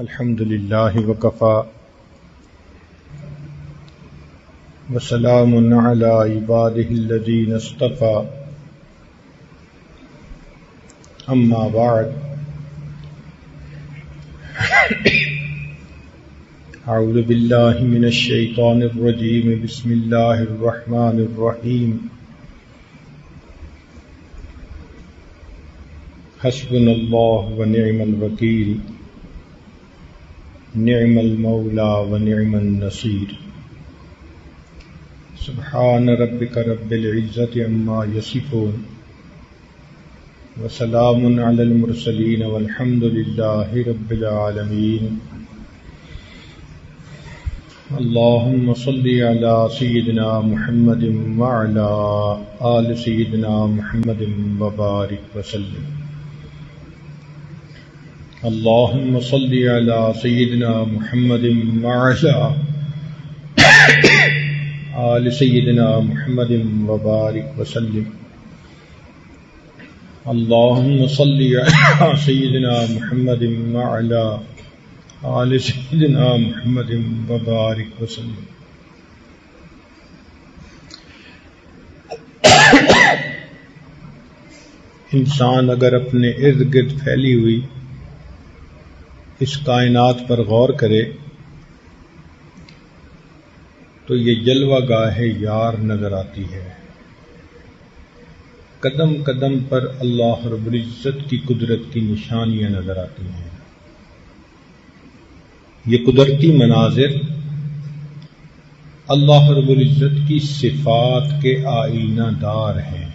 الحمد للہ وکفا وسلام علی عبادہ الذین اصطفى اما بعد اعوذ باللہ من الشیطان الرجیم بسم اللہ الرحمن الرحیم حسبنا اللہ ونعم الوکیل نعم المولا ونعم النصیر سبحان ربک رب العزت عما یصفون وسلام علی المرسلین والحمد للہ رب العالمین اللہم صلی علی سیدنا محمد وعلی آل سیدنا محمد وبارک وسلم اللہم صلی علی سیدنا محمد وعلی آل سیدنا محمد وبارک وسلم اللہم صلی علی سیدنا محمد وعلی آل سیدنا محمد وبارک وسلم. انسان اگر اپنے ارد گرد پھیلی ہوئی اس کائنات پر غور کرے تو یہ جلوہ گاہ یار نظر آتی ہے. قدم قدم پر اللہ رب العزت کی قدرت کی نشانیاں نظر آتی ہیں. یہ قدرتی مناظر اللہ رب العزت کی صفات کے آئینہ دار ہیں.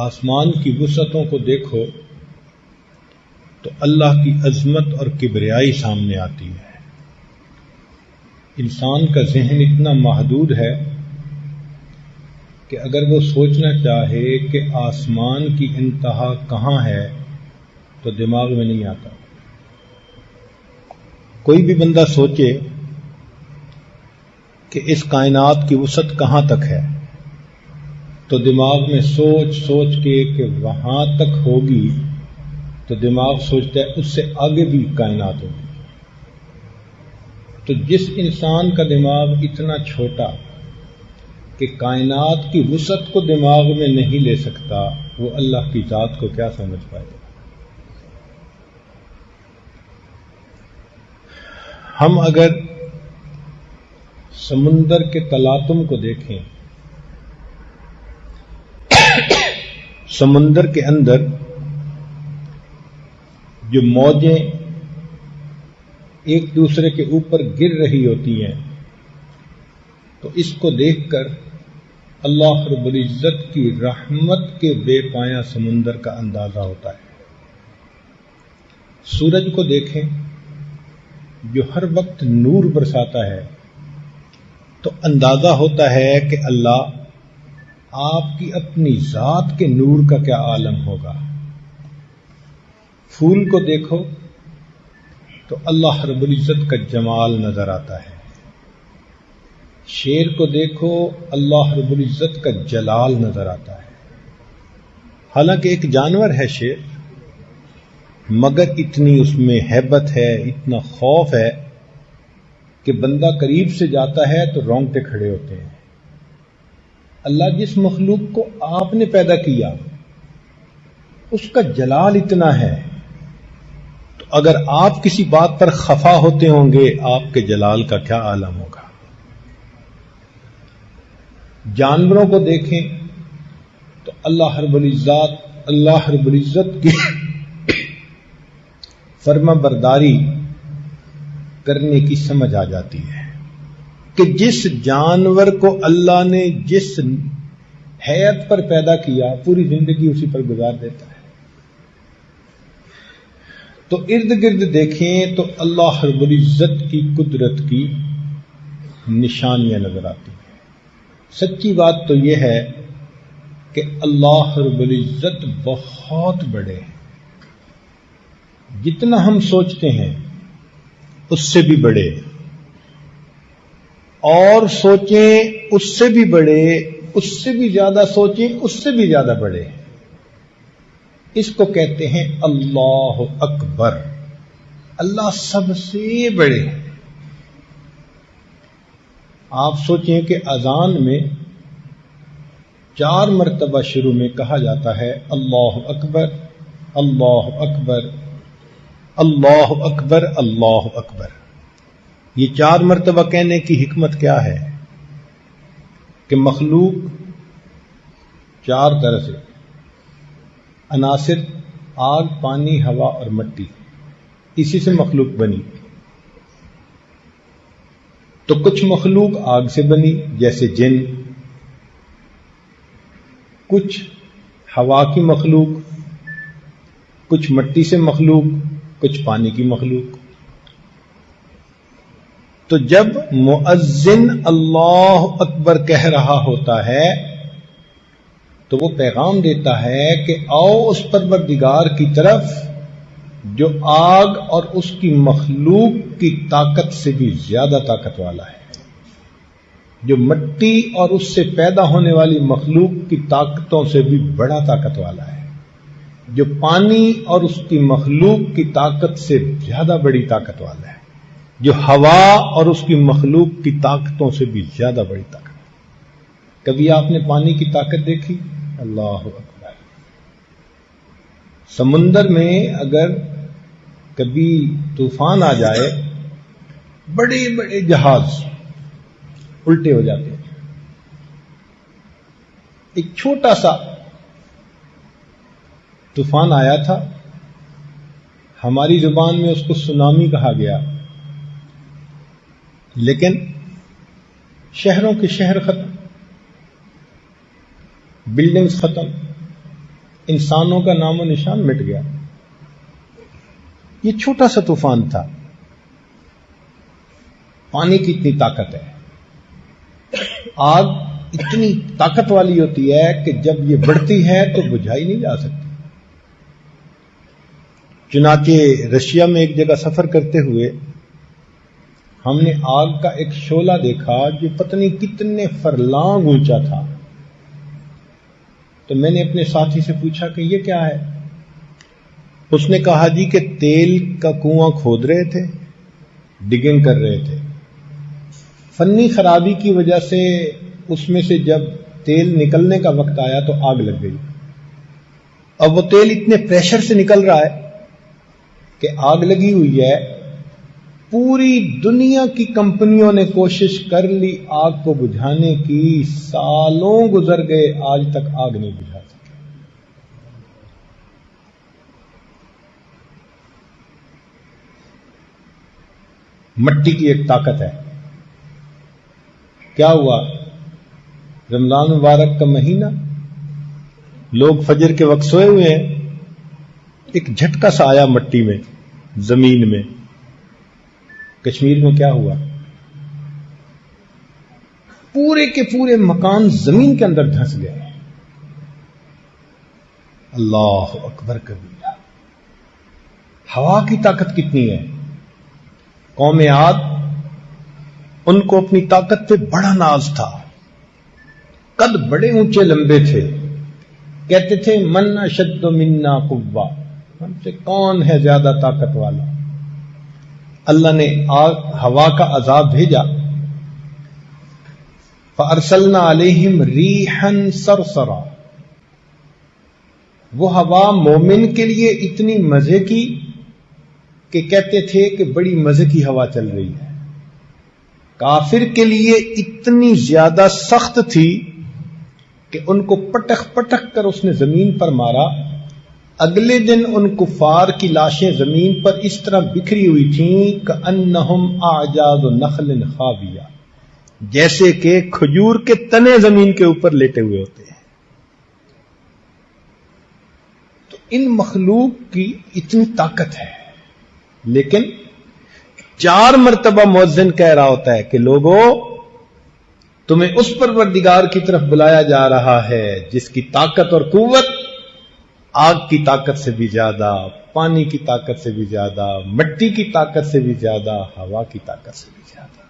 آسمان کی وسعتوں کو دیکھو تو اللہ کی عظمت اور کبریائی سامنے آتی ہے. انسان کا ذہن اتنا محدود ہے کہ اگر وہ سوچنا چاہے کہ آسمان کی انتہا کہاں ہے تو دماغ میں نہیں آتا. کوئی بھی بندہ سوچے کہ اس کائنات کی وسعت کہاں تک ہے تو دماغ میں سوچ سوچ کے کہ وہاں تک ہوگی تو دماغ سوچتا ہے اس سے آگے بھی کائنات ہوگی. تو جس انسان کا دماغ اتنا چھوٹا کہ کائنات کی وسعت کو دماغ میں نہیں لے سکتا وہ اللہ کی ذات کو کیا سمجھ پائے گا. ہم اگر سمندر کے تلاطم کو دیکھیں، سمندر کے اندر جو موجیں ایک دوسرے کے اوپر گر رہی ہوتی ہیں تو اس کو دیکھ کر اللہ رب العزت کی رحمت کے بے پایاں سمندر کا اندازہ ہوتا ہے. سورج کو دیکھیں جو ہر وقت نور برساتا ہے تو اندازہ ہوتا ہے کہ اللہ آپ کی اپنی ذات کے نور کا کیا عالم ہوگا. پھول کو دیکھو تو اللہ رب العزت کا جمال نظر آتا ہے. شیر کو دیکھو اللہ رب العزت کا جلال نظر آتا ہے. حالانکہ ایک جانور ہے شیر، مگر اتنی اس میں ہیبت ہے، اتنا خوف ہے کہ بندہ قریب سے جاتا ہے تو رونگٹے کھڑے ہوتے ہیں. اللہ جس مخلوق کو آپ نے پیدا کیا اس کا جلال اتنا ہے تو اگر آپ کسی بات پر خفا ہوتے ہوں گے آپ کے جلال کا کیا عالم ہوگا. جانوروں کو دیکھیں تو اللہ رب العزت کی فرما برداری کرنے کی سمجھ آ جاتی ہے کہ جس جانور کو اللہ نے جس حیت پر پیدا کیا پوری زندگی اسی پر گزار دیتا ہے. تو ارد گرد دیکھیں تو اللہ رب العزت کی قدرت کی نشانیاں نظر آتی ہیں. سچی بات تو یہ ہے کہ اللہ رب العزت بہت بڑے ہیں. جتنا ہم سوچتے ہیں اس سے بھی بڑے، اور سوچیں اس سے بھی بڑے، اس سے بھی زیادہ سوچیں اس سے بھی زیادہ بڑے. اس کو کہتے ہیں اللہ اکبر. اللہ سب سے بڑے ہیں۔ آپ سوچیں کہ اذان میں 4 مرتبہ شروع میں کہا جاتا ہے اللہ اکبر اللہ اکبر اللہ اکبر اللہ اکبر۔ یہ 4 مرتبہ کہنے کی حکمت کیا ہے؟ کہ مخلوق 4 طرح سے عناصر آگ، پانی، ہوا اور مٹی، اسی سے مخلوق بنی۔ تو کچھ مخلوق آگ سے بنی جیسے جن، کچھ ہوا کی مخلوق، کچھ مٹی سے مخلوق، کچھ پانی کی مخلوق۔ تو جب مؤذن اللہ اکبر کہہ رہا ہوتا ہے تو وہ پیغام دیتا ہے کہ آؤ اس پروردگار کی طرف جو آگ اور اس کی مخلوق کی طاقت سے بھی زیادہ طاقت والا ہے، جو مٹی اور اس سے پیدا ہونے والی مخلوق کی طاقتوں سے بھی بڑا طاقت والا ہے، جو پانی اور اس کی مخلوق کی طاقت سے زیادہ بڑی طاقت والا ہے، جو ہوا اور اس کی مخلوق کی طاقتوں سے بھی زیادہ بڑی طاقت ہے۔ کبھی آپ نے پانی کی طاقت دیکھی؟ اللہ اکبر۔ سمندر میں اگر کبھی طوفان آ جائے، بڑے بڑے جہاز الٹے ہو جاتے ہیں۔ ایک چھوٹا سا طوفان آیا تھا، ہماری زبان میں اس کو سونامی کہا گیا، لیکن شہروں کے شہر ختم، بلڈنگز ختم، انسانوں کا نام و نشان مٹ گیا۔ یہ چھوٹا سا طوفان تھا۔ پانی کی اتنی طاقت ہے، آگ اتنی طاقت والی ہوتی ہے کہ جب یہ بڑھتی ہے تو بجھائی نہیں جا سکتی۔ چنانچہ رشیا میں ایک جگہ سفر کرتے ہوئے ہم نے آگ کا ایک شعلہ دیکھا جو پتہ نہیں کتنے فرلانگ اونچا تھا۔ تو میں نے اپنے ساتھی سے پوچھا کہ یہ کیا ہے؟ اس نے کہا جی کہ تیل کا کنواں کھود رہے تھے، ڈگنگ کر رہے تھے، فنی خرابی کی وجہ سے اس میں سے جب تیل نکلنے کا وقت آیا تو آگ لگ گئی۔ اب وہ تیل اتنے پریشر سے نکل رہا ہے کہ آگ لگی ہوئی ہے۔ پوری دنیا کی کمپنیوں نے کوشش کر لی آگ کو بجھانے کی، سالوں گزر گئے، آج تک آگ نہیں بجھا سکے۔ مٹی کی ایک طاقت ہے۔ کیا ہوا؟ رمضان مبارک کا مہینہ، لوگ فجر کے وقت سوئے ہوئے ہیں، ایک جھٹکا سا آیا مٹی میں، زمین میں۔ کشمیر میں کیا ہوا؟ پورے کے پورے مکان زمین کے اندر دھنس گئے۔ اللہ اکبر کبیرہ۔ ہوا کی طاقت کتنی ہے؟ قوم عاد، ان کو اپنی طاقت پہ بڑا ناز تھا، قد بڑے اونچے لمبے تھے، کہتے تھے من اشد منا قوہ، ہم سے کون ہے زیادہ طاقت والا؟ اللہ نے ہوا کا عذاب بھیجا، فارسلنا علیہم ریحا صرصرا۔ وہ ہوا مومن کے لیے اتنی مزے کی کہ کہتے تھے کہ بڑی مزے کی ہوا چل رہی ہے، کافر کے لیے اتنی زیادہ سخت تھی کہ ان کو پٹک پٹک کر اس نے زمین پر مارا۔ اگلے دن ان کفار کی لاشیں زمین پر اس طرح بکھری ہوئی تھیں کأنہم اعجاز نخل خاویہ، جیسے کہ کھجور کے تنے زمین کے اوپر لیٹے ہوئے ہوتے ہیں۔ تو ان مخلوق کی اتنی طاقت ہے، لیکن 4 مرتبہ مؤذن کہہ رہا ہوتا ہے کہ لوگوں، تمہیں اس پروردگار کی طرف بلایا جا رہا ہے جس کی طاقت اور قوت آگ کی طاقت سے بھی زیادہ، پانی کی طاقت سے بھی زیادہ، مٹی کی طاقت سے بھی زیادہ، ہوا کی طاقت سے بھی زیادہ۔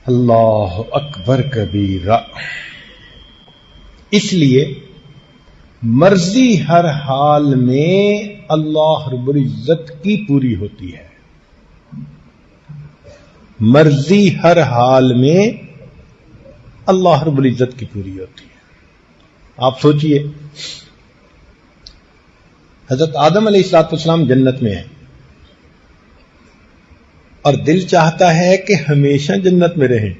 اللہ اکبر کبیرہ۔ اس لیے مرضی ہر حال میں اللہ رب العزت کی پوری ہوتی ہے. مرضی ہر حال میں اللہ رب العزت کی پوری ہوتی ہے. آپ سوچئے، حضرت آدم علیہ السلام جنت میں ہیں اور دل چاہتا ہے کہ ہمیشہ جنت میں رہیں.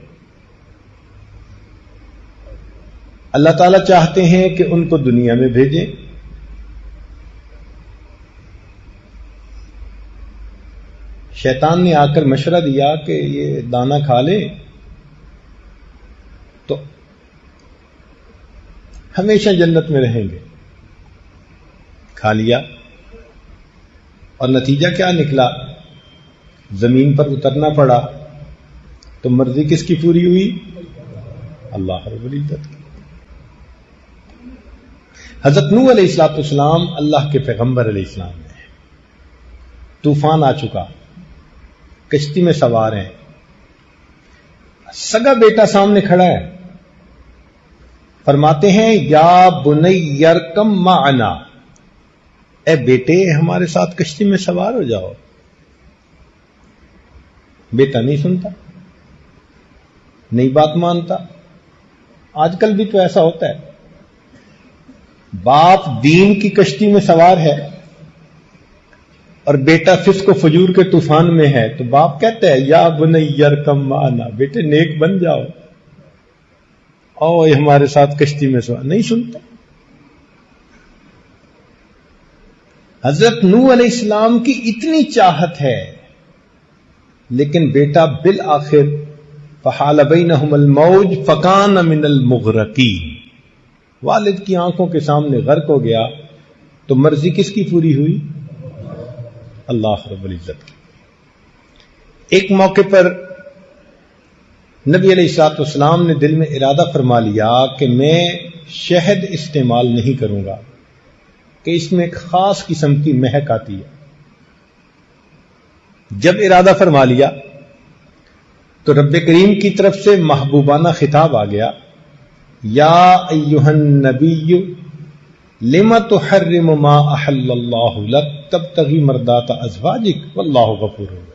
اللہ تعالیٰ چاہتے ہیں کہ ان کو دنیا میں بھیجیں. شیطان نے آ کر مشورہ دیا کہ یہ دانا کھا لیں تو ہمیشہ جنت میں رہیں گے. کھا لیا اور نتیجہ کیا نکلا؟ زمین پر اترنا پڑا. تو مرضی کس کی پوری ہوئی؟ اللہ رب العزت کی. حضرت نوح علیہ السلام اللہ کے پیغمبر علیہ السلام ہیں. طوفان آ چکا، کشتی میں سوار ہیں، سگا بیٹا سامنے کھڑا ہے. فرماتے ہیں یا بنی یرکم معنا، اے بیٹے ہمارے ساتھ کشتی میں سوار ہو جاؤ. بیٹا نہیں سنتا، نہیں بات مانتا. آج کل بھی تو ایسا ہوتا ہے، باپ دین کی کشتی میں سوار ہے اور بیٹا فسق و فجور کے طوفان میں ہے تو باپ کہتا ہے یا بنی یرکم معنا، بیٹے نیک بن جاؤ، او یہ ہمارے ساتھ کشتی میں سوار. نہیں سنتا. حضرت نوح علیہ السلام کی اتنی چاہت ہے لیکن بیٹا بالآخر فحال بینہم الموج فکان من المغرقین، والد کی آنکھوں کے سامنے غرق ہو گیا. تو مرضی کس کی پوری ہوئی؟ اللہ رب العزت کی. ایک موقع پر نبی علیہ الصلوۃ والسلام نے دل میں ارادہ فرما لیا کہ میں شہد استعمال نہیں کروں گا کہ اس میں ایک خاص قسم کی مہک آتی ہے. جب ارادہ فرما لیا تو رب کریم کی طرف سے محبوبانہ خطاب آ گیا، یا ایھا النبی لم تحرم ما احل اللہ لک تبتغی مرضات ازواجک واللہ غفور رحیم.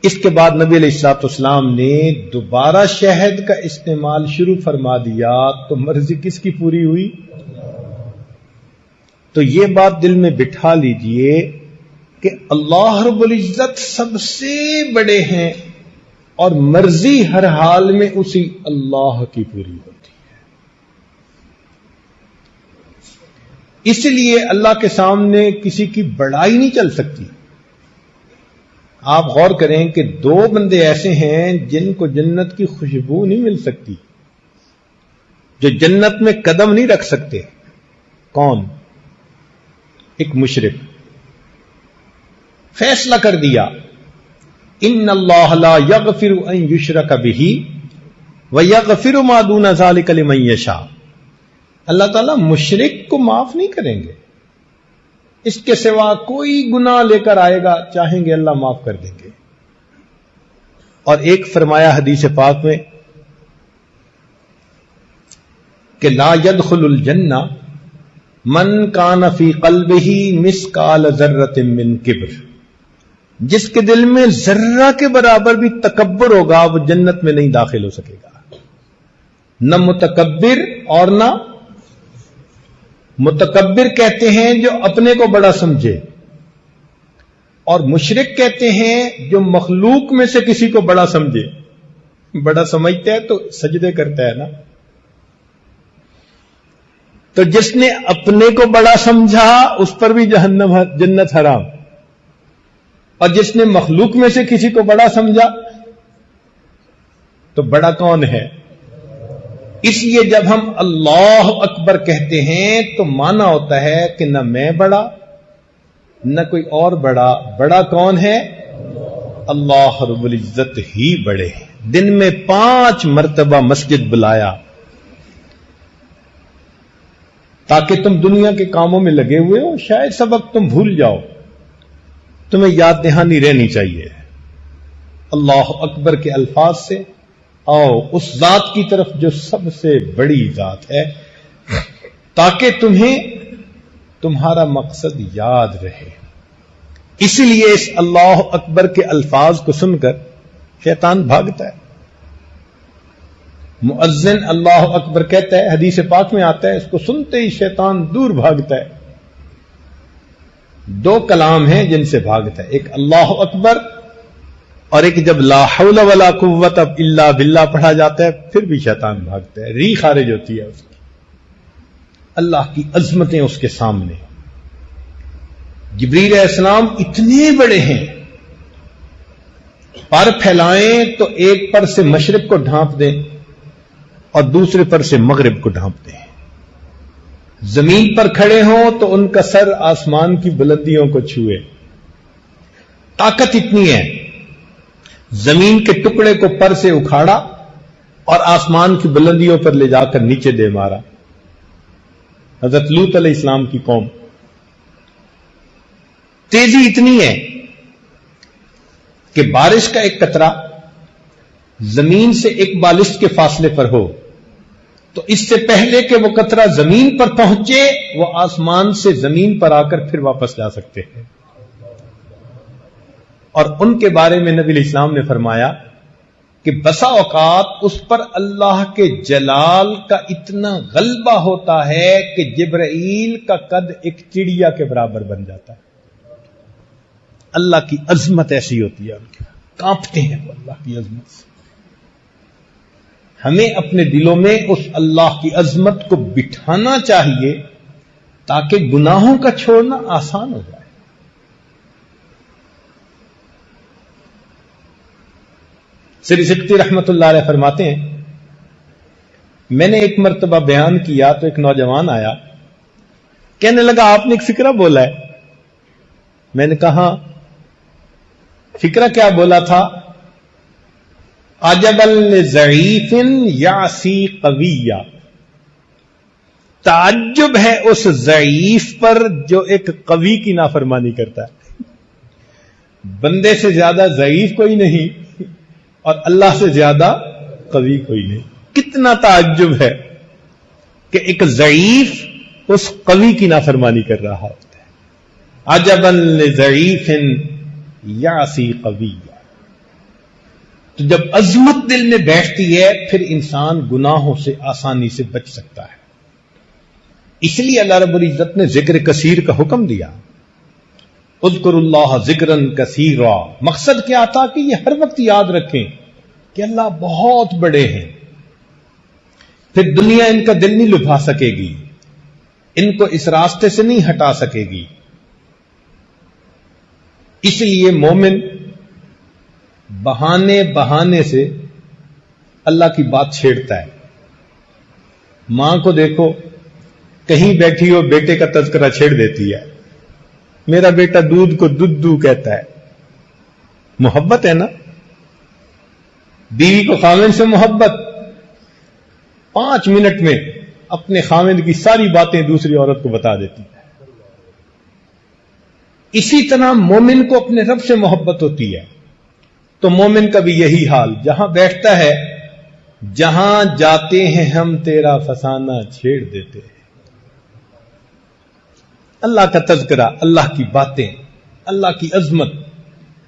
اس کے بعد نبی علیہ الصلوۃ والسلام نے دوبارہ شہد کا استعمال شروع فرما دیا. تو مرضی کس کی پوری ہوئی؟ تو یہ بات دل میں بٹھا لیجئے کہ اللہ رب العزت سب سے بڑے ہیں اور مرضی ہر حال میں اسی اللہ کی پوری ہوتی ہے. اس لیے اللہ کے سامنے کسی کی بڑائی نہیں چل سکتی. آپ غور کریں کہ دو بندے ایسے ہیں جن کو جنت کی خوشبو نہیں مل سکتی، جو جنت میں قدم نہیں رکھ سکتے. کون؟ ایک مشرک. فیصلہ کر دیا ان اللہ لا یغفر ان یشرک بہ ویغفر ما دون ذلک لمن یشاء. اللہ تعالیٰ مشرک کو معاف نہیں کریں گے، اس کے سوا کوئی گناہ لے کر آئے گا چاہیں گے اللہ معاف کر دیں گے. اور ایک فرمایا حدیث پاک میں کہ لا يدخل الجنہ من کان فی قلبہ مثقال ذرۃ من کبر، جس کے دل میں ذرہ کے برابر بھی تکبر ہوگا وہ جنت میں نہیں داخل ہو سکے گا. نہ متکبر اور نہ متکبر کہتے ہیں جو اپنے کو بڑا سمجھے، اور مشرک کہتے ہیں جو مخلوق میں سے کسی کو بڑا سمجھے. بڑا سمجھتا ہے تو سجدے کرتا ہے نا. تو جس نے اپنے کو بڑا سمجھا اس پر بھی جنت حرام، اور جس نے مخلوق میں سے کسی کو بڑا سمجھا تو بڑا کون ہے؟ اس لیے جب ہم اللہ اکبر کہتے ہیں تو مانا ہوتا ہے کہ نہ میں بڑا نہ کوئی اور بڑا. بڑا کون ہے؟ اللہ رب العزت ہی بڑے. دن میں 5 مرتبہ مسجد بلایا تاکہ تم دنیا کے کاموں میں لگے ہوئے ہو، شاید سبق تم بھول جاؤ، تمہیں یاد دہانی رہنی چاہیے. اللہ اکبر کے الفاظ سے آؤ اس ذات کی طرف جو سب سے بڑی ذات ہے، تاکہ تمہیں تمہارا مقصد یاد رہے. اسی لیے اس اللہ اکبر کے الفاظ کو سن کر شیطان بھاگتا ہے. مؤذن اللہ اکبر کہتا ہے، حدیث پاک میں آتا ہے، اس کو سنتے ہی شیطان دور بھاگتا ہے. دو کلام ہیں جن سے بھاگتا ہے، ایک اللہ اکبر اور ایک جب لا حول ولا قوت الا باللہ پڑھا جاتا ہے پھر بھی شیطان بھاگتا ہے، ری خارج ہوتی ہے اس کی. اللہ کی عظمتیں اس کے سامنے. جبریل علیہ السلام اتنے بڑے ہیں، پر پھیلائیں تو ایک پر سے مشرق کو ڈھانپ دیں اور دوسرے پر سے مغرب کو ڈھانپ دیں. زمین پر کھڑے ہوں تو ان کا سر آسمان کی بلندیوں کو چھوئے. طاقت اتنی ہے، زمین کے ٹکڑے کو پر سے اکھاڑا اور آسمان کی بلندیوں پر لے جا کر نیچے دے مارا. حضرت لوط علیہ السلام کی قوم. تیزی اتنی ہے کہ بارش کا ایک قطرہ زمین سے ایک بالشت کے فاصلے پر ہو تو اس سے پہلے کہ وہ قطرہ زمین پر پہنچے وہ آسمان سے زمین پر آ کر پھر واپس جا سکتے ہیں. اور ان کے بارے میں نبی علیہ السلام نے فرمایا کہ بسا اوقات اس پر اللہ کے جلال کا اتنا غلبہ ہوتا ہے کہ جبرائیل کا قد ایک چڑیا کے برابر بن جاتا ہے. اللہ کی عظمت ایسی ہوتی ہے، ان کے کانپتے ہیں وہ اللہ کی عظمت سے. ہمیں اپنے دلوں میں اس اللہ کی عظمت کو بٹھانا چاہیے تاکہ گناہوں کا چھوڑنا آسان ہو جائے. سری سکتی رحمت اللہ علیہ فرماتے ہیں، میں نے ایک مرتبہ بیان کیا تو ایک نوجوان آیا، کہنے لگا آپ نے ایک فقرہ بولا ہے. میں نے کہا فقرہ کیا بولا تھا؟ عجبا لضعیف یعصی قویا. تعجب ہے اس ضعیف پر جو ایک قوی کی نافرمانی کرتا ہے. بندے سے زیادہ ضعیف کوئی نہیں اور اللہ سے زیادہ قوی کوئی نہیں. کتنا تعجب ہے کہ ایک ضعیف اس قوی کی نافرمانی کر رہا ہوتا ہے. عجبا لضعیف یعصی قویا. تو جب عظمت دل میں بیٹھتی ہے پھر انسان گناہوں سے آسانی سے بچ سکتا ہے. اس لیے اللہ رب العزت نے ذکر کثیر کا حکم دیا. اذکروا اللہ ذکرا کثیرا. مقصد کیا تھا کہ یہ ہر وقت یاد رکھیں کہ اللہ بہت بڑے ہیں. پھر دنیا ان کا دل نہیں لبھا سکے گی، ان کو اس راستے سے نہیں ہٹا سکے گی. اس لیے مومن بہانے سے اللہ کی بات چھیڑتا ہے. ماں کو دیکھو کہیں بیٹھی ہو بیٹے کا تذکرہ چھیڑ دیتی ہے. میرا بیٹا دودھ کو دودھ کہتا ہے. محبت ہے نا. بیوی کو خاوند سے محبت، 5 منٹ میں اپنے خاوند کی ساری باتیں دوسری عورت کو بتا دیتی ہے. اسی طرح مومن کو اپنے رب سے محبت ہوتی ہے. تو مومن کا بھی یہی حال، جہاں بیٹھتا ہے جہاں جاتے ہیں ہم تیرا فسانہ چھیڑ دیتے ہیں. اللہ کا تذکرہ، اللہ کی باتیں، اللہ کی عظمت،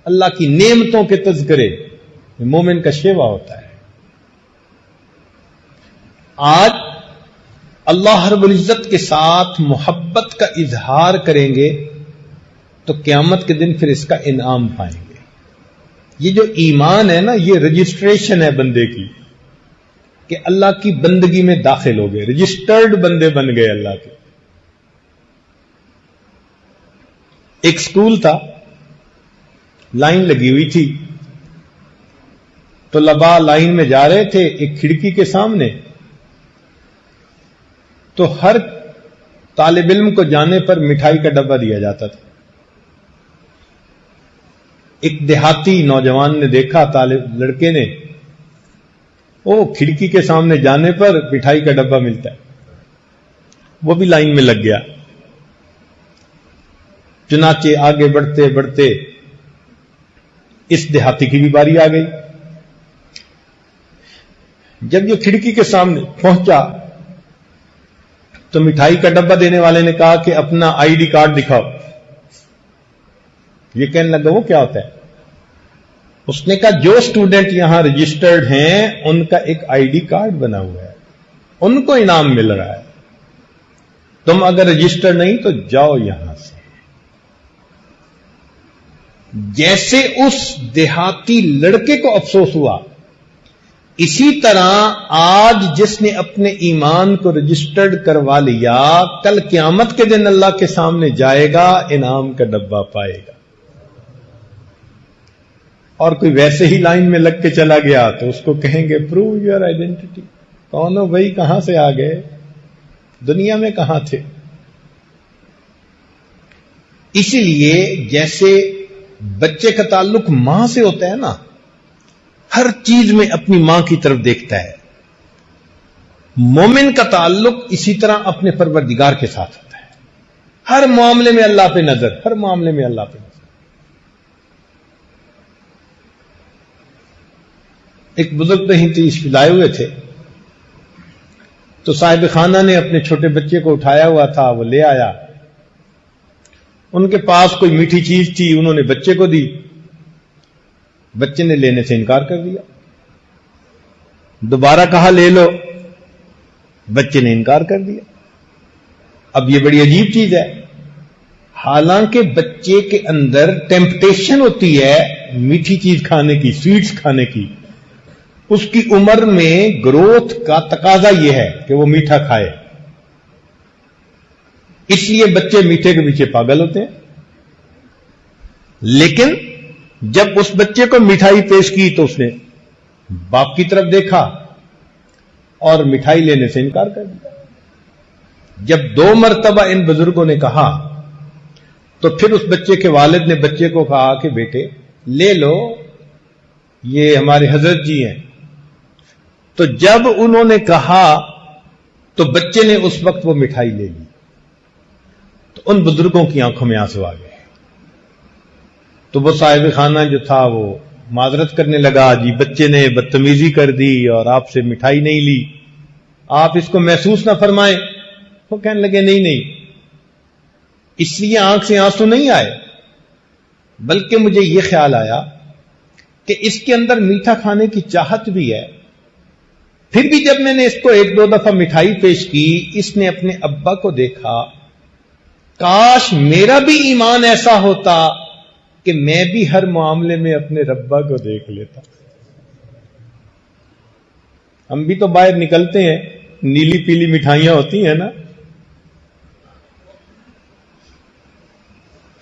اللہ کی نعمتوں کے تذکرے مومن کا شیوا ہوتا ہے. آج اللہ رب العزت کے ساتھ محبت کا اظہار کریں گے تو قیامت کے دن پھر اس کا انعام پائیں گے. یہ جو ایمان ہے نا، یہ رجسٹریشن ہے بندے کی کہ اللہ کی بندگی میں داخل ہو گئے، رجسٹرڈ بندے بن گئے اللہ کے. ایک سکول تھا، لائن لگی ہوئی تھی، طلباء لائن میں جا رہے تھے. ایک کھڑکی کے سامنے تو ہر طالب علم کو جانے پر مٹھائی کا ڈبہ دیا جاتا تھا. ایک دیہاتی نوجوان نے دیکھا لڑکے نے، وہ کھڑکی کے سامنے جانے پر مٹھائی کا ڈبہ ملتا ہے. وہ بھی لائن میں لگ گیا. چنانچہ آگے بڑھتے بڑھتے اس دیہاتی کی بھی باری آ گئی. جب یہ کھڑکی کے سامنے پہنچا تو مٹھائی کا ڈبہ دینے والے نے کہا کہ اپنا آئی ڈی کارڈ دکھاؤ. یہ کہنے لگا وہ کیا ہوتا ہے؟ اس نے کہا جو اسٹوڈنٹ یہاں رجسٹرڈ ہیں ان کا ایک آئی ڈی کارڈ بنا ہوا ہے, ان کو انعام مل رہا ہے. تم اگر رجسٹر نہیں تو جاؤ یہاں سے. جیسے اس دیہاتی لڑکے کو افسوس ہوا, اسی طرح آج جس نے اپنے ایمان کو رجسٹرڈ کروا لیا کل قیامت کے دن اللہ کے سامنے جائے گا, انعام کا ڈبہ پائے گا. اور کوئی ویسے ہی لائن میں لگ کے چلا گیا تو اس کو کہیں گے پروو یور آئیڈینٹی. کون ہو بھائی, کہاں سے آ گئے, دنیا میں کہاں تھے؟ اسی لیے جیسے بچے کا تعلق ماں سے ہوتا ہے نا, ہر چیز میں اپنی ماں کی طرف دیکھتا ہے, مومن کا تعلق اسی طرح اپنے پروردگار کے ساتھ ہوتا ہے. ہر معاملے میں اللہ پہ نظر, ہر معاملے میں اللہ پہ نظر. ایک بزرگ کہیں تشریف لائے ہوئے تھے تو صاحب خانہ نے اپنے چھوٹے بچے کو اٹھایا ہوا تھا, وہ لے آیا. ان کے پاس کوئی میٹھی چیز تھی, انہوں نے بچے کو دی, بچے نے لینے سے انکار کر دیا. دوبارہ کہا لے لو, بچے نے انکار کر دیا. اب یہ بڑی عجیب چیز ہے, حالانکہ بچے کے اندر ٹیمپٹیشن ہوتی ہے میٹھی چیز کھانے کی, سویٹس کھانے کی. اس کی عمر میں گروتھ کا تقاضا یہ ہے کہ وہ میٹھا کھائے, اس لیے بچے میٹھے کے پیچھے پاگل ہوتے ہیں. لیکن جب اس بچے کو مٹھائی پیش کی تو اس نے باپ کی طرف دیکھا اور مٹھائی لینے سے انکار کر دیا. جب 2 مرتبہ ان بزرگوں نے کہا تو پھر اس بچے کے والد نے بچے کو کہا کہ بیٹے لے لو, یہ ہمارے حضرت جی ہیں. تو جب انہوں نے کہا تو بچے نے اس وقت وہ مٹھائی لے لی, تو ان بزرگوں کی آنکھوں میں آنسو آ گئے. تو وہ صاحب خانہ جو تھا وہ معذرت کرنے لگا, جی بچے نے بدتمیزی کر دی اور آپ سے مٹھائی نہیں لی, آپ اس کو محسوس نہ فرمائیں. وہ کہنے لگے نہیں, اس لیے آنکھ سے آنسو نہیں آئے, بلکہ مجھے یہ خیال آیا کہ اس کے اندر میٹھا کھانے کی چاہت بھی ہے. پھر بھی جب میں نے اس کو 1-2 دفعہ مٹھائی پیش کی, اس نے اپنے ابا کو دیکھا, کاش میرا بھی ایمان ایسا ہوتا کہ میں بھی ہر معاملے میں اپنے ربا کو دیکھ لیتا. ہم بھی تو باہر نکلتے ہیں, نیلی پیلی مٹھائیاں ہوتی ہیں نا,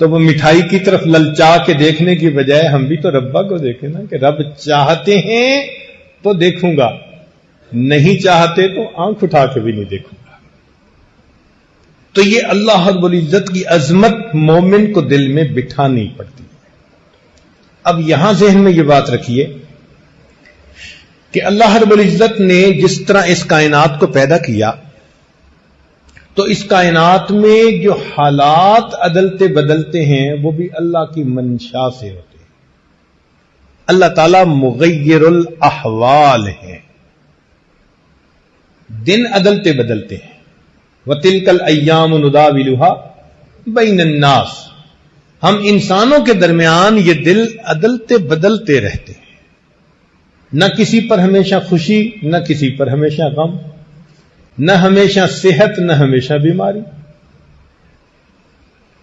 تو وہ مٹھائی کی طرف للچا کے دیکھنے کی بجائے ہم بھی تو ربا کو دیکھیں نا, کہ رب چاہتے ہیں تو دیکھوں گا, نہیں چاہتے تو آنکھ اٹھا کے بھی نہیں دیکھوں گا. تو یہ اللہ رب العزت کی عظمت مومن کو دل میں بٹھانی پڑتی ہے. اب یہاں ذہن میں یہ بات رکھیے کہ اللہ رب العزت نے جس طرح اس کائنات کو پیدا کیا تو اس کائنات میں جو حالات عدلتے بدلتے ہیں وہ بھی اللہ کی منشا سے ہوتے ہیں. اللہ تعالی مغیر الاحوال ہیں, دن عدلتے بدلتے ہیں. وَتِلْكَ الْأَيَّامُ نُدَاوِلُهَا بَيْنَ النَّاسِ, ہم انسانوں کے درمیان یہ دل عدلتے بدلتے رہتے ہیں. نہ کسی پر ہمیشہ خوشی, نہ کسی پر ہمیشہ غم, نہ ہمیشہ صحت, نہ ہمیشہ بیماری.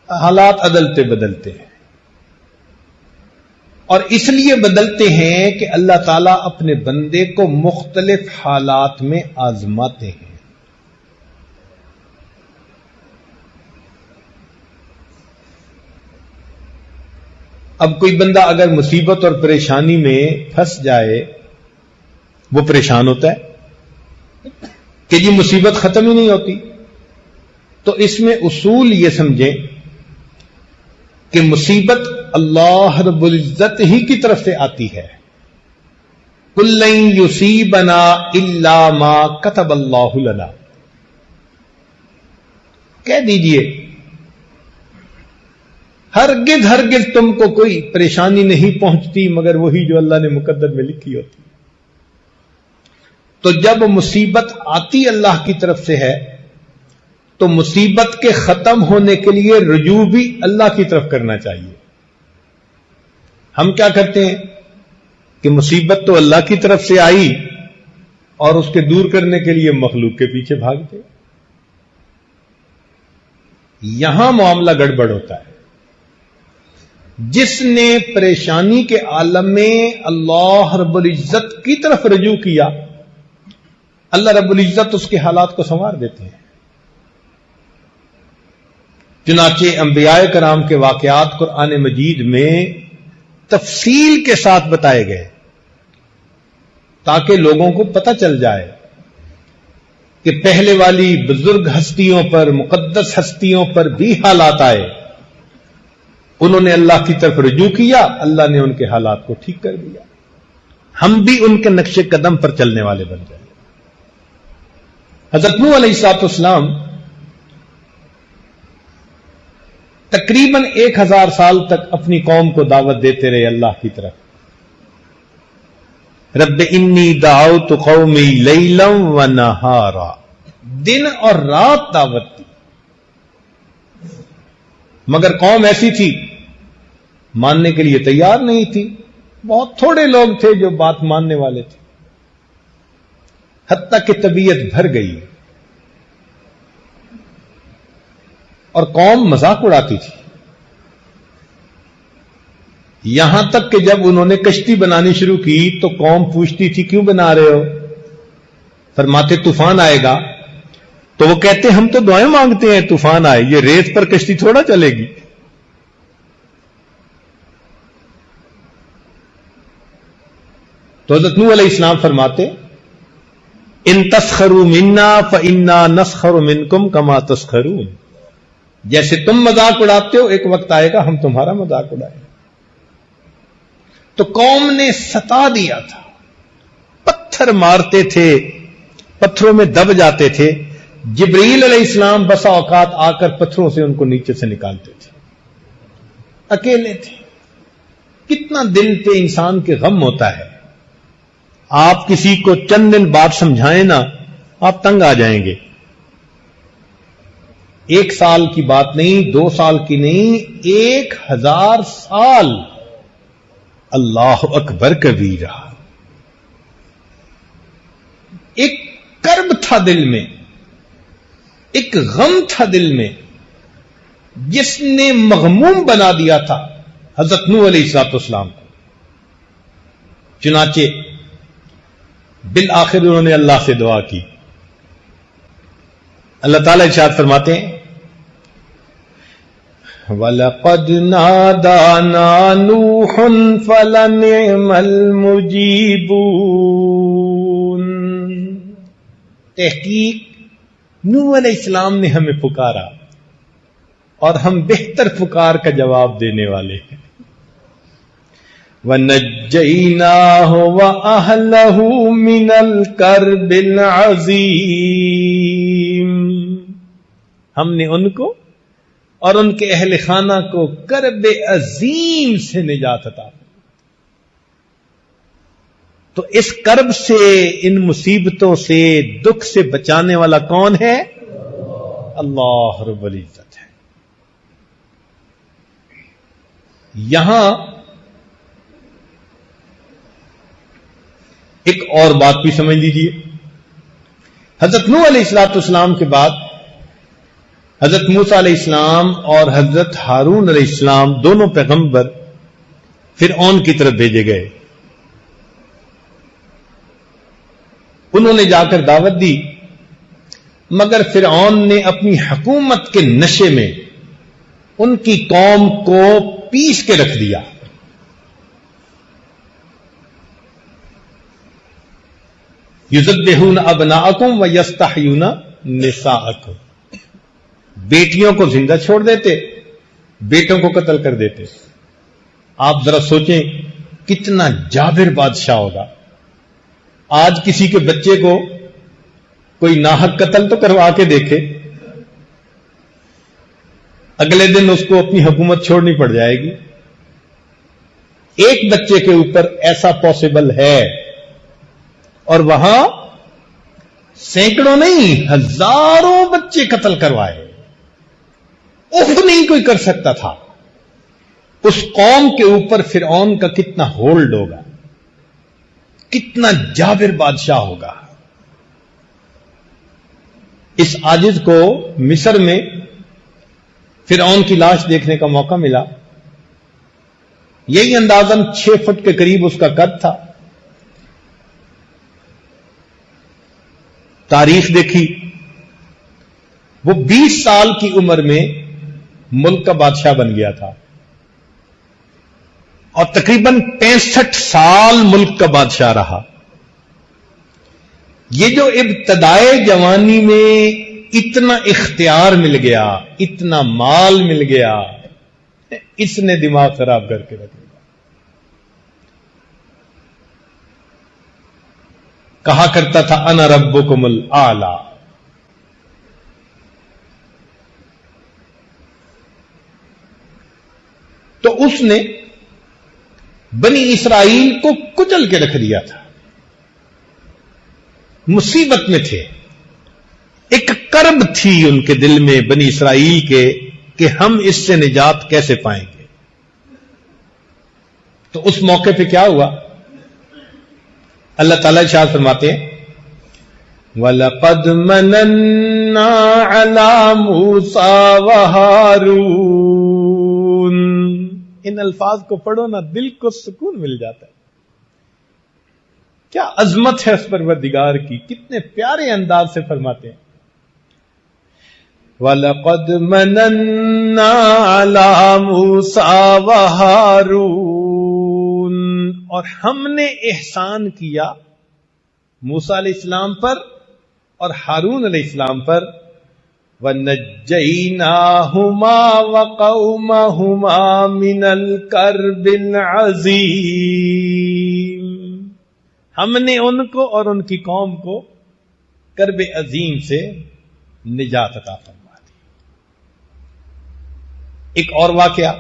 حالات عدلتے بدلتے ہیں, اور اس لیے بدلتے ہیں کہ اللہ تعالیٰ اپنے بندے کو مختلف حالات میں آزماتے ہیں. اب کوئی بندہ اگر مصیبت اور پریشانی میں پھنس جائے, وہ پریشان ہوتا ہے کہ یہ مصیبت ختم ہی نہیں ہوتی. تو اس میں اصول یہ سمجھیں کہ مصیبت اللہ رب العزت ہی کی طرف سے آتی ہے. قُل لَن يُصِيبَنَا إِلَّا مَا كَتَبَ اللَّهُ لَنَا, کہہ دیجئے ہرگز تم کو کوئی پریشانی نہیں پہنچتی مگر وہی جو اللہ نے مقدر میں لکھی ہوتی. تو جب مصیبت آتی اللہ کی طرف سے ہے تو مصیبت کے ختم ہونے کے لیے رجوع بھی اللہ کی طرف کرنا چاہیے. ہم کیا کرتے ہیں کہ مصیبت تو اللہ کی طرف سے آئی اور اس کے دور کرنے کے لیے مخلوق کے پیچھے بھاگتے. یہاں معاملہ گڑبڑ ہوتا ہے. جس نے پریشانی کے عالم میں اللہ رب العزت کی طرف رجوع کیا، اللہ رب العزت اس کے حالات کو سنوار دیتے ہیں. چنانچہ انبیاء کرام کے واقعات قرآن مجید میں تفصیل کے ساتھ بتائے گئے تاکہ لوگوں کو پتہ چل جائے کہ پہلے والی بزرگ ہستیوں پر، مقدس ہستیوں پر بھی حالات آئے. انہوں نے اللہ کی طرف رجوع کیا، اللہ نے ان کے حالات کو ٹھیک کر دیا. ہم بھی ان کے نقش قدم پر چلنے والے بن جائیں. حضرت نوح علیہ السلام تقریباً 1000 سال تک اپنی قوم کو دعوت دیتے رہے اللہ کی طرف. رب انی دعوت قومی لیلا و نہارا، دن اور رات دعوت دی. مگر قوم ایسی تھی ماننے کے لیے تیار نہیں تھی. بہت تھوڑے لوگ تھے جو بات ماننے والے تھے، حتیٰ کہ طبیعت بھر گئی اور قوم مذاق اڑاتی تھی. یہاں تک کہ جب انہوں نے کشتی بنانی شروع کی تو قوم پوچھتی تھی کیوں بنا رہے ہو؟ فرماتے طوفان آئے گا. تو وہ کہتے ہم تو دعائیں مانگتے ہیں طوفان آئے، یہ ریت پر کشتی تھوڑا چلے گی. تو حضرت نوح علیہ السلام فرماتے ان تسخروا منا فانا نسخر منکم کما تسخرون، جیسے تم مذاق اڑاتے ہو ایک وقت آئے گا ہم تمہارا مذاق اڑائیں. تو قوم نے ستا دیا تھا، پتھر مارتے تھے، پتھروں میں دب جاتے تھے. جبریل علیہ السلام بسا اوقات آ کر پتھروں سے ان کو نیچے سے نکالتے تھے. اکیلے تھے. کتنا دل پہ انسان کے غم ہوتا ہے. آپ کسی کو چند دن بات سمجھائیں نا، آپ تنگ آ جائیں گے. 1 سال کی بات نہیں، 2 سال کی نہیں، 1000 سال. اللہ اکبر کبیرہ. ایک کرب تھا دل میں، ایک غم تھا دل میں، جس نے مغموم بنا دیا تھا حضرت نوح علیہ السلام کو. چنانچہ بالآخر انہوں نے اللہ سے دعا کی. اللہ تعالیٰ ارشاد فرماتے ہیں وَلَقَدْ نَادَانَا نُوحٌ فَلَنِعْمَ الْمُجِيبُونَ. تحقیق نوح علیہ السلام نے ہمیں پکارا اور ہم بہتر پکار کا جواب دینے والے ہیں. وَنَجَّيْنَاهُ وَأَهْلَهُ مِنَ الْكَرْبِ الْعَظِيمِ. ہم نے ان کو اور ان کے اہل خانہ کو کرب عظیم سے نجات عطا. تو اس کرب سے، ان مصیبتوں سے، دکھ سے بچانے والا کون ہے؟ اللہ رب العزت ہے. یہاں ایک اور بات بھی سمجھ لیجیے. حضرت نوح علیہ السلام کے بعد حضرت موسیٰ علیہ السلام اور حضرت ہارون علیہ السلام دونوں پیغمبر فرعون کی طرف بھیجے گئے. انہوں نے جا کر دعوت دی، مگر فرعون نے اپنی حکومت کے نشے میں ان کی قوم کو پیس کے رکھ دیا. یذبحون ابناءکم ویستحیون نساءکم. بیٹیوں کو زندہ چھوڑ دیتے، بیٹوں کو قتل کر دیتے. آپ ذرا سوچیں کتنا جابر بادشاہ ہوگا. آج کسی کے بچے کو کوئی ناحق قتل تو کروا کے دیکھے، اگلے دن اس کو اپنی حکومت چھوڑنی پڑ جائے گی. ایک بچے کے اوپر ایسا پاسبل ہے، اور وہاں سینکڑوں نہیں ہزاروں بچے قتل کروائے، اف نہیں کوئی کر سکتا تھا. اس قوم کے اوپر فرعون کا کتنا ہولڈ ہوگا، کتنا جابر بادشاہ ہوگا. اس عاجز کو مصر میں فرعون کی لاش دیکھنے کا موقع ملا. یہی اندازاً 6 فٹ کے قریب اس کا قد تھا. تاریخ دیکھی، وہ 20 سال کی عمر میں ملک کا بادشاہ بن گیا تھا اور تقریباً 65 سال ملک کا بادشاہ رہا. یہ جو ابتدائے جوانی میں اتنا اختیار مل گیا، اتنا مال مل گیا، اس نے دماغ خراب کر کے رکھ دیا. کہا کرتا تھا انا ربکم الاعلی. تو اس نے بنی اسرائیل کو کچل کے رکھ دیا تھا. مصیبت میں تھے، ایک کرب تھی ان کے دل میں بنی اسرائیل کے کہ ہم اس سے نجات کیسے پائیں گے. تو اس موقع پہ کیا ہوا؟ اللہ تعالیٰ ارشاد فرماتے ہیں وَلَقَدْ مَنَنَّا عَلَى مُوسَىٰ وَهَارُونَ. ان الفاظ کو پڑھو نا، دل کو سکون مل جاتا ہے. کیا عظمت ہے اس پروردگار کی، کتنے پیارے انداز سے فرماتے ہیں وَلَقَدْ مَنَنَّا عَلَى مُوسَىٰ وَهَارُونَ. اور ہم نے احسان کیا موسیٰ علیہ السلام پر اور ہارون علیہ السلام پر. وَنَجَّيْنَاهُمَا وَقَوْمَهُمَا مِنَ الْكَرْبِ الْعَظِيمِ. ہم نے ان کو اور ان کی قوم کو کرب عظیم سے نجات عطا فرما دی. ایک اور واقعہ،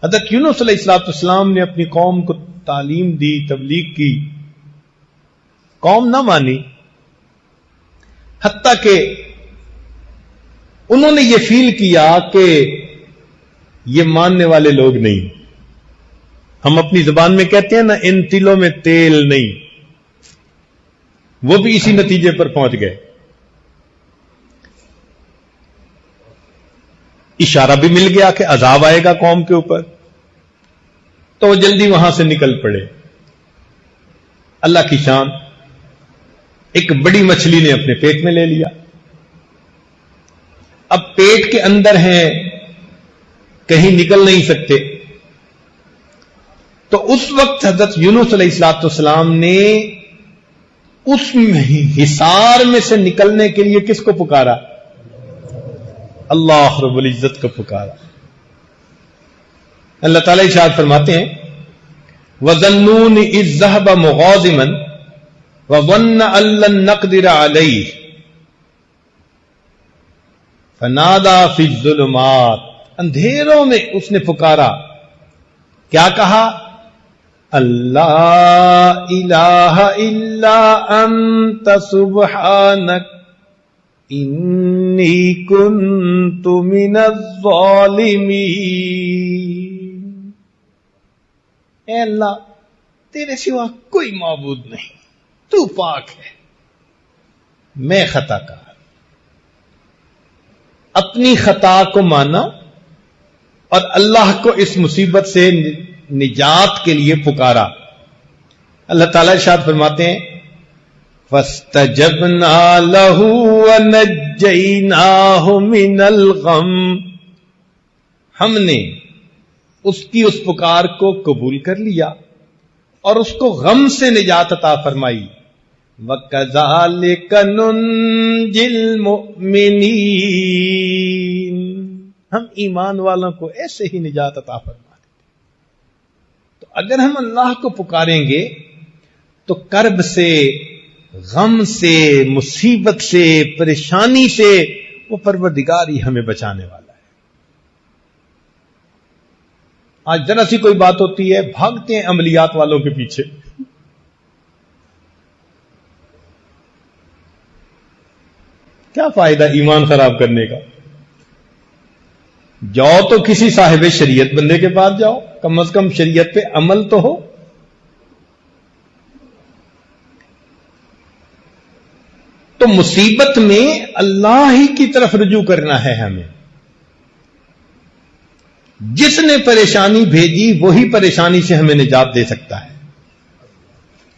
حضرت یونس علیہ السلام نے اپنی قوم کو تعلیم دی، تبلیغ کی، قوم نہ مانی، حتیٰ کہ انہوں نے یہ فیل کیا کہ یہ ماننے والے لوگ نہیں. ہم اپنی زبان میں کہتے ہیں نا ان تلوں میں تیل نہیں. وہ بھی اسی نتیجے پر پہنچ گئے. اشارہ بھی مل گیا کہ عذاب آئے گا قوم کے اوپر، تو وہ جلدی وہاں سے نکل پڑے. اللہ کی شان، ایک بڑی مچھلی نے اپنے پیٹ میں لے لیا. اب پیٹ کے اندر ہیں، کہیں نکل نہیں سکتے. تو اس وقت حضرت یونس علیہ السلام نے اس حصار میں سے نکلنے کے لیے کس کو پکارا؟ اللہ رب العزت کو پکارا. اللہ تعالیٰ ارشاد فرماتے ہیں وَظَنُّونِ إِذْ ذَهَبَ مُغَاضِبًا وَظَنَّ أَن لَّن نَّقْدِرَ عَلَيْهِ فَنَادَىٰ فِي الظُّلُمَاتِ. اندھیروں میں اس نے پکارا، کیا کہا؟ اللہ الہ الا انت سبحانک انی کنت من الظالمین. اے اللہ، تیرے سوا کوئی معبود نہیں، تو پاک ہے، میں خطا کار. اپنی خطا کو مانا اور اللہ کو اس مصیبت سے نجات کے لیے پکارا. اللہ تعالیٰ ارشاد فرماتے ہیں فَاسْتَجَبْنَا لَهُ وَنَجَّيْنَاهُ مِنَ الْغَمِّ. ہم نے اس کی اس پکار کو قبول کر لیا اور اس کو غم سے نجات عطا فرمائی. وَكَذَلِكَ نُنْجِي الْمُؤْمِنِينَ. ہم ایمان والوں کو ایسے ہی نجات عطا فرمائیں. تو اگر ہم اللہ کو پکاریں گے تو کرب سے، غم سے، مصیبت سے، پریشانی سے وہ پروردگار ہی ہمیں بچانے والا ہے. آج ذرا سی کوئی بات ہوتی ہے، بھاگتے ہیں عملیات والوں کے پیچھے. کیا فائدہ ایمان خراب کرنے کا؟ جاؤ تو کسی صاحب شریعت بندے کے پاس جاؤ، کم از کم شریعت پہ عمل تو ہو۔ تو مصیبت میں اللہ ہی کی طرف رجوع کرنا ہے ہمیں۔ جس نے پریشانی بھیجی وہی پریشانی سے ہمیں نجات دے سکتا ہے۔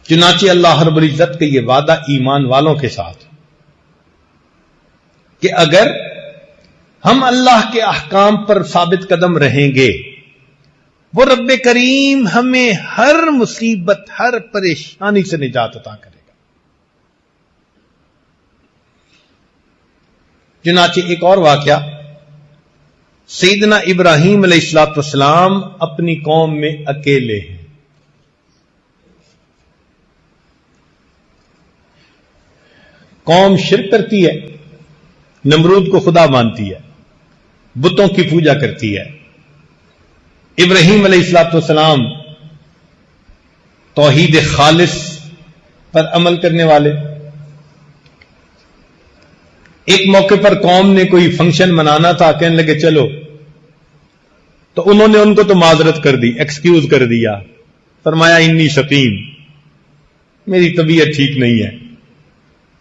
چنانچہ اللہ رب العزت کا یہ وعدہ ایمان والوں کے ساتھ کہ اگر ہم اللہ کے احکام پر ثابت قدم رہیں گے، وہ رب کریم ہمیں ہر مصیبت، ہر پریشانی سے نجات عطا کرے گا۔ چنانچہ ایک اور واقعہ، سیدنا ابراہیم علیہ السلام اپنی قوم میں اکیلے ہیں۔ قوم شرک کرتی ہے، نمرود کو خدا مانتی ہے، بتوں کی پوجا کرتی ہے۔ ابراہیم علیہ السلام توحید خالص پر عمل کرنے والے۔ ایک موقع پر قوم نے کوئی فنکشن منانا تھا، کہنے لگے چلو، تو انہوں نے ان کو تو معذرت کر دی، ایکسکیوز کر دیا، فرمایا انی سقیم، میری طبیعت ٹھیک نہیں ہے۔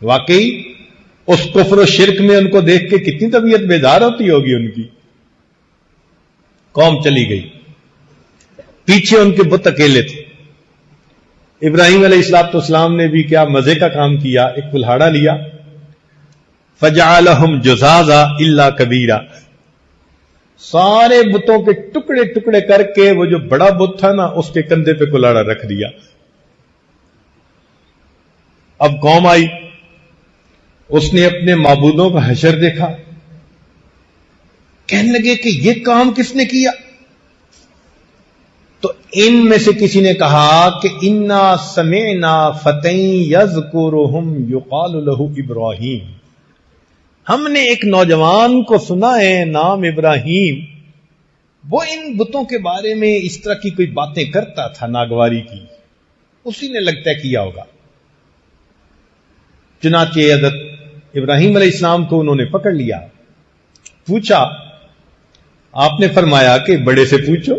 واقعی اس کفر و شرک میں ان کو دیکھ کے کتنی طبیعت بیدار ہوتی ہوگی ان کی۔ قوم چلی گئی، پیچھے ان کے بت اکیلے تھے۔ ابراہیم علیہ السلام نے بھی کیا مزے کا کام کیا، ایک کلہاڑا لیا، فجعلہم جزازا الا کبیرا، سارے بتوں کے ٹکڑے ٹکڑے کر کے وہ جو بڑا بت تھا نا اس کے کندھے پہ کلہاڑا رکھ دیا۔ اب قوم آئی، اس نے اپنے معبودوں کا حشر دیکھا، کہنے لگے کہ یہ کام کس نے کیا؟ تو ان میں سے کسی نے کہا کہ انا سمعنا فتى یذکرہم یقال لہ ابراہیم، ہم نے ایک نوجوان کو سنا ہے نام ابراہیم، وہ ان بتوں کے بارے میں اس طرح کی کوئی باتیں کرتا تھا ناگواری کی، اسی نے لگتا ہے کیا ہوگا۔ چنانچہ حضرت ابراہیم علیہ السلام کو انہوں نے پکڑ لیا، پوچھا، آپ نے فرمایا کہ بڑے سے پوچھو،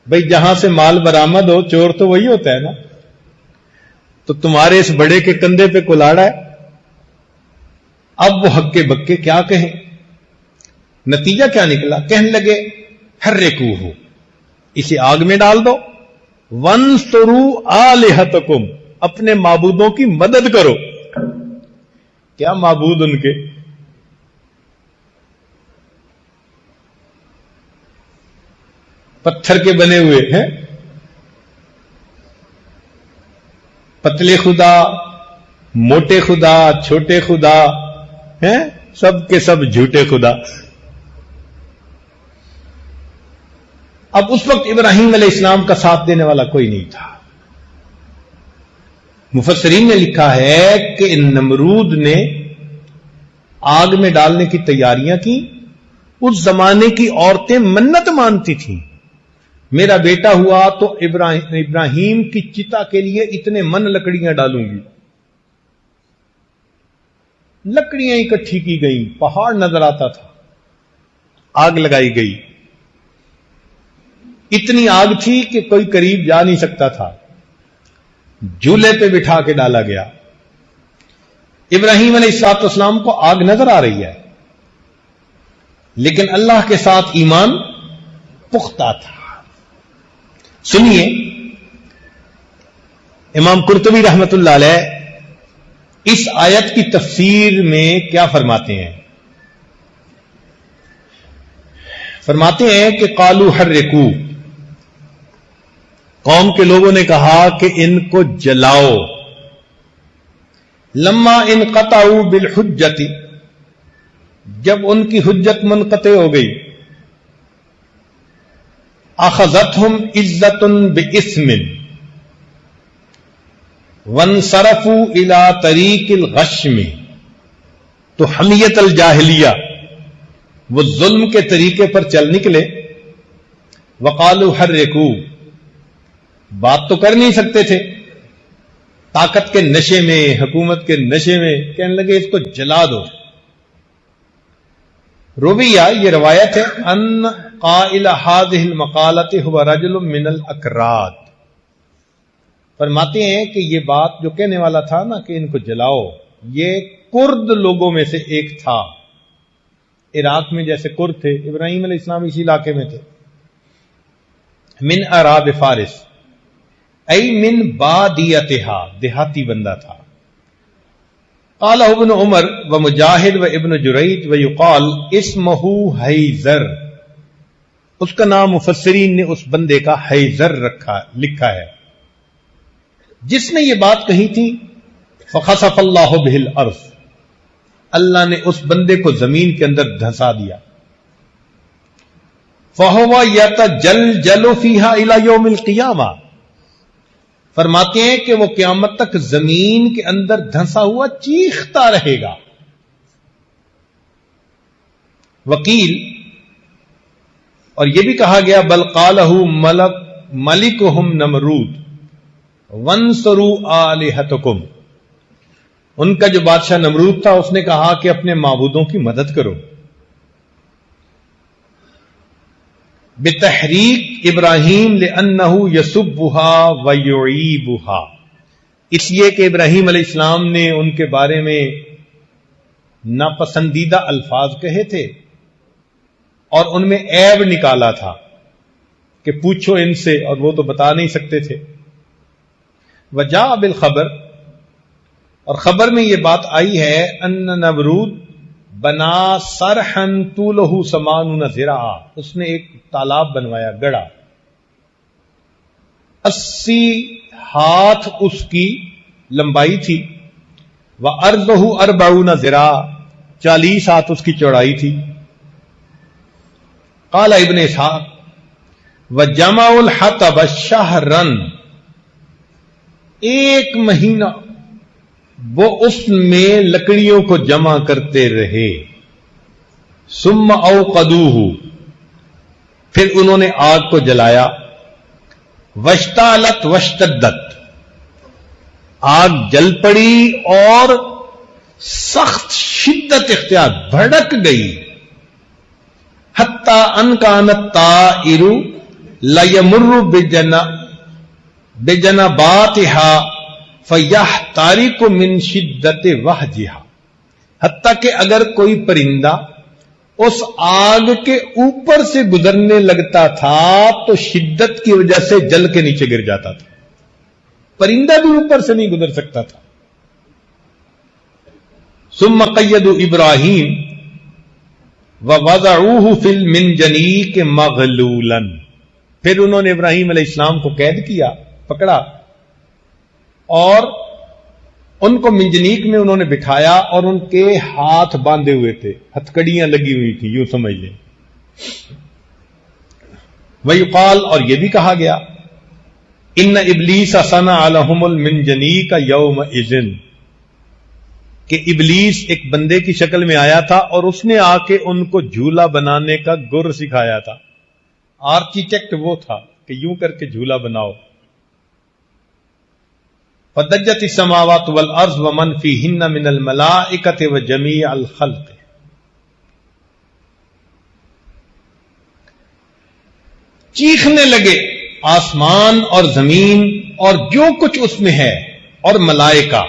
بھئی جہاں سے مال برآمد ہو چور تو وہی ہوتا ہے نا، تو تمہارے اس بڑے کے کندھے پہ کلاڑا ہے۔ اب وہ ہکے بکے کیا کہیں، نتیجہ کیا نکلا، کہنے لگے حرکوہ، اسے آگ میں ڈال دو، وانصروا آلہتکم، اپنے معبودوں کی مدد کرو۔ کیا معبود ان کے؟ پتھر کے بنے ہوئے ہیں، پتلے خدا، موٹے خدا، چھوٹے خدا ہیں، سب کے سب جھوٹے خدا۔ اب اس وقت ابراہیم علیہ السلام کا ساتھ دینے والا کوئی نہیں تھا۔ مفسرین نے لکھا ہے کہ نمرود نے آگ میں ڈالنے کی تیاریاں کی۔ اس زمانے کی عورتیں منت مانتی تھیں، میرا بیٹا ہوا تو ابراہیم کی چتا کے لیے اتنے من لکڑیاں ڈالوں گی۔ لکڑیاں اکٹھی کی گئیں، پہاڑ نظر آتا تھا، آگ لگائی گئی، اتنی آگ تھی کہ کوئی قریب جا نہیں سکتا تھا، جھولے پہ بٹھا کے ڈالا گیا۔ ابراہیم علیہ السلام کو آگ نظر آ رہی ہے، لیکن اللہ کے ساتھ ایمان پختہ تھا۔ سنیے امام قرطبی رحمت اللہ علیہ اس آیت کی تفسیر میں کیا فرماتے ہیں؟ فرماتے ہیں کہ قالوا حرکوا، قوم کے لوگوں نے کہا کہ ان کو جلاؤ۔ لما انقطعوا بالحجت، جب ان کی حجت منقطع ہو گئی، اخذتهم عزت باسم وانصرفوا الى طریق الغشم، تو حمیت الجاہلیہ، وہ ظلم کے طریقے پر چل نکلے۔ وقالوا حرکوا، بات تو کر نہیں سکتے تھے، طاقت کے نشے میں، حکومت کے نشے میں کہنے لگے اس کو جلا دو. رویہ یہ روایت ہے ان قائل هذه المقالۃ هو رجل من الاکراد، فرماتے ہیں کہ یہ بات جو کہنے والا تھا نا کہ ان کو جلاؤ، یہ کرد لوگوں میں سے ایک تھا. عراق میں جیسے کرد تھے، ابراہیم علیہ السلام اسی علاقے میں تھے. من اعراب فارس ای من بادیتها، دیہاتی بندہ تھا. قال ابن عمر و مجاہد و ابن جریج و یقال اسمہ حیزر، اس کا نام مفسرین نے اس بندے کا حیزر لکھا ہے. جس نے یہ بات کہی تھی فخسف اللہ بہ الارض، اللہ نے اس بندے کو زمین کے اندر دھسا دیا. فہو یتجلجل فیہا الی یوم القیامہ، فرماتے ہیں کہ وہ قیامت تک زمین کے اندر دھنسا ہوا چیختا رہے گا. وکیل اور یہ بھی کہا گیا بل قالہ ملکہم نمرود وانصروا آلہتکم، ان کا جو بادشاہ نمرود تھا اس نے کہا کہ اپنے معبودوں کی مدد کرو. بتحریک ابراہیم لأنہ یسبھا ویعیبھا، اس لیے کہ ابراہیم علیہ السلام نے ان کے بارے میں ناپسندیدہ الفاظ کہے تھے اور ان میں عیب نکالا تھا کہ پوچھو ان سے، اور وہ تو بتا نہیں سکتے تھے. وجاء بالخبر، اور خبر میں یہ بات آئی ہے ان نمرود بنا سرحن طولہ 80 ذراعا، اس نے ایک تالاب بنوایا، گڑا، 80 ہاتھ اس کی لمبائی تھی. وعرضہ 40 ذراع، 40 ہاتھ اس کی چوڑائی تھی. قال ابن اسحاق وجمع الحطب شہرا، 1 مہینہ وہ اس میں لکڑیوں کو جمع کرتے رہے. ثم اوقدوہ، پھر انہوں نے آگ کو جلایا. واشتعلت واشتدت، آگ جل پڑی اور سخت شدت اختیار، بھڑک گئی. حتی ان کان الطائر لیمر بجنباتها فَيَحْتَرِقُ مِنْ شِدَّةِ وَحْجِهَا، حتیٰ کہ اگر کوئی پرندہ اس آگ کے اوپر سے گزرنے لگتا تھا تو شدت کی وجہ سے جل کے نیچے گر جاتا تھا. پرندہ بھی اوپر سے نہیں گزر سکتا تھا. ثم قیدوا ابراہیم ووضعوه فی المنجنیق مغلولا، پھر انہوں نے ابراہیم علیہ السلام کو قید کیا، پکڑا، اور ان کو منجنیق میں انہوں نے بٹھایا اور ان کے ہاتھ باندھے ہوئے تھے، ہتھکڑیاں لگی ہوئی تھی، یوں سمجھ لیں. ویقال، اور یہ بھی کہا گیا ان ابلیس صنع لهم المنجنیق یومئذ، کہ ابلیس ایک بندے کی شکل میں آیا تھا اور اس نے آ کے ان کو جھولا بنانے کا گر سکھایا تھا. آرکیٹیکٹ وہ تھا کہ یوں کر کے جھولا بناؤ. فدجت السماوات والارض ومن فیہن من الملائکۃ وجمیع الخلق، چیخنے لگے آسمان اور زمین اور جو کچھ اس میں ہے، اور ملائکہ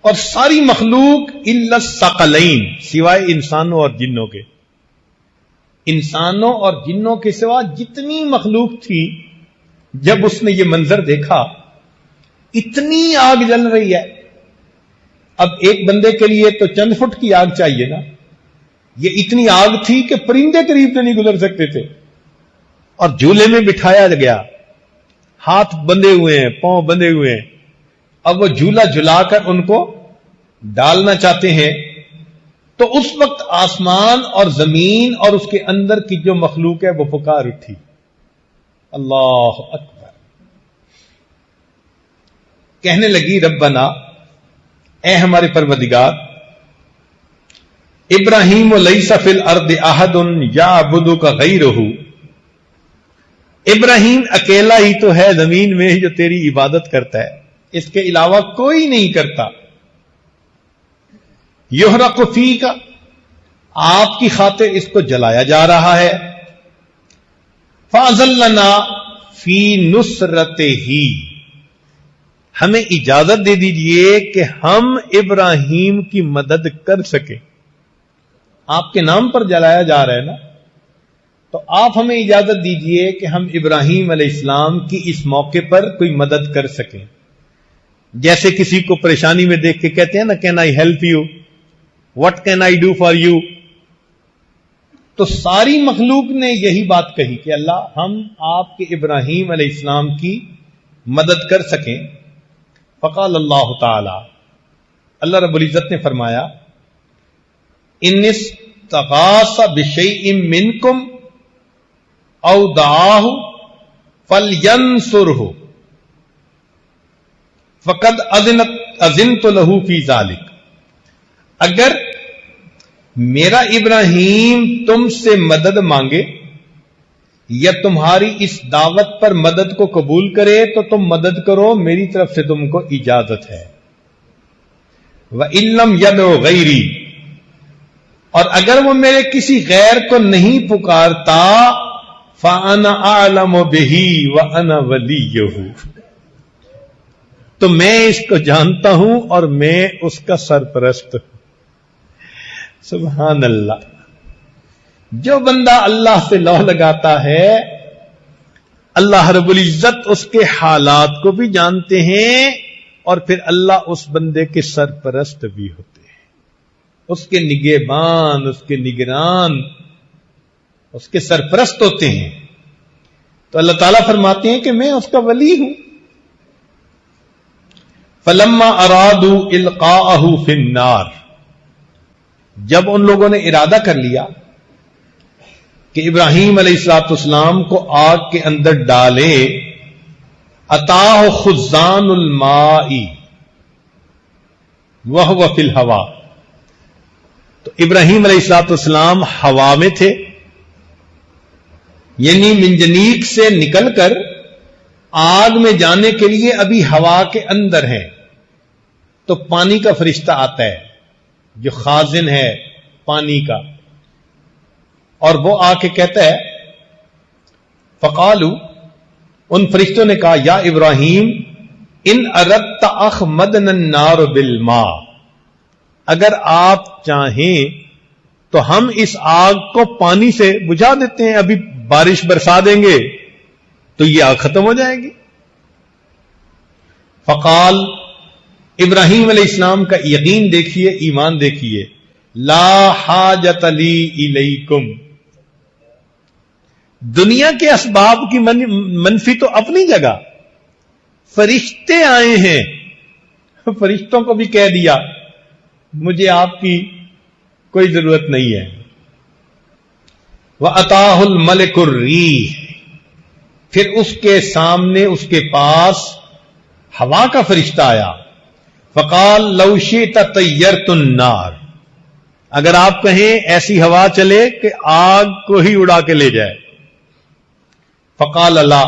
اور ساری مخلوق الا الثقلین، سوائے انسانوں اور جنوں کے. انسانوں اور جنوں کے سوا جتنی مخلوق تھی، جب اس نے یہ منظر دیکھا، اتنی آگ جل رہی ہے. اب ایک بندے کے لیے تو چند فٹ کی آگ چاہیے نا، یہ اتنی آگ تھی کہ پرندے قریب سے نہیں گزر سکتے تھے. اور جھولے میں بٹھایا گیا، ہاتھ بندھے ہوئے ہیں، پاؤں بندھے ہوئے ہیں. اب وہ جھولا جھلا کر ان کو ڈالنا چاہتے ہیں. تو اس وقت آسمان اور زمین اور اس کے اندر کی جو مخلوق ہے وہ پکار اٹھی، اللہ اکبر، کہنے لگی ربنا، اے ہمارے پروردگار، ابراہیم لیس فی الارض احد یعبدک غیرہ، ابراہیم اکیلا ہی تو ہے زمین میں جو تیری عبادت کرتا ہے. اس کے علاوہ کوئی نہیں کرتا. یحرق فیک، آپ کی خاطر اس کو جلایا جا رہا ہے. فاذلنا فی نصرتہ، ہمیں اجازت دے دیجئے کہ ہم ابراہیم کی مدد کر سکیں. آپ کے نام پر جلایا جا رہا ہے نا، تو آپ ہمیں اجازت دیجئے کہ ہم ابراہیم علیہ السلام کی اس موقع پر کوئی مدد کر سکیں. جیسے کسی کو پریشانی میں دیکھ کے کہتے ہیں نا، can I help you, what can I do for you. تو ساری مخلوق نے یہی بات کہی کہ اللہ ہم آپ کے ابراہیم علیہ السلام کی مدد کر سکیں. فقال اللہ تعالی، اللہ رب العزت نے فرمایا، ان استغاث بشیء منکم او دعاہ فلینصرہ فقد اذنت لہ فی ذلک. اگر میرا ابراہیم تم سے مدد مانگے یا تمہاری اس دعوت پر مدد کو قبول کرے تو تم مدد کرو، میری طرف سے تم کو اجازت ہے. وَإِن لَّمْ يَدْعُ غَيْرِي، اور اگر وہ میرے کسی غیر کو نہیں پکارتا، فَأَنَا أَعْلَمُ بِهِ وَأَنَا وَلِيُّهُ، تو میں اس کو جانتا ہوں اور میں اس کا سرپرست ہوں. سبحان اللہ. جو بندہ اللہ سے لو لگاتا ہے، اللہ رب العزت اس کے حالات کو بھی جانتے ہیں اور پھر اللہ اس بندے کے سرپرست بھی ہوتے ہیں، اس کے نگہبان، اس کے نگران، اس کے سرپرست ہوتے ہیں. تو اللہ تعالیٰ فرماتے ہیں کہ میں اس کا ولی ہوں. فَلَمَّا أَرَادُوا إِلْقَاءَهُ فِي النَّارِ، جب ان لوگوں نے ارادہ کر لیا کہ ابراہیم علیہ الصلوۃ والسلام کو آگ کے اندر ڈالے، اتاہ خزان الماء وہو فی الہوا، تو ابراہیم علیہ الصلوۃ والسلام ہوا میں تھے، یعنی منجنیق سے نکل کر آگ میں جانے کے لیے ابھی ہوا کے اندر ہیں. تو پانی کا فرشتہ آتا ہے جو خازن ہے پانی کا، اور وہ آ کے کہتا ہے، فقالو، ان فرشتوں نے کہا، یا ابراہیم ان اردت اخمدنا النار بالماء، اگر آپ چاہیں تو ہم اس آگ کو پانی سے بجھا دیتے ہیں، ابھی بارش برسا دیں گے تو یہ آگ ختم ہو جائے گی. فقال، ابراہیم علیہ السلام کا یقین دیکھیے، ایمان دیکھیے، لا حاجت لی الیکم، دنیا کے اسباب کی منفی تو اپنی جگہ، فرشتے آئے ہیں، فرشتوں کو بھی کہہ دیا مجھے آپ کی کوئی ضرورت نہیں ہے. وَأَتَاهُ الْمَلِكُ الرِّيحِ، پھر اس کے سامنے، اس کے پاس ہوا کا فرشتہ آیا. فقال لو شئت طیرت النار، اگر آپ کہیں ایسی ہوا چلے کہ آگ کو ہی اڑا کے لے جائے. فقال لا،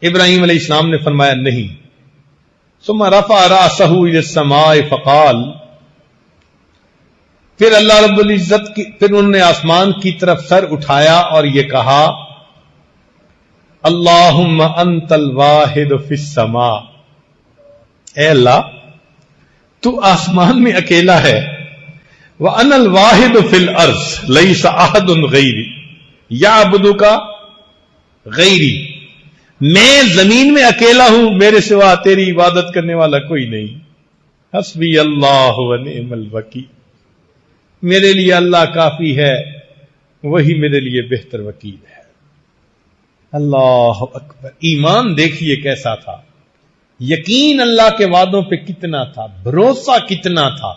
ابراہیم علیہ السلام نے فرمایا نہیں. ثم رفع رأسه الى السماء فقال، پھر اللہ رب العزت کی، پھر انہوں نے آسمان کی طرف سر اٹھایا اور یہ کہا، اللہم انت الواحد فی السماء، اے اللہ تو آسمان میں اکیلا ہے، وَأَنَا الْوَاحِدُ فِي الْأَرْضِ لَيْسَ أَحَدٌ غَيْرِي يَعْبُدُكَ غَيْرِي، میں زمین میں اکیلا ہوں، میرے سوا تیری عبادت کرنے والا کوئی نہیں. حسبی اللہ ونعم الوکیل، میرے لیے اللہ کافی ہے، وہی میرے لیے بہتر وکیل ہے. اللہ اکبر. ایمان دیکھیے کیسا تھا، یقین اللہ کے وعدوں پہ کتنا تھا، بھروسہ کتنا تھا.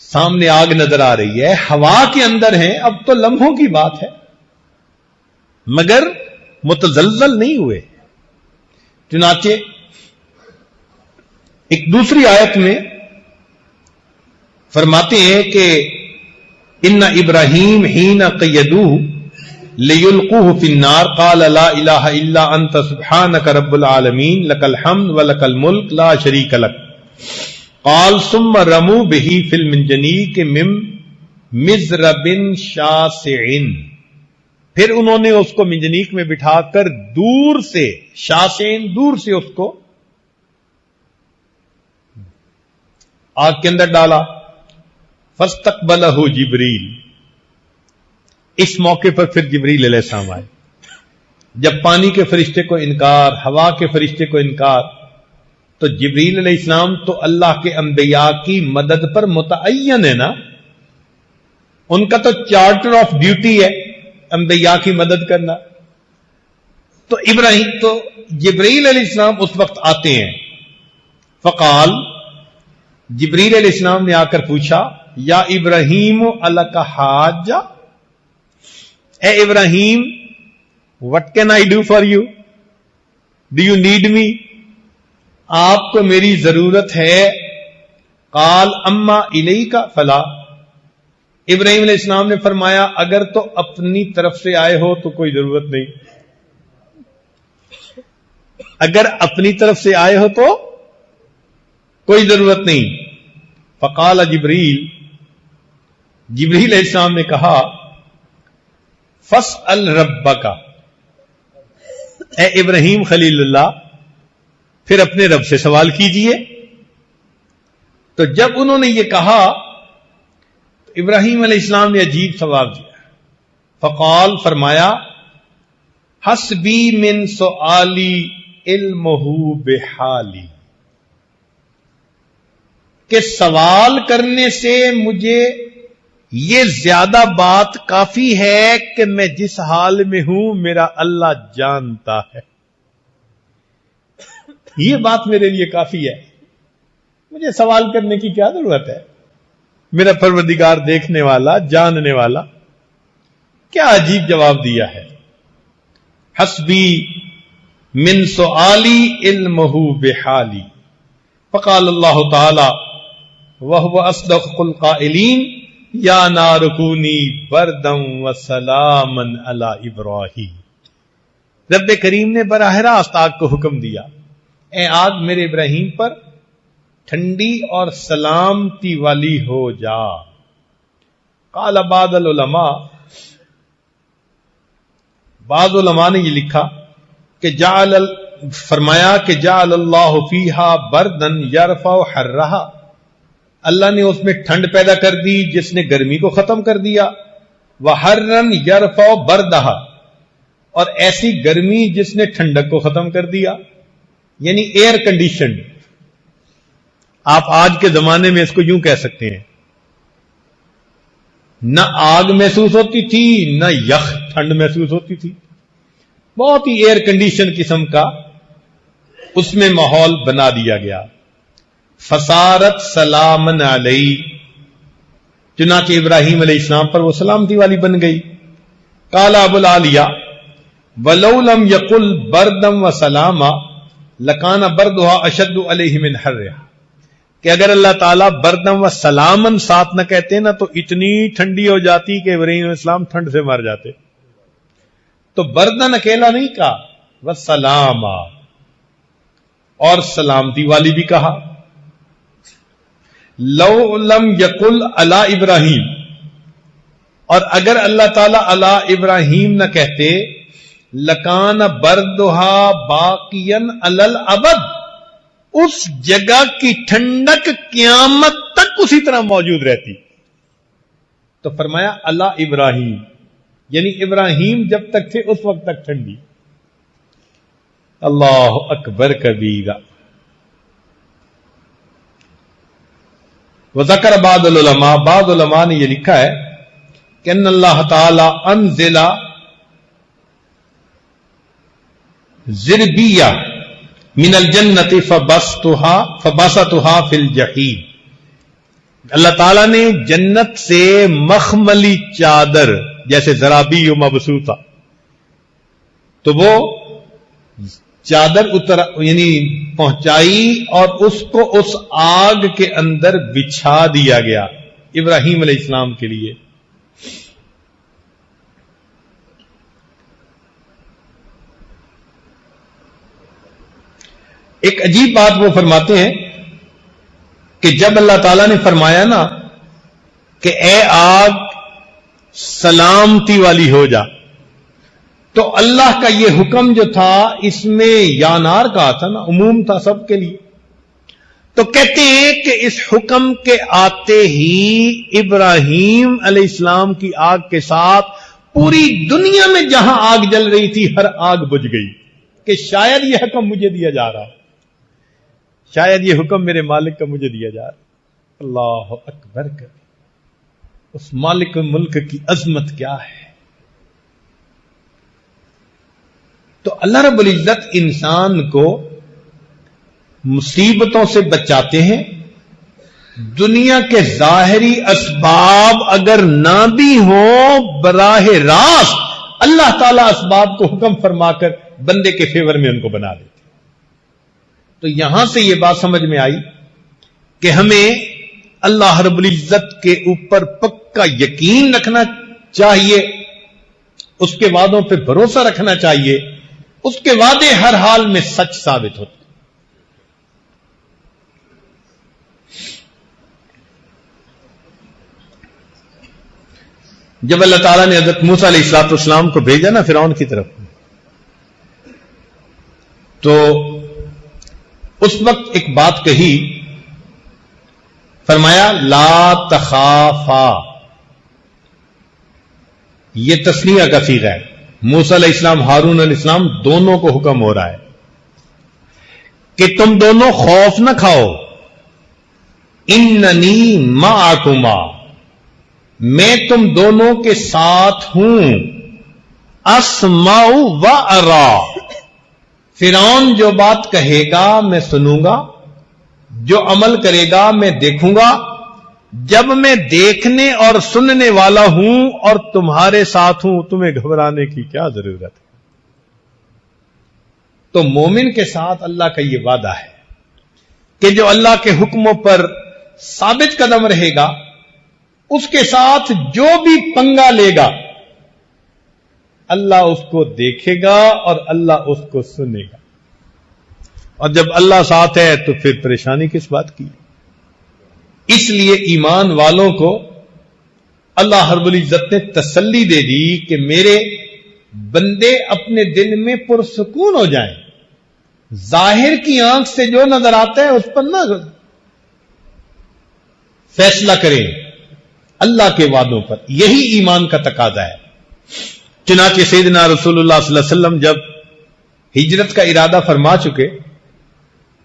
سامنے آگ نظر آ رہی ہے، ہوا کے اندر ہیں، اب تو لمحوں کی بات ہے، مگر متزلزل نہیں ہوئے. چنانچہ ایک دوسری آیت میں فرماتے ہیں کہ ان ابراہیم حین قیدوہ لِيُلْقُوهُ فِي النَّارِ قَالَ لَا إِلَٰهَ إِلَّا أَنْتَ سُبْحَانَكَ رَبُّ الْعَالَمِينَ لَكَ الْحَمْدُ وَلَكَ الْمُلْكُ لَا شَرِيكَ لَكَ قَالَ ثُمَّ رَمُوا بِهِ فِي الْمَنْجَنِيقِ مِن مِزْرَبٍ شَاسِعٍ، پھر انہوں نے اس کو منجنیق میں بٹھا کر دور سے، شاسعٍ دور سے اس کو آگ کے اندر ڈالا. فَاسْتَقْبَلَهُ جِبْرِيلُ، اس موقع پر پھر جبریل علیہ السلام آئے. جب پانی کے فرشتے کو انکار، ہوا کے فرشتے کو انکار، تو جبریل علیہ السلام تو اللہ کے انبیاء کی مدد پر متعین ہے نا، ان کا تو چارٹر آف ڈیوٹی ہے انبیاء کی مدد کرنا. تو جبریل علیہ السلام اس وقت آتے ہیں. فقال، جبریل علیہ السلام نے آ کر پوچھا، یا ابراہیم الک حاجہ، اے ابراہیم what can I do for you? Do you need me? آپ کو میری ضرورت ہے. قال اما الیک فلا، ابراہیم علیہ السلام نے فرمایا اگر تو اپنی طرف سے آئے ہو تو کوئی ضرورت نہیں، اگر اپنی طرف سے آئے ہو تو کوئی ضرورت نہیں. فقال جبریل علیہ السلام نے کہا، فاسأل ربک، اے ابراہیم خلیل اللہ پھر اپنے رب سے سوال کیجئے. تو جب انہوں نے یہ کہا تو ابراہیم علیہ السلام نے عجیب سوال دیا. فقال، فرمایا، حسبی من سؤالی علمہ بحالی، کہ سوال کرنے سے مجھے یہ زیادہ بات کافی ہے کہ میں جس حال میں ہوں میرا اللہ جانتا ہے. یہ بات میرے لیے کافی ہے، مجھے سوال کرنے کی کیا ضرورت ہے، میرا پروردگار دیکھنے والا، جاننے والا. کیا عجیب جواب دیا ہے. حسبی من سؤالی علمہ بحالی. فقال اللہ تعالی وہو اصدق القائلین، یا نار کونی بردم وسلاما علی ابراہیم. رب کریم نے براہ راست آگ کو حکم دیا، اے آگ میرے ابراہیم پر ٹھنڈی اور سلامتی والی ہو جا. قال بعض علماء نے یہ لکھا کہ فرمایا کہ جعل اللہ فیہا بردن یرفع حرہا، اللہ نے اس میں ٹھنڈ پیدا کر دی جس نے گرمی کو ختم کر دیا. وحرن یرفع بردہا، اور ایسی گرمی جس نے ٹھنڈک کو ختم کر دیا، یعنی ایئر کنڈیشنڈ. آپ آج کے زمانے میں اس کو یوں کہہ سکتے ہیں، نہ آگ محسوس ہوتی تھی نہ یخ ٹھنڈ محسوس ہوتی تھی، بہت ہی ایئر کنڈیشن قسم کا اس میں ماحول بنا دیا گیا. فصارت سلامن علی، چنانچہ ابراہیم علیہ السلام پر وہ سلامتی والی بن گئی. قال ابو العالیہ ولو لم یقل بردم وسلاما لکان بردھا اشد علیہ من حرھا، کہ اگر اللہ تعالیٰ بردم و سلامن ساتھ نہ کہتے نا تو اتنی ٹھنڈی ہو جاتی کہ ابراہیم علیہ السلام ٹھنڈ سے مر جاتے. تو بردن اکیلا نہیں کہا، وسلاما، اور سلامتی والی بھی کہا. لو لم یقل علی ابراہیم، اور اگر اللہ تعالیٰ علی ابراہیم نہ کہتے، لکان بردھا باقین علی الابد، اس جگہ کی ٹھنڈک قیامت تک اسی طرح موجود رہتی. تو فرمایا علی ابراہیم، یعنی ابراہیم جب تک تھے اس وقت تک ٹھنڈی. اللہ اکبر کبیرہ. وذکر بعض العلماء، بعض علماء نے یہ لکھا ہے کہ ان اللہ تعالی انزل زربیہ من الجنت فبسطها فی الجحیم، اللہ تعالیٰ نے جنت سے مخملی چادر جیسے زرابی و مبسوطہ، تو وہ چادر یعنی پہنچائی اور اس کو اس آگ کے اندر بچھا دیا گیا ابراہیم علیہ السلام کے لیے. ایک عجیب بات وہ فرماتے ہیں کہ جب اللہ تعالیٰ نے فرمایا نا کہ اے آگ سلامتی والی ہو جا، تو اللہ کا یہ حکم جو تھا اس میں یا نار کہا تھا نا، عموم تھا سب کے لیے. تو کہتے ہیں کہ اس حکم کے آتے ہی ابراہیم علیہ السلام کی آگ کے ساتھ پوری دنیا میں جہاں آگ جل رہی تھی ہر آگ بجھ گئی، کہ شاید یہ حکم مجھے دیا جا رہا، شاید یہ حکم میرے مالک کا مجھے دیا جا رہا. اللہ اکبر کر، اس مالک ملک کی عظمت کیا ہے. تو اللہ رب العزت انسان کو مصیبتوں سے بچاتے ہیں. دنیا کے ظاہری اسباب اگر نہ بھی ہوں، براہ راست اللہ تعالیٰ اسباب کو حکم فرما کر بندے کے فیور میں ان کو بنا دیتے. تو یہاں سے یہ بات سمجھ میں آئی کہ ہمیں اللہ رب العزت کے اوپر پکا یقین رکھنا چاہیے، اس کے وعدوں پہ بھروسہ رکھنا چاہیے. اس کے وعدے ہر حال میں سچ ثابت ہوتے. جب اللہ تعالیٰ نے حضرت موسیٰ علیہ الصلوۃ والسلام کو بھیجا نا فرعون کی طرف، تو اس وقت ایک بات کہی، فرمایا لا تخافا. یہ تسنیہ کا صیغہ ہے. موسیٰ علیہ السلام، ہارون علیہ السلام دونوں کو حکم ہو رہا ہے کہ تم دونوں خوف نہ کھاؤ. اننی معکما، میں تم دونوں کے ساتھ ہوں. اسمع و ارا، فرعون جو بات کہے گا میں سنوں گا، جو عمل کرے گا میں دیکھوں گا. جب میں دیکھنے اور سننے والا ہوں اور تمہارے ساتھ ہوں، تمہیں گھبرانے کی کیا ضرورت ہے. تو مومن کے ساتھ اللہ کا یہ وعدہ ہے کہ جو اللہ کے حکموں پر ثابت قدم رہے گا، اس کے ساتھ جو بھی پنگا لے گا اللہ اس کو دیکھے گا اور اللہ اس کو سنے گا. اور جب اللہ ساتھ ہے تو پھر پریشانی کس بات کی. اس لیے ایمان والوں کو اللہ رب العزت نے تسلی دے دی کہ میرے بندے اپنے دل میں پرسکون ہو جائیں. ظاہر کی آنکھ سے جو نظر آتا ہے اس پر نہ فیصلہ کریں، اللہ کے وعدوں پر. یہی ایمان کا تقاضا ہے. چنانچہ سیدنا رسول اللہ صلی اللہ علیہ وسلم جب ہجرت کا ارادہ فرما چکے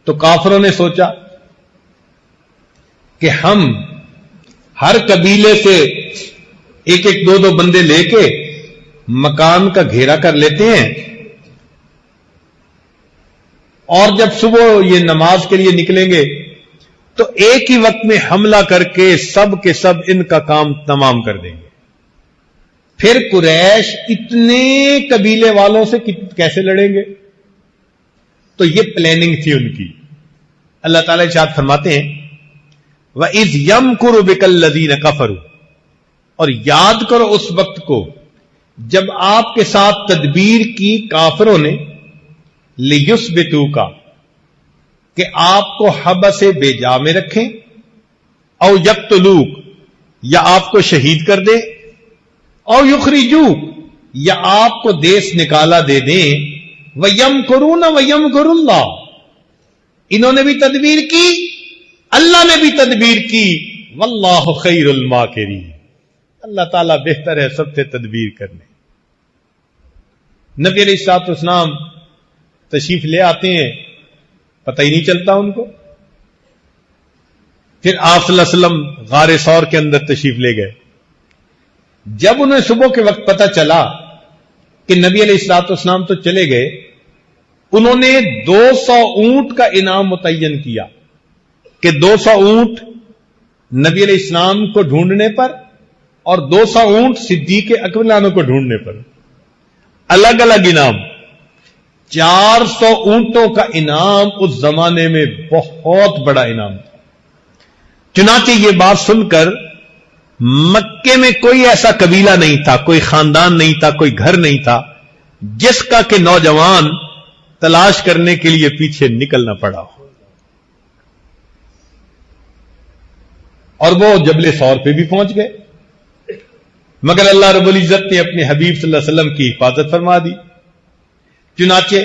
تو کافروں نے سوچا کہ ہم ہر قبیلے سے ایک ایک دو دو بندے لے کے مکان کا گھیرا کر لیتے ہیں، اور جب صبح یہ نماز کے لیے نکلیں گے تو ایک ہی وقت میں حملہ کر کے سب کے سب ان کا کام تمام کر دیں گے. پھر قریش اتنے قبیلے والوں سے کیسے لڑیں گے؟ تو یہ پلاننگ تھی ان کی. اللہ تعالیٰ ارشاد فرماتے ہیں وَإِذْ يَمْكُرُ بِكَ الَّذِينَ كَفَرُوا، اور یاد کرو اس وقت کو جب آپ کے ساتھ تدبیر کی کافروں نے، لِيُثْبِتُوكَ، کہ آپ کو حبس بے جا میں رکھیں، او یقتلوک، یا آپ کو شہید کر دیں، او یخرجوک، یا آپ کو دیس نکالا دے دیں. وَيَمْكُرُونَ وَيَمْكُرُ اللَّهُ، انہوں نے بھی تدبیر کی، اللہ نے بھی تدبیر کی. واللہ خیر الماکرین، اللہ تعالیٰ بہتر ہے سب سے تدبیر کرنے. نبی علیہ الصلوۃ والسلام تشریف لے آتے ہیں، پتہ ہی نہیں چلتا ان کو. پھر آپ صلی اللہ علیہ وسلم غار ثور کے اندر تشریف لے گئے. جب انہیں صبح کے وقت پتہ چلا کہ نبی علیہ الصلوۃ والسلام تو چلے گئے، انہوں نے 200 اونٹ کا انعام متعین کیا کہ 200 اونٹ نبی علیہ السلام کو ڈھونڈنے پر اور 200 اونٹ صدیق اکبر عنہ کو ڈھونڈنے پر، الگ الگ انعام. 400 اونٹوں کا انعام اس زمانے میں بہت بڑا انعام تھا. چنانچہ یہ بات سن کر مکے میں کوئی ایسا قبیلہ نہیں تھا، کوئی خاندان نہیں تھا، کوئی گھر نہیں تھا جس کا کہ نوجوان تلاش کرنے کے لیے پیچھے نکلنا پڑا ہو. اور وہ جبل ثور پہ بھی پہنچ گئے، مگر اللہ رب العزت نے اپنے حبیب صلی اللہ علیہ وسلم کی حفاظت فرما دی. چنانچہ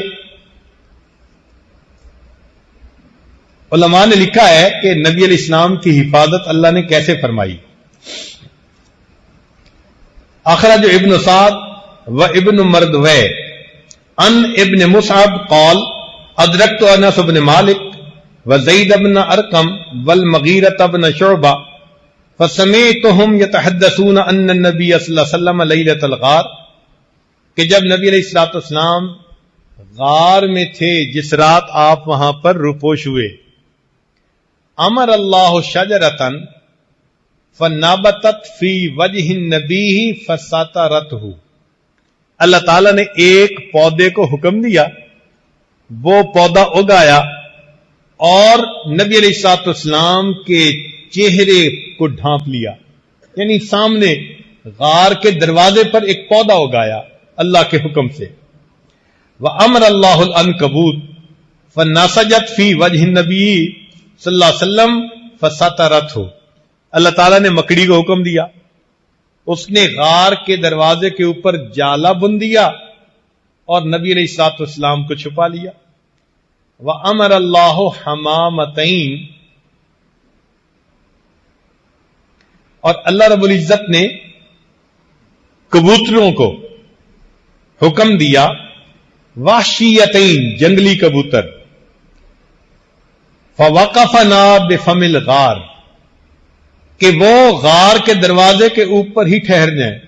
علماء نے لکھا ہے کہ نبی علیہ السلام کی حفاظت اللہ نے کیسے فرمائی. اخرج ابن سعد و ابن مردوے ان ابن مصعب قال ادرکت انس بن مالک وزید بن ارقم والمغیرة بن شعبہ فسمعتهم يتحدثون ان النبي صلی اللہ علیہ وسلم لیلۃ الغار، کہ جب نبی علیہ الصلوۃ والسلام غار میں تھے جس رات آپ وہاں پر روپوش ہوئے، امر اللہ شجرۃ فنابتت فی وجہ النبی فساترتہ، اللہ تعالیٰ نے ایک پودے کو حکم دیا، وہ پودا اگایا اور نبی علیہ الصلوۃ والسلام کے چہرے کو ڈھانپ لیا. یعنی سامنے غار کے دروازے پر ایک پودا اگایا اللہ کے حکم سے. وَأَمْرَ اللَّهُ الْعَنْكَبُوتَ فَنَسَجَتْ فِي وَجْهِ النَّبِيِّ صلی اللہ علیہ وسلم فَسَتَرَتْهُ، اللہ تعالیٰ نے مکڑی کو حکم دیا، اس نے غار کے دروازے کے اوپر جالا بن دیا اور نبی علیہ الصلوۃ والسلام کو چھپا لیا. وَأَمَرَ اللَّهُ حَمَامَتَيْن، اور اللہ رب العزت نے کبوتروں کو حکم دیا، وحشیتین جنگلی کبوتر، فوقفنا بفم الغار، کہ وہ غار کے دروازے کے اوپر ہی ٹھہر جائیں.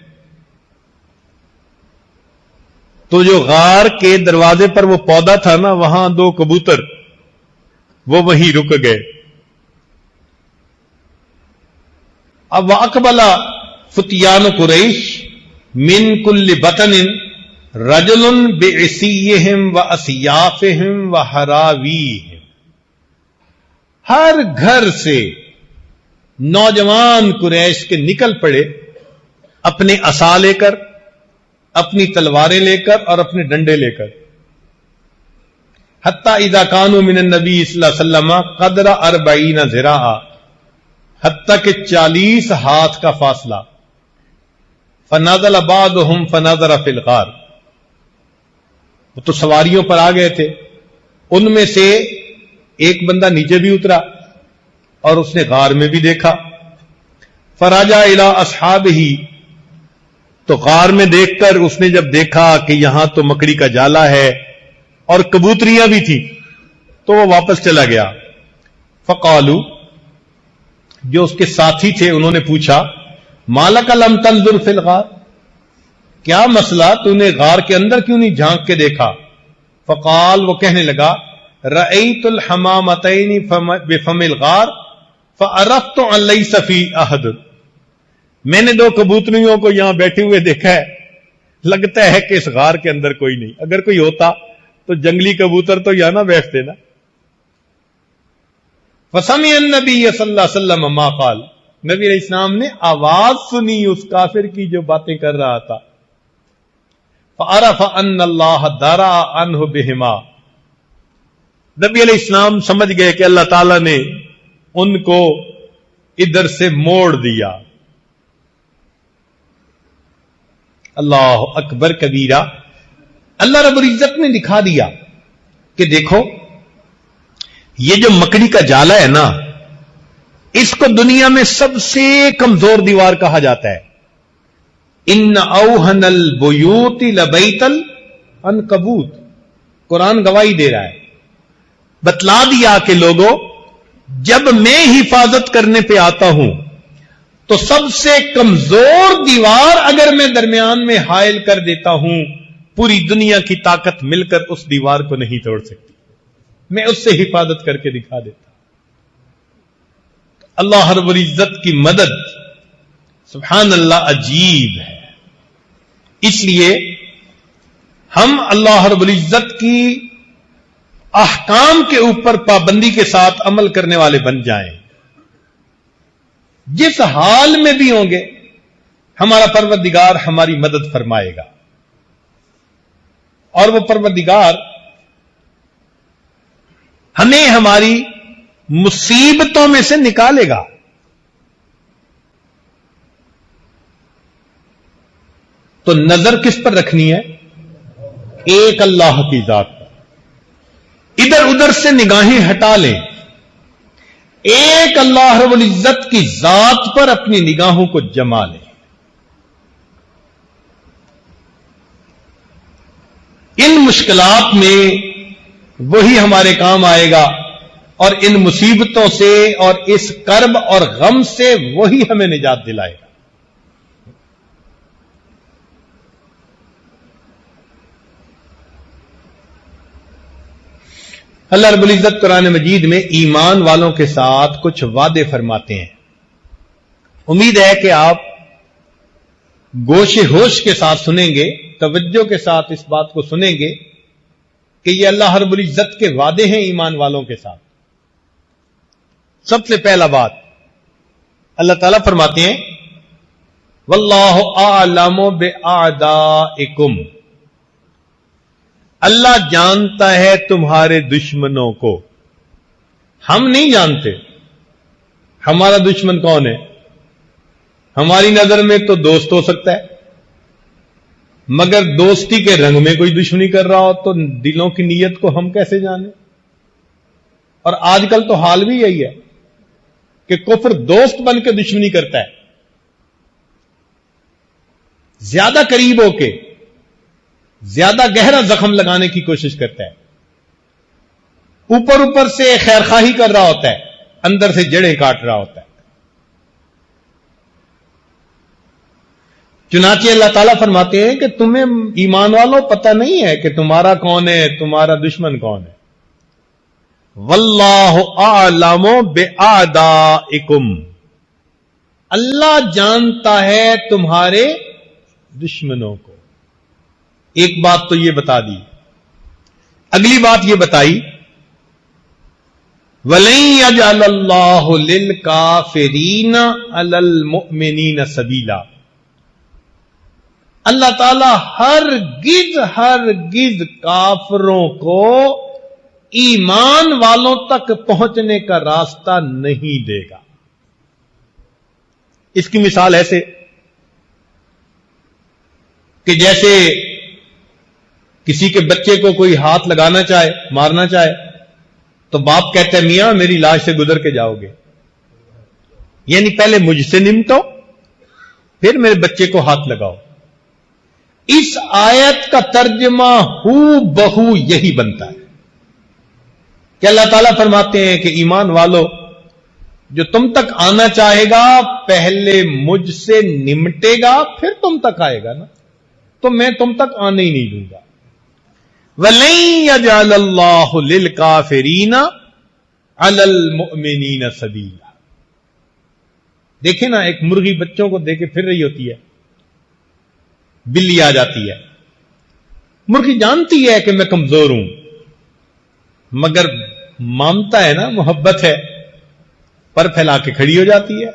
تو جو غار کے دروازے پر وہ پودا تھا نا، وہاں دو کبوتر وہ وہیں رک گئے. اب واقبل فتیان قریش من کل بطن رجل بعصیہم واسیافہم وحراویہم، ہر گھر سے نوجوان قریش کے نکل پڑے اپنے عصا لے کر، اپنی تلواریں لے کر اور اپنے ڈنڈے لے کر. حتی اذا کانوا من النبی صلی اللہ علیہ وسلم قدر 40 ذراعا، حتیٰ کہ 40 ہاتھ کا فاصلہ. فنزل بعضهم فنظر فی الغار، وہ تو سواریوں پر آ گئے تھے، ان میں سے ایک بندہ نیچے بھی اترا اور اس نے غار میں بھی دیکھا. فراجع الی اصحابہ، تو غار میں دیکھ کر اس نے جب دیکھا کہ یہاں تو مکڑی کا جالا ہے اور کبوتریاں بھی تھی، تو وہ واپس چلا گیا. فقالو، جو اس کے ساتھی تھے انہوں نے پوچھا، مالک لم تنظر فی الغار، کیا مسئلہ، تو نے غار کے اندر کیوں نہیں جھانک کے دیکھا؟ فقال، وہ کہنے لگا، رأیت الحمامتین بفم الغار فعرفت ان لیس فی احد، میں نے دو کبوتریوں کو یہاں بیٹھے ہوئے دیکھا ہے، لگتا ہے کہ اس غار کے اندر کوئی نہیں، اگر کوئی ہوتا تو جنگلی کبوتر تو یہاں نہ بیٹھتے نا. فسمع النبی صلی اللہ علیہ وسلم ما قال، نبی علیہ السلام نے آواز سنی اس کافر کی جو باتیں کر رہا تھا. فعرف ان اللہ درا عنہ بہما، نبی علیہ السلام سمجھ گئے کہ اللہ تعالی نے ان کو ادھر سے موڑ دیا. اللہ اکبر کبیرہ، اللہ رب العزت نے دکھا دیا کہ دیکھو یہ جو مکڑی کا جالا ہے نا، اس کو دنیا میں سب سے کمزور دیوار کہا جاتا ہے. ان اوہن البیوت لبیت العنکبوت، قرآن گواہی دے رہا ہے، بتلا دیا کہ لوگوں جب میں حفاظت کرنے پہ آتا ہوں تو سب سے کمزور دیوار اگر میں درمیان میں حائل کر دیتا ہوں، پوری دنیا کی طاقت مل کر اس دیوار کو نہیں توڑ سکتی، میں اس سے حفاظت کر کے دکھا دیتا. اللہ رب العزت کی مدد سبحان اللہ عجیب ہے. اس لیے ہم اللہ رب العزت کی احکام کے اوپر پابندی کے ساتھ عمل کرنے والے بن جائیں. جس حال میں بھی ہوں گے ہمارا پروردگار ہماری مدد فرمائے گا، اور وہ پروردگار ہمیں ہماری مصیبتوں میں سے نکالے گا. تو نظر کس پر رکھنی ہے؟ ایک اللہ کی ذات پر. ادھر ادھر سے نگاہیں ہٹا لیں, ایک اللہ رب العزت کی ذات پر اپنی نگاہوں کو جما لیں. ان مشکلات میں وہی ہمارے کام آئے گا, اور ان مصیبتوں سے اور اس کرب اور غم سے وہی ہمیں نجات دلائے گا. اللہ رب العزت قرآن مجید میں ایمان والوں کے ساتھ کچھ وعدے فرماتے ہیں. امید ہے کہ آپ گوش ہوش کے ساتھ سنیں گے, توجہ کے ساتھ اس بات کو سنیں گے کہ یہ اللہ رب العزت کے وعدے ہیں ایمان والوں کے ساتھ. سب سے پہلا بات اللہ تعالیٰ فرماتے ہیں واللہ اعلم باعدائکم, اللہ جانتا ہے تمہارے دشمنوں کو. ہم نہیں جانتے ہمارا دشمن کون ہے. ہماری نظر میں تو دوست ہو سکتا ہے, مگر دوستی کے رنگ میں کوئی دشمنی کر رہا ہو تو دلوں کی نیت کو ہم کیسے جانیں. اور آج کل تو حال بھی یہی ہے کہ کفر دوست بن کے دشمنی کرتا ہے, زیادہ قریب ہو کے زیادہ گہرا زخم لگانے کی کوشش کرتا ہے. اوپر اوپر سے خیر خواہی کر رہا ہوتا ہے, اندر سے جڑیں کاٹ رہا ہوتا ہے. چنانچہ اللہ تعالیٰ فرماتے ہیں کہ تمہیں ایمان والوں پتہ نہیں ہے کہ تمہارا کون ہے, تمہارا دشمن کون ہے. واللہ اعلم باعدائکم, اللہ جانتا ہے تمہارے دشمنوں کو. ایک بات تو یہ بتا دی. اگلی بات یہ بتائی وَلَن يَجْعَلَ اللَّهُ لِلْكَافِرِينَ عَلَى الْمُؤْمِنِينَ سَبِيلًا, اللہ تعالی ہرگز کافروں کو ایمان والوں تک پہنچنے کا راستہ نہیں دے گا. اس کی مثال ایسے کہ جیسے کسی کے بچے کو کوئی ہاتھ لگانا چاہے, مارنا چاہے, تو باپ کہتا ہے میاں میری لاش سے گزر کے جاؤ گے, یعنی پہلے مجھ سے نمٹو پھر میرے بچے کو ہاتھ لگاؤ. اس آیت کا ترجمہ ہو بہو یہی بنتا ہے کہ اللہ تعالیٰ فرماتے ہیں کہ ایمان والو, جو تم تک آنا چاہے گا پہلے مجھ سے نمٹے گا پھر تم تک آئے گا نا, تو میں تم تک آنے ہی نہیں دوں گا. وَلَن يَجْعَلَ اللَّهُ لِلْكَافِرِينَ عَلَى الْمُؤْمِنِينَ سَبِيلًا. دیکھیں نا, ایک مرغی بچوں کو دے کے پھر رہی ہوتی ہے, بلی آ جاتی ہے. مرغی جانتی ہے کہ میں کمزور ہوں, مگر مامتا ہے نا, محبت ہے, پر پھیلا کے کھڑی ہو جاتی ہے.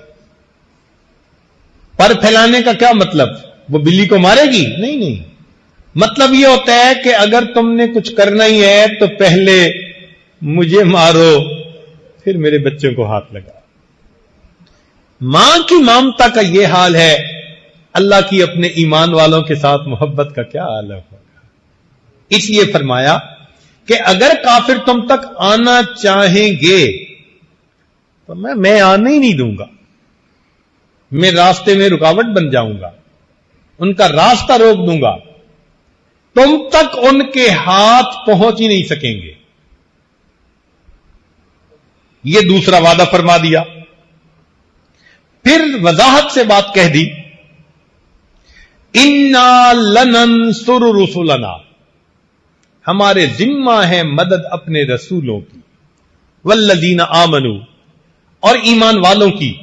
پر پھیلانے کا کیا مطلب؟ وہ بلی کو مارے گی؟ نہیں. مطلب یہ ہوتا ہے کہ اگر تم نے کچھ کرنا ہی ہے تو پہلے مجھے مارو پھر میرے بچوں کو ہاتھ لگا. ماں کی مامتا کا یہ حال ہے, اللہ کی اپنے ایمان والوں کے ساتھ محبت کا کیا حال ہوگا. اس لیے فرمایا کہ اگر کافر تم تک آنا چاہیں گے تو میں آنے ہی نہیں دوں گا, میں راستے میں رکاوٹ بن جاؤں گا, ان کا راستہ روک دوں گا, تم تک ان کے ہاتھ پہنچ ہی نہیں سکیں گے. یہ دوسرا وعدہ فرما دیا. پھر وضاحت سے بات کہہ دی اِنَّا لَنَنْصُرُ رُسُلَنَا, ہمارے ذمہ ہے مدد اپنے رسولوں کی, وَالَّذِينَ آمَنُوا, اور ایمان والوں کی,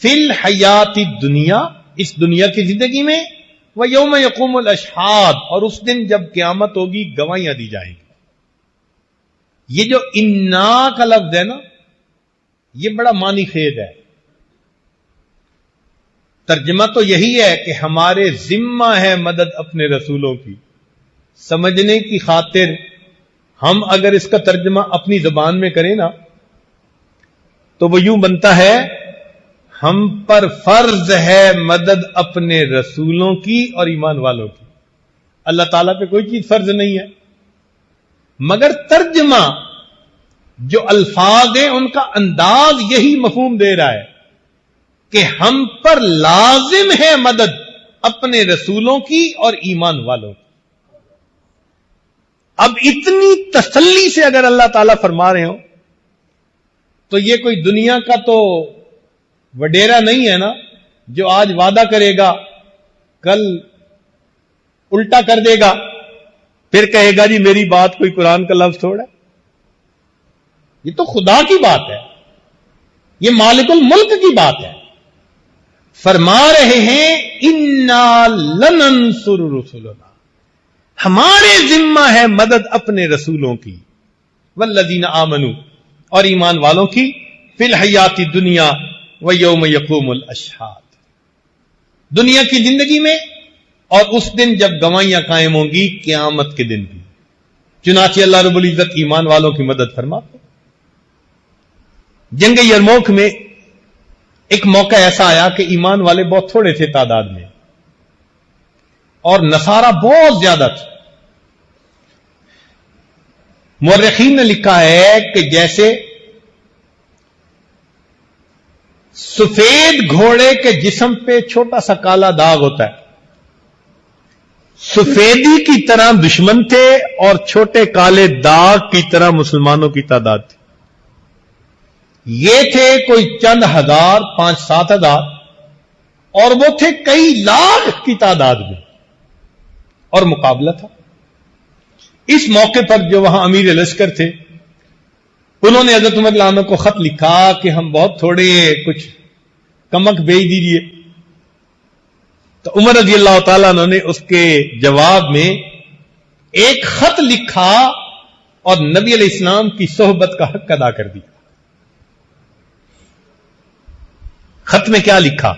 فِي الْحَيَاةِ الدُّنْيَا, اس دنیا کی زندگی میں, وَيَوْمَ يَقُومُ الْأَشْهَادُ, اور اس دن جب قیامت ہوگی گواہیاں دی جائیں گی. یہ جو اِنَّا کا لفظ ہے نا, یہ بڑا معنی خیز ہے. ترجمہ تو یہی ہے کہ ہمارے ذمہ ہے مدد اپنے رسولوں کی. سمجھنے کی خاطر ہم اگر اس کا ترجمہ اپنی زبان میں کریں نا تو وہ یوں بنتا ہے، ہم پر فرض ہے مدد اپنے رسولوں کی اور ایمان والوں کی. اللہ تعالیٰ پہ کوئی چیز فرض نہیں ہے، مگر ترجمہ جو الفاظ ہیں ان کا انداز یہی مفہوم دے رہا ہے کہ ہم پر لازم ہے مدد اپنے رسولوں کی اور ایمان والوں کی. اب اتنی تسلی سے اگر اللہ تعالیٰ فرما رہے ہو تو یہ کوئی دنیا کا تو وڈیرا نہیں ہے نا جو آج وعدہ کرے گا کل الٹا کر دے گا، پھر کہے گا جی میری بات کوئی قرآن کا لفظ تھوڑا ہے. یہ تو خدا کی بات ہے، یہ مالک الملک کی بات ہے. فرما رہے ہیں انا لننصر رسلنا، ہمارے ذمہ ہے مدد اپنے رسولوں کی، والذین آمنوا اور ایمان والوں کی، فی الحیات الدنیا ویوم یقوم الاشہاد، دنیا کی زندگی میں اور اس دن جب گواہیاں قائم ہوں گی قیامت کے دن بھی. چنانچہ اللہ رب العزت ایمان والوں کی مدد فرماتے. جنگ یرموک میں ایک موقع ایسا آیا کہ ایمان والے بہت تھوڑے تھے تعداد میں اور نصارہ بہت زیادہ تھے. مورخین نے لکھا ہے کہ جیسے سفید گھوڑے کے جسم پہ چھوٹا سا کالا داغ ہوتا ہے، سفیدی کی طرح دشمن تھے اور چھوٹے کالے داغ کی طرح مسلمانوں کی تعداد تھی. یہ تھے کوئی چند ہزار، 5-7 ہزار، اور وہ تھے کئی لاکھ کی تعداد میں، اور مقابلہ تھا. اس موقع پر جو وہاں امیر لشکر تھے انہوں نے حضرت عمر رضی اللہ عنہ کو خط لکھا کہ ہم بہت تھوڑے، کچھ کمک بھیج دیجیے. تو عمر رضی اللہ تعالیٰ عنہ نے اس کے جواب میں ایک خط لکھا اور نبی علیہ السلام کی صحبت کا حق ادا کر دیا. خط میں کیا لکھا؟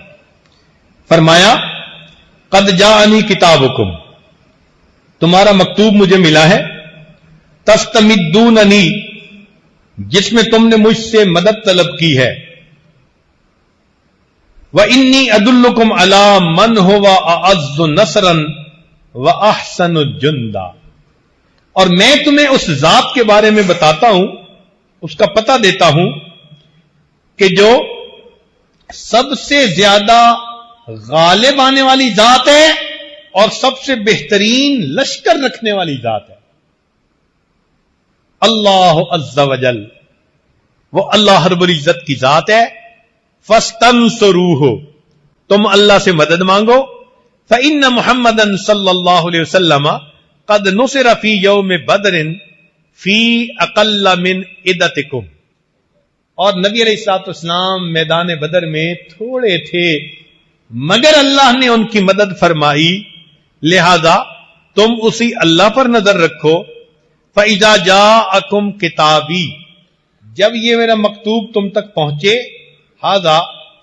فرمایا قد جاءنی کتابکم، تمہارا مکتوب مجھے ملا ہے، تستمدوننی، جس میں تم نے مجھ سے مدد طلب کی ہے، وَإِنِّي أَدُلُّكُمْ عَلَى مَنْ هُوَ أَعَزُّ نَصْرًا وَأَحْسَنُ جُنْدًا، اور میں تمہیں اس ذات کے بارے میں بتاتا ہوں، اس کا پتہ دیتا ہوں کہ جو سب سے زیادہ غالب آنے والی ذات ہے اور سب سے بہترین لشکر رکھنے والی ذات ہے. اللہ عز وجل، وہ اللہ رب العزت کی ذات ہے. فاستنصروہ، تم اللہ سے مدد مانگو. فإن محمدًا صلی اللہ علیہ وسلم قد نصر فی یوم بدر فی اقل من عدتکم، اور نبی علیہ الصلوۃ والسلام میدان بدر میں تھوڑے تھے مگر اللہ نے ان کی مدد فرمائی، لہذا تم اسی اللہ پر نظر رکھو. فإذا جاءکم کتابی، جب یہ میرا مکتوب تم تک پہنچے، ھذا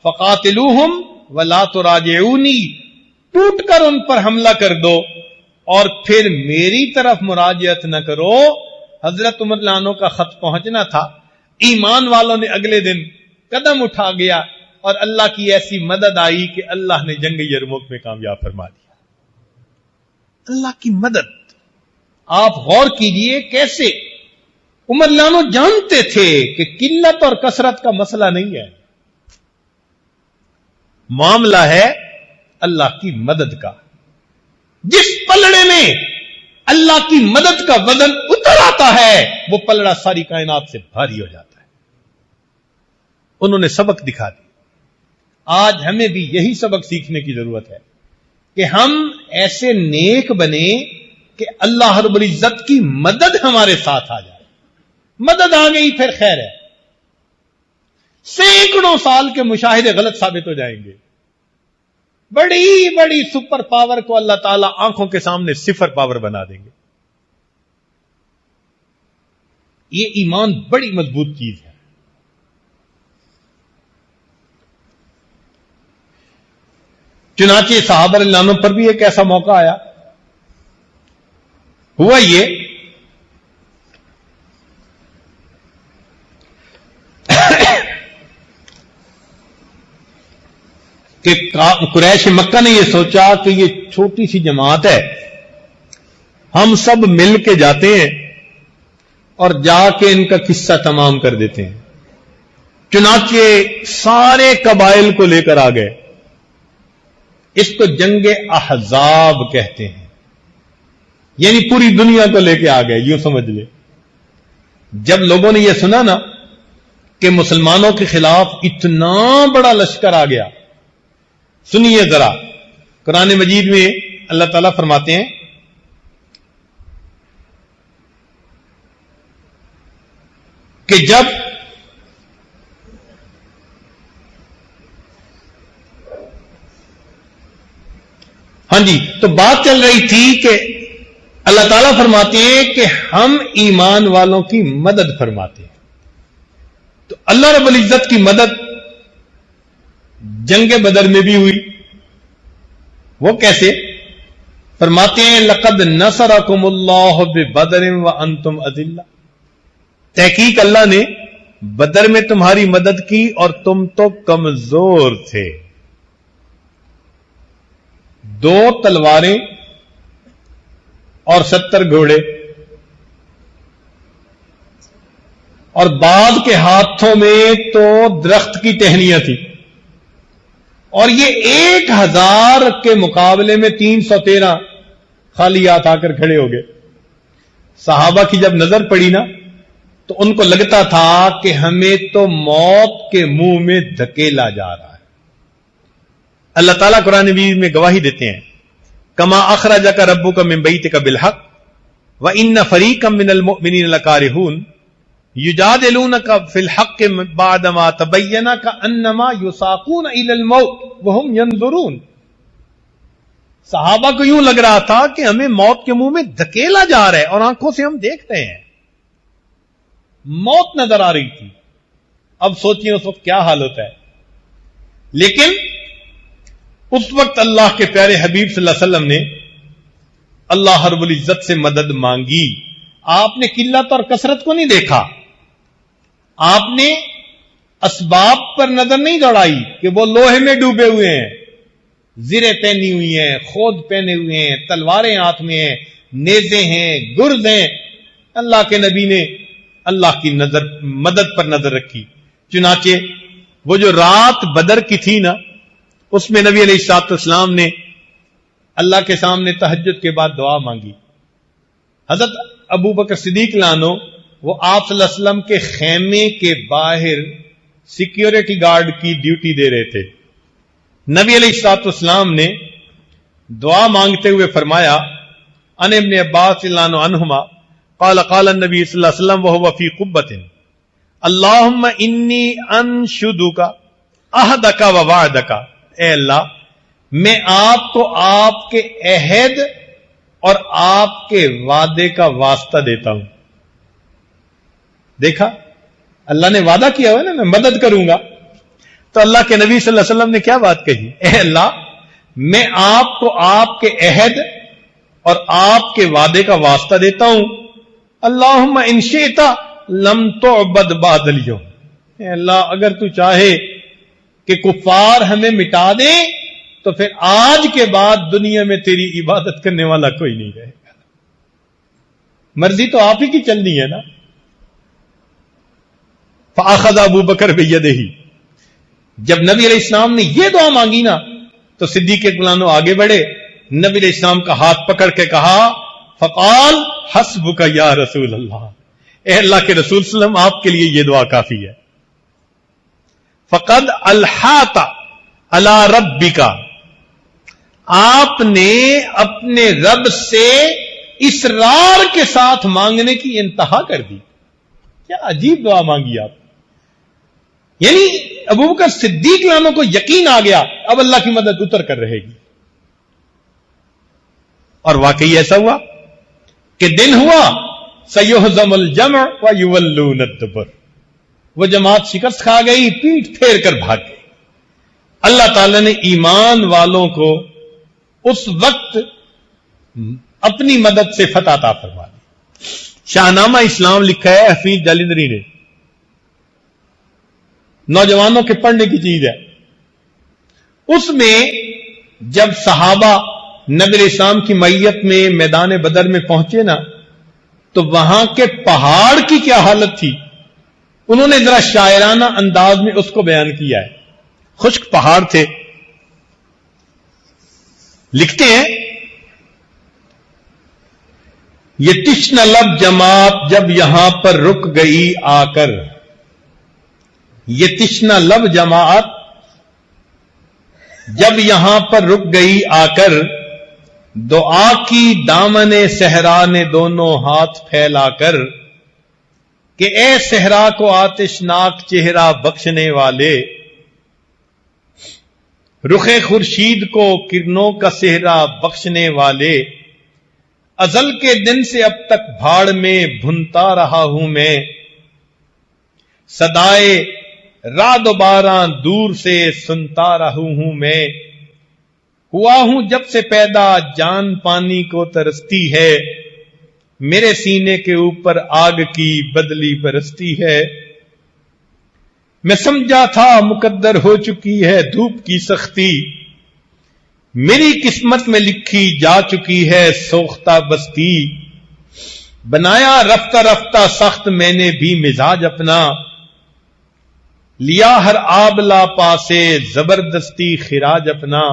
فقاتلوہم ولا تراجعونی، ٹوٹ کر ان پر حملہ کر دو اور پھر میری طرف مراجعت نہ کرو. حضرت عمر رضی اللہ عنہ کا خط پہنچنا تھا، ایمان والوں نے اگلے دن قدم اٹھا گیا اور اللہ کی ایسی مدد آئی کہ اللہ نے جنگ یرموک میں کامیاب فرما دیا. اللہ کی مدد آپ غور کیجئے کیسے. عمر رضی اللہ عنہ جانتے تھے کہ قلت اور کثرت کا مسئلہ نہیں ہے، معاملہ ہے اللہ کی مدد کا. جس پلڑے میں اللہ کی مدد کا وزن اتر آتا ہے وہ پلڑا ساری کائنات سے بھاری ہو جاتا ہے. انہوں نے سبق دکھا دی. آج ہمیں بھی یہی سبق سیکھنے کی ضرورت ہے کہ ہم ایسے نیک بنے کہ اللہ رب العزت کی مدد ہمارے ساتھ آ جائے. مدد آ گئی پھر خیر ہے، سینکڑوں سال کے مشاہدے غلط ثابت ہو جائیں گے. بڑی بڑی سپر پاور کو اللہ تعالیٰ آنکھوں کے سامنے صفر پاور بنا دیں گے. یہ ایمان بڑی مضبوط چیز ہے. چنانچہ صحابہ رضی اللہ عنہ پر بھی ایک ایسا موقع آیا. ہوا یہ کہ قریش مکہ نے یہ سوچا کہ یہ چھوٹی سی جماعت ہے، ہم سب مل کے جاتے ہیں اور جا کے ان کا قصہ تمام کر دیتے ہیں۔ چنانچہ سارے قبائل کو لے کر آ گئے۔ اس کو جنگ احزاب کہتے ہیں، یعنی پوری دنیا کو لے کے آ گئے، یوں سمجھ لے۔ جب لوگوں نے یہ سنا نا کہ مسلمانوں کے خلاف اتنا بڑا لشکر آ گیا، سنیے ذرا، قرآن مجید میں اللہ تعالیٰ فرماتے ہیں کہ جب ہاں جی تو بات چل رہی تھی کہ اللہ تعالیٰ فرماتے ہیں کہ ہم ایمان والوں کی مدد فرماتے ہیں۔ تو اللہ رب العزت کی مدد جنگ بدر میں بھی ہوئی۔ وہ کیسے؟ فرماتے ہیں لقد نصرکم اللہ ببدر وانتم اذلہ، تحقیق اللہ نے بدر میں تمہاری مدد کی اور تم تو کمزور تھے۔ 2 تلواریں اور 70 گھوڑے، اور بعض کے ہاتھوں میں تو درخت کی ٹہنیاں تھی، اور یہ 1000 کے مقابلے میں 313 خالی ہاتھ آ کر کھڑے ہو گئے۔ صحابہ کی جب نظر پڑی نا تو ان کو لگتا تھا کہ ہمیں تو موت کے منہ میں دھکیلا جا رہا ہے۔ اللہ تعالیٰ قرآن مجید میں گواہی دیتے ہیں کما اخرجک ربک من بیتک بالحق وان فریقا من المؤمنین لکارہون یجادلونک فی الحق بعدما تبین کانما یساقون الی الموت وہم ینظرون۔ صحابہ کو یوں لگ رہا تھا کہ ہمیں موت کے منہ میں دھکیلا جا رہا ہے اور آنکھوں سے ہم دیکھ رہے ہیں، موت نظر آ رہی تھی۔ اب سوچیے اس وقت کیا حال ہوتا ہے۔ لیکن اس وقت اللہ کے پیارے حبیب صلی اللہ علیہ وسلم نے اللہ رب العزت سے مدد مانگی۔ آپ نے قلت اور کثرت کو نہیں دیکھا، آپ نے اسباب پر نظر نہیں دوڑائی کہ وہ لوہے میں ڈوبے ہوئے ہیں، زریں پہنی ہوئی ہیں، خود پہنے ہوئے ہیں، تلواریں ہاتھ میں ہیں، نیزے ہیں، گرز ہیں۔ اللہ کے نبی نے اللہ کی مدد پر نظر رکھی۔ چنانچہ وہ جو رات بدر کی تھی نا، اس میں نبی علیہ الصلوۃ والسلام نے اللہ کے سامنے تہجد کے بعد دعا مانگی۔ حضرت ابو بکر صدیق لانو وہ آپ صلی اللہ علیہ وسلم کے خیمے کے باہر سیکیورٹی گارڈ کی ڈیوٹی دے رہے تھے۔ نبی علیہ الصلوۃ والسلام نے دعا مانگتے ہوئے فرمایا ان ابن عباس رضی اللہ عنہما قال قال النبی صلی اللہ علیہ وسلم وهو فی قبۃ اللهم انی انشدک عہدک ووعدک، اے اللہ میں آپ کو آپ کے عہد اور آپ کے وعدے کا واسطہ دیتا ہوں۔ دیکھا اللہ نے وعدہ کیا ہوا نا میں مدد کروں گا، تو اللہ کے نبی صلی اللہ علیہ وسلم نے کیا بات کہی؟ اے اللہ میں آپ کو آپ کے عہد اور آپ کے وعدے کا واسطہ دیتا ہوں۔ اللہم ان شئت لم تعبد بعد اليوم، اے اللہ اگر تو چاہے کہ کفار ہمیں مٹا دیں تو پھر آج کے بعد دنیا میں تیری عبادت کرنے والا کوئی نہیں رہے گا۔ مرضی تو آپ ہی کی چلنی ہے نا۔ فاخذ ابو بکر بیدہ، جب نبی علیہ السلام نے یہ دعا مانگی نا تو صدیق اکبر آگے بڑھے، نبی علیہ السلام کا ہاتھ پکڑ کے کہا فقال حسبک یا رسول اللہ، اے اللہ کے رسول صلی اللہ علیہ وسلم آپ کے لیے یہ دعا کافی ہے۔ فقد الحاط علی ربک، آپ نے اپنے رب سے اصرار کے ساتھ مانگنے کی انتہا کر دی۔ کیا عجیب دعا مانگی آپ، یعنی ابو بکر صدیق عنہ کو یقین آ گیا اب اللہ کی مدد اتر کر رہے گی۔ اور واقعی ایسا ہوا کہ دن ہوا سیہزم الجمع ویولون الدبر، وہ جماعت شکست کھا گئی، پیٹ پھیر کر بھاگ گئی۔ اللہ تعالی نے ایمان والوں کو اس وقت اپنی مدد سے فتح عطا فرما دی۔ شاہنامہ اسلام لکھا ہے حفیظ جالندری نے، نوجوانوں کے پڑھنے کی چیز ہے۔ اس میں جب صحابہ نبی علیہ السلام کی معیت میں میدان بدر میں پہنچے نا، تو وہاں کے پہاڑ کی کیا حالت تھی، انہوں نے ذرا شاعرانہ انداز میں اس کو بیان کیا ہے۔ خشک پہاڑ تھے۔ لکھتے ہیں یہ تشنہ لب جماعت جب یہاں پر رک گئی آ کر، یہ تشنہ لب جماعت جب یہاں پر رک گئی آ کر، دعا کی دامن صحرا نے دونوں ہاتھ پھیلا کر، کہ اے صحرا کو آتشناک چہرہ بخشنے والے، رخ خورشید کو کرنوں کا صحرا بخشنے والے، ازل کے دن سے اب تک بھاڑ میں بھنتا رہا ہوں میں، صدائے رعد و باران دور سے سنتا رہا ہوں میں، ہوا ہوں جب سے پیدا جان پانی کو ترستی ہے، میرے سینے کے اوپر آگ کی بدلی برستی ہے، میں سمجھا تھا مقدر ہو چکی ہے دھوپ کی سختی، میری قسمت میں لکھی جا چکی ہے سوختہ بستی، بنایا رفتہ رفتہ سخت میں نے بھی مزاج اپنا، لیا ہر آبلا پاسے زبردستی خراج اپنا،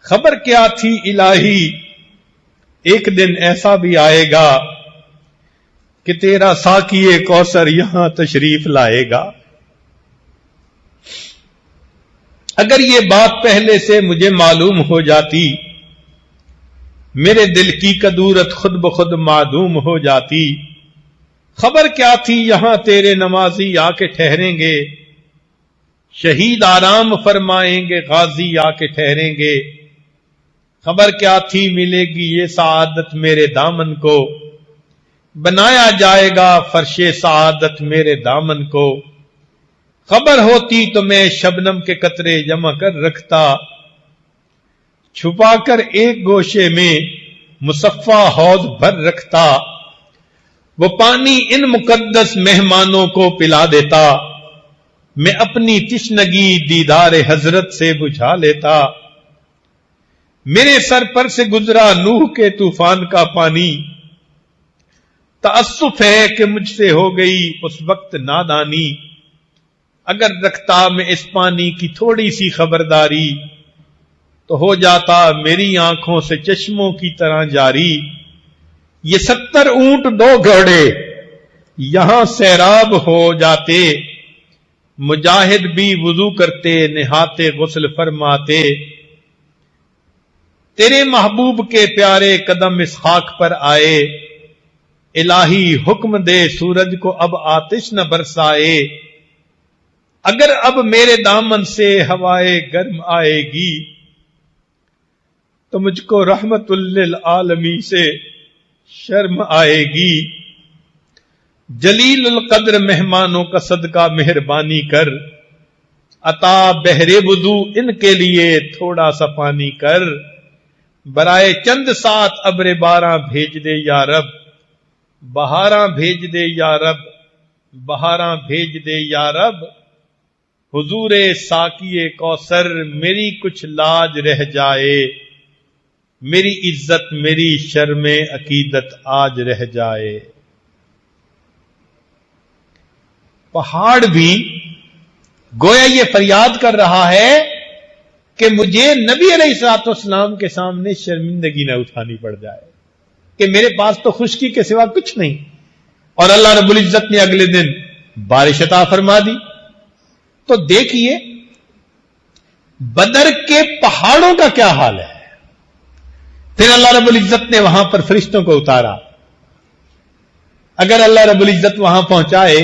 خبر کیا تھی الہی ایک دن ایسا بھی آئے گا کہ تیرا ساقی کوثر یہاں تشریف لائے گا۔ اگر یہ بات پہلے سے مجھے معلوم ہو جاتی، میرے دل کی کدورت خود بخود معدوم ہو جاتی، خبر کیا تھی یہاں تیرے نمازی آ کے ٹھہریں گے، شہید آرام فرمائیں گے غازی آ کے ٹھہریں گے، خبر کیا تھی ملے گی یہ سعادت میرے دامن کو، بنایا جائے گا فرش سعادت میرے دامن کو، خبر ہوتی تو میں شبنم کے قطرے جمع کر رکھتا، چھپا کر ایک گوشے میں مصفا حوض بھر رکھتا، وہ پانی ان مقدس مہمانوں کو پلا دیتا، میں اپنی تشنگی دیدار حضرت سے بجھا لیتا، میرے سر پر سے گزرا نوح کے طوفان کا پانی، تأسف ہے کہ مجھ سے ہو گئی اس وقت نادانی، اگر رکھتا میں اس پانی کی تھوڑی سی خبرداری، تو ہو جاتا میری آنکھوں سے چشموں کی طرح جاری، یہ 70 اونٹ 2 گھوڑے یہاں سیراب ہو جاتے، مجاہد بھی وضو کرتے نہاتے غسل فرماتے، تیرے محبوب کے پیارے قدم اس خاک پر آئے، الہی حکم دے سورج کو اب آتش نہ برسائے، اگر اب میرے دامن سے ہوائے گرم آئے گی، تو مجھ کو رحمت للعالمین سے شرم آئے گی، جلیل القدر مہمانوں کا صدقہ مہربانی کر، عطا بہر وضو ان کے لیے تھوڑا سا پانی کر، برائے چند ساتھ ابر باراں بھیج دے یا رب، بہاراں بھیج دے یا رب، بہاراں بھیج دے یا رب، حضور ساقی کوثر میری کچھ لاج رہ جائے، میری عزت میری شرم عقیدت آج رہ جائے۔ پہاڑ بھی گویا یہ فریاد کر رہا ہے کہ مجھے نبی علیہ الصلوۃ والسلام کے سامنے شرمندگی نہ اٹھانی پڑ جائے کہ میرے پاس تو خشکی کے سوا کچھ نہیں، اور اللہ رب العزت نے اگلے دن بارش عطا فرما دی۔ تو دیکھیے بدر کے پہاڑوں کا کیا حال ہے۔ پھر اللہ رب العزت نے وہاں پر فرشتوں کو اتارا۔ اگر اللہ رب العزت وہاں پہنچائے،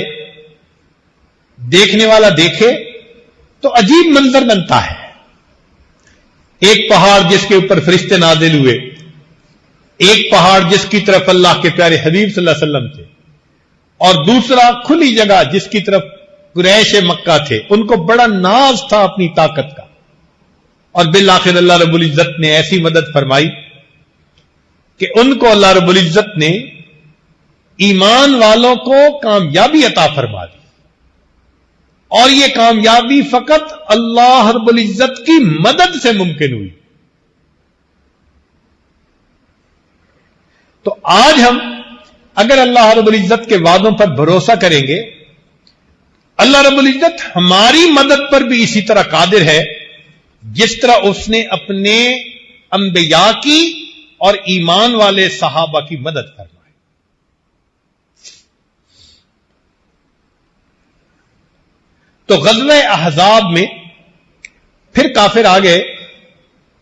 دیکھنے والا دیکھے تو عجیب منظر بنتا ہے۔ ایک پہاڑ جس کے اوپر فرشتے نازل ہوئے، ایک پہاڑ جس کی طرف اللہ کے پیارے حبیب صلی اللہ علیہ وسلم تھے، اور دوسرا کھلی جگہ جس کی طرف قریش مکہ تھے، ان کو بڑا ناز تھا اپنی طاقت کا، اور بالآخر اللہ رب العزت نے ایسی مدد فرمائی کہ ان کو اللہ رب العزت نے ایمان والوں کو کامیابی عطا فرما دی، اور یہ کامیابی فقط اللہ رب العزت کی مدد سے ممکن ہوئی. تو آج ہم اگر اللہ رب العزت کے وعدوں پر بھروسہ کریں گے، اللہ رب العزت ہماری مدد پر بھی اسی طرح قادر ہے جس طرح اس نے اپنے انبیاء کی اور ایمان والے صحابہ کی مدد فرمائی. تو غزوہ احزاب میں پھر کافر آ گئے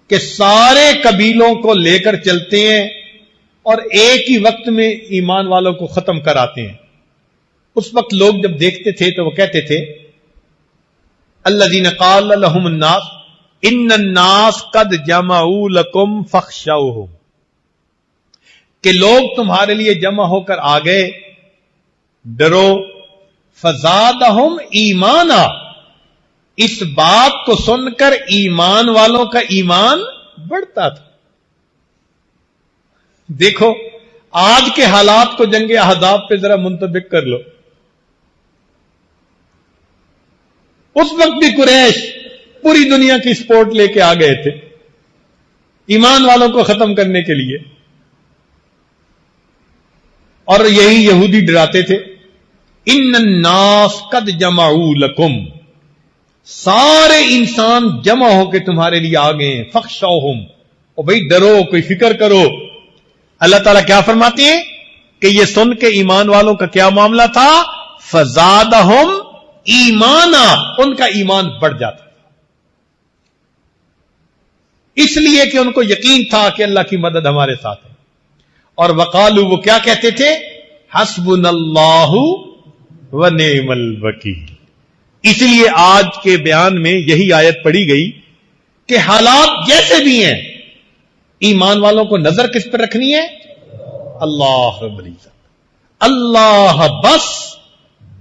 کہ سارے قبیلوں کو لے کر چلتے ہیں اور ایک ہی وقت میں ایمان والوں کو ختم کراتے ہیں. اس وقت لوگ جب دیکھتے تھے تو وہ کہتے تھے الذین قال لهم الناس ان الناس قد جمعوا لكم فاخشوهم، کہ لوگ تمہارے لیے جمع ہو کر آ گئے، ڈرو. فزادہم ایمانا، اس بات کو سن کر ایمان والوں کا ایمان بڑھتا تھا. دیکھو آج کے حالات کو جنگ احزاب پہ ذرا منطبق کر لو. اس وقت بھی قریش پوری دنیا کی سپورٹ لے کے آ گئے تھے ایمان والوں کو ختم کرنے کے لیے، اور یہی یہودی ڈراتے تھے ان الناس قد جمعوا لکم، سارے انسان جمع ہو کے تمہارے لیے آ گئے ہیں. فخشوہم، او بھائی ڈرو، کوئی فکر کرو. اللہ تعالیٰ کیا فرماتے ہیں کہ یہ سن کے ایمان والوں کا کیا معاملہ تھا؟ فزادہم ایمانا، ان کا ایمان بڑھ جاتا، اس لیے کہ ان کو یقین تھا کہ اللہ کی مدد ہمارے ساتھ ہے. اور وقالو، وہ کیا کہتے تھے؟ حسبنا اللہ ونعم الوکیل. اس لیے آج کے بیان میں یہی آیت پڑھی گئی کہ حالات جیسے بھی ہیں ایمان والوں کو نظر کس پر رکھنی ہے؟ اللہ رب العزت. اللہ بس،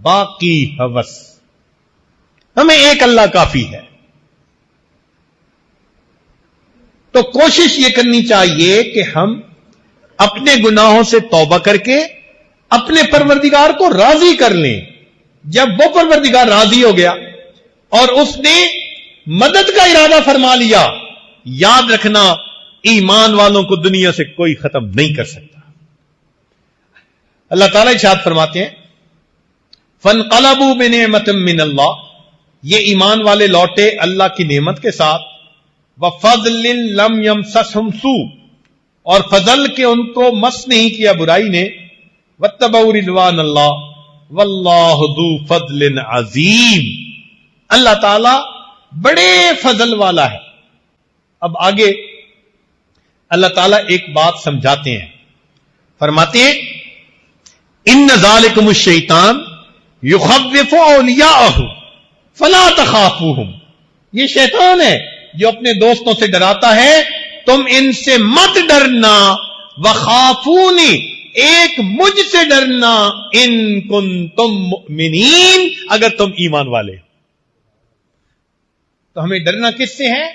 باقی ہوس. ہمیں ایک اللہ کافی ہے. تو کوشش یہ کرنی چاہیے کہ ہم اپنے گناہوں سے توبہ کر کے اپنے پروردگار کو راضی کر لیں. جب وہ پروردگار راضی ہو گیا اور اس نے مدد کا ارادہ فرما لیا، یاد رکھنا ایمان والوں کو دنیا سے کوئی ختم نہیں کر سکتا. اللہ تعالیٰ ارشاد فرماتے ہیں فانقلبوا بنعمت من اللہ، یہ ایمان والے لوٹے اللہ کی نعمت کے ساتھ، وفضل لم یمسسہم سوء، اور فضل کے ان کو مس نہیں کیا برائی نے، واتبعوا رضوان اللہ واللہ ذو فضل عظیم، اللہ تعالی بڑے فضل والا ہے. اب آگے اللہ تعالیٰ ایک بات سمجھاتے ہیں، فرماتے ہیں ان ذالکم الشیطان یخوف اولیاءہ فلا تخافوہم، یہ شیطان ہے جو اپنے دوستوں سے ڈراتا ہے، تم ان سے مت ڈرنا. وخافونی، ایک مجھ سے ڈرنا، ان کنتم مؤمنین، اگر تم ایمان والے. تو ہمیں ڈرنا کس سے ہے؟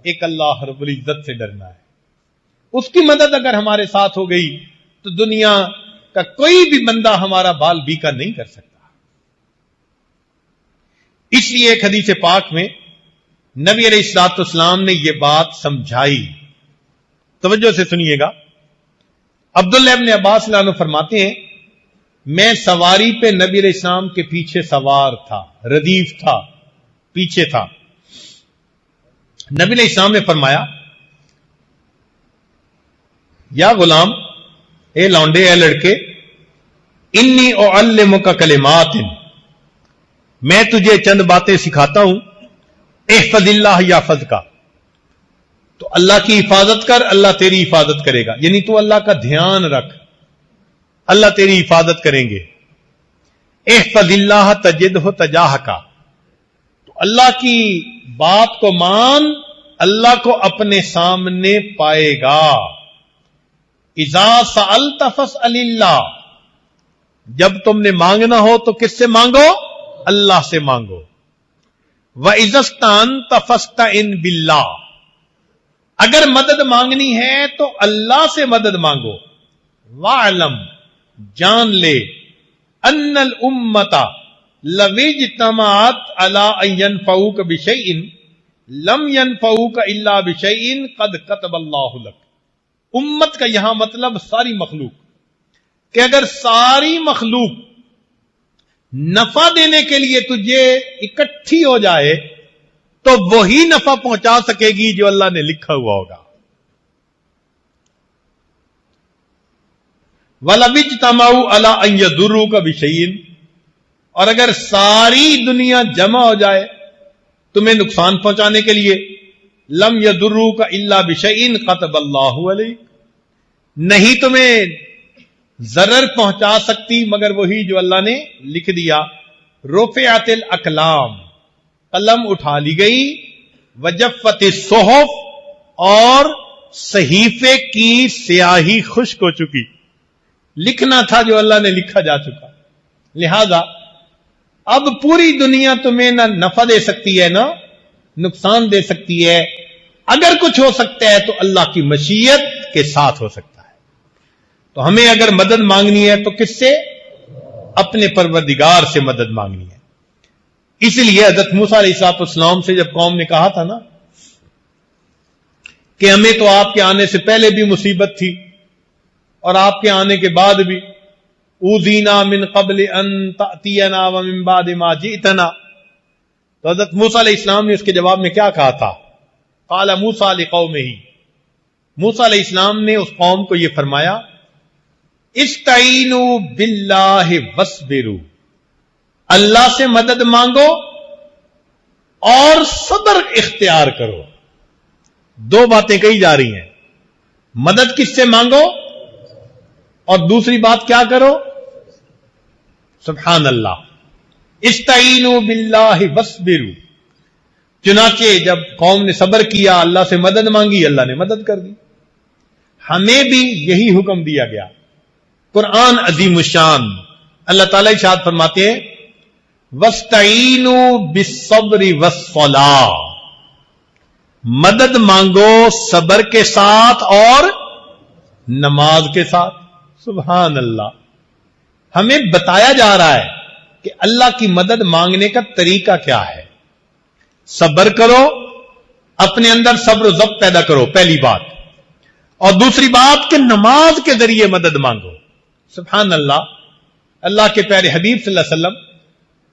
ایک اللہ رب العزت سے ڈرنا ہے. اس کی مدد اگر ہمارے ساتھ ہو گئی تو دنیا کا کوئی بھی بندہ ہمارا بال بیکا نہیں کر سکتا. اس لیے ایک حدیث پاک میں نبی علیہ الصلوۃ والسلام نے یہ بات سمجھائی. توجہ سے سنیے گا. عبداللہ ابن عباس رضی اللہ عنہ فرماتے ہیں میں سواری پہ نبی علیہ السلام کے پیچھے سوار تھا، ردیف تھا، پیچھے تھا. نبی علیہ السلام نے فرمایا یا غلام، اے لونڈے، اے لڑکے، انی اعلمک کلمات، میں تجھے چند باتیں سکھاتا ہوں. احفظ اللہ یحفظ کا، تو اللہ کی حفاظت کر، اللہ تیری حفاظت کرے گا. یعنی تو اللہ کا دھیان رکھ، اللہ تیری حفاظت کریں گے. احفظ اللہ تجدہ تجاہک، تو اللہ کی بات کو مان، اللہ کو اپنے سامنے پائے گا. اذا سألت فاسأل اللہ، جب تم نے مانگنا ہو تو کس سے مانگو؟ اللہ سے مانگو. وَإِذَا اسْتَعَنْتَ فَاسْتَعِنْ بِاللَّهِ، اگر مدد مانگنی ہے تو اللہ سے مدد مانگو. وَاعْلَمْ، جان لے، أَنَّ الْأُمَّةَ، لَوِجْتَمَعَتْ عَلَىٰ أَن يَنفَعُوكَ بِشَيْءٍ لَمْ يَنفَعُوكَ إِلَّا بِشَيْءٍ قَدْ كَتَبَ اللَّهُ لَكَ. امت کا یہاں مطلب ساری مخلوق، کہ اگر ساری مخلوق نفع دینے کے لیے تجھے اکٹھی ہو جائے تو وہی نفع پہنچا سکے گی جو اللہ نے لکھا ہوا ہوگا. وَلَوِ اجْتَمَعُوا عَلَىٰ أَن يَضُرُّوكَ بِشَيْءٍ، اور اگر ساری دنیا جمع ہو جائے تمہیں نقصان پہنچانے کے لیے، لم يضروك الا بشيء كتب الله عليك، نہیں تمہیں ضرر پہنچا سکتی مگر وہی جو اللہ نے لکھ دیا. رفعت الاقلام، قلم اٹھا لی گئی، وجفت الصحف، اور صحیفے کی سیاہی خشک ہو چکی، لکھنا تھا جو اللہ نے لکھا جا چکا. لہذا اب پوری دنیا تمہیں نہ نفع دے سکتی ہے نہ نقصان دے سکتی ہے. اگر کچھ ہو سکتا ہے تو اللہ کی مشیت کے ساتھ ہو سکتا ہے. تو ہمیں اگر مدد مانگنی ہے تو کس سے؟ اپنے پروردگار سے مدد مانگنی ہے. اس لیے حضرت موسیٰ علیہ السلام سے جب قوم نے کہا تھا نا کہ ہمیں تو آپ کے آنے سے پہلے بھی مصیبت تھی اور آپ کے آنے کے بعد بھی، اوذینا من قبل ان تأتینا ومن بعد ما جئتنا، تو حضرت موسیٰ علیہ السلام نے اس کے جواب میں کیا کہا تھا؟ قال موسیٰ لقومہ، موسیٰ علیہ السلام نے اس قوم کو یہ فرمایا، استعینوا باللہ واصبروا، اللہ سے مدد مانگو اور صبر اختیار کرو. دو باتیں کہی جا رہی ہیں، مدد کس سے مانگو اور دوسری بات کیا کرو؟ سبحان اللہ. استعینوا باللہ واصبروا، چنانچہ جب قوم نے صبر کیا، اللہ سے مدد مانگی، اللہ نے مدد کر دی. ہمیں بھی یہی حکم دیا گیا. قرآن عظیم الشان اللہ تعالیٰ ارشاد فرماتے ہیں، وَاسْتَعِینُوا بِالصَّبْرِ وَالصَّلَاةِ، مدد مانگو صبر کے ساتھ اور نماز کے ساتھ. سبحان اللہ. ہمیں بتایا جا رہا ہے کہ اللہ کی مدد مانگنے کا طریقہ کیا ہے. صبر کرو، اپنے اندر صبر و ضبط پیدا کرو، پہلی بات. اور دوسری بات کہ نماز کے ذریعے مدد مانگو. سبحان اللہ. اللہ کے پیارے حبیب صلی اللہ علیہ وسلم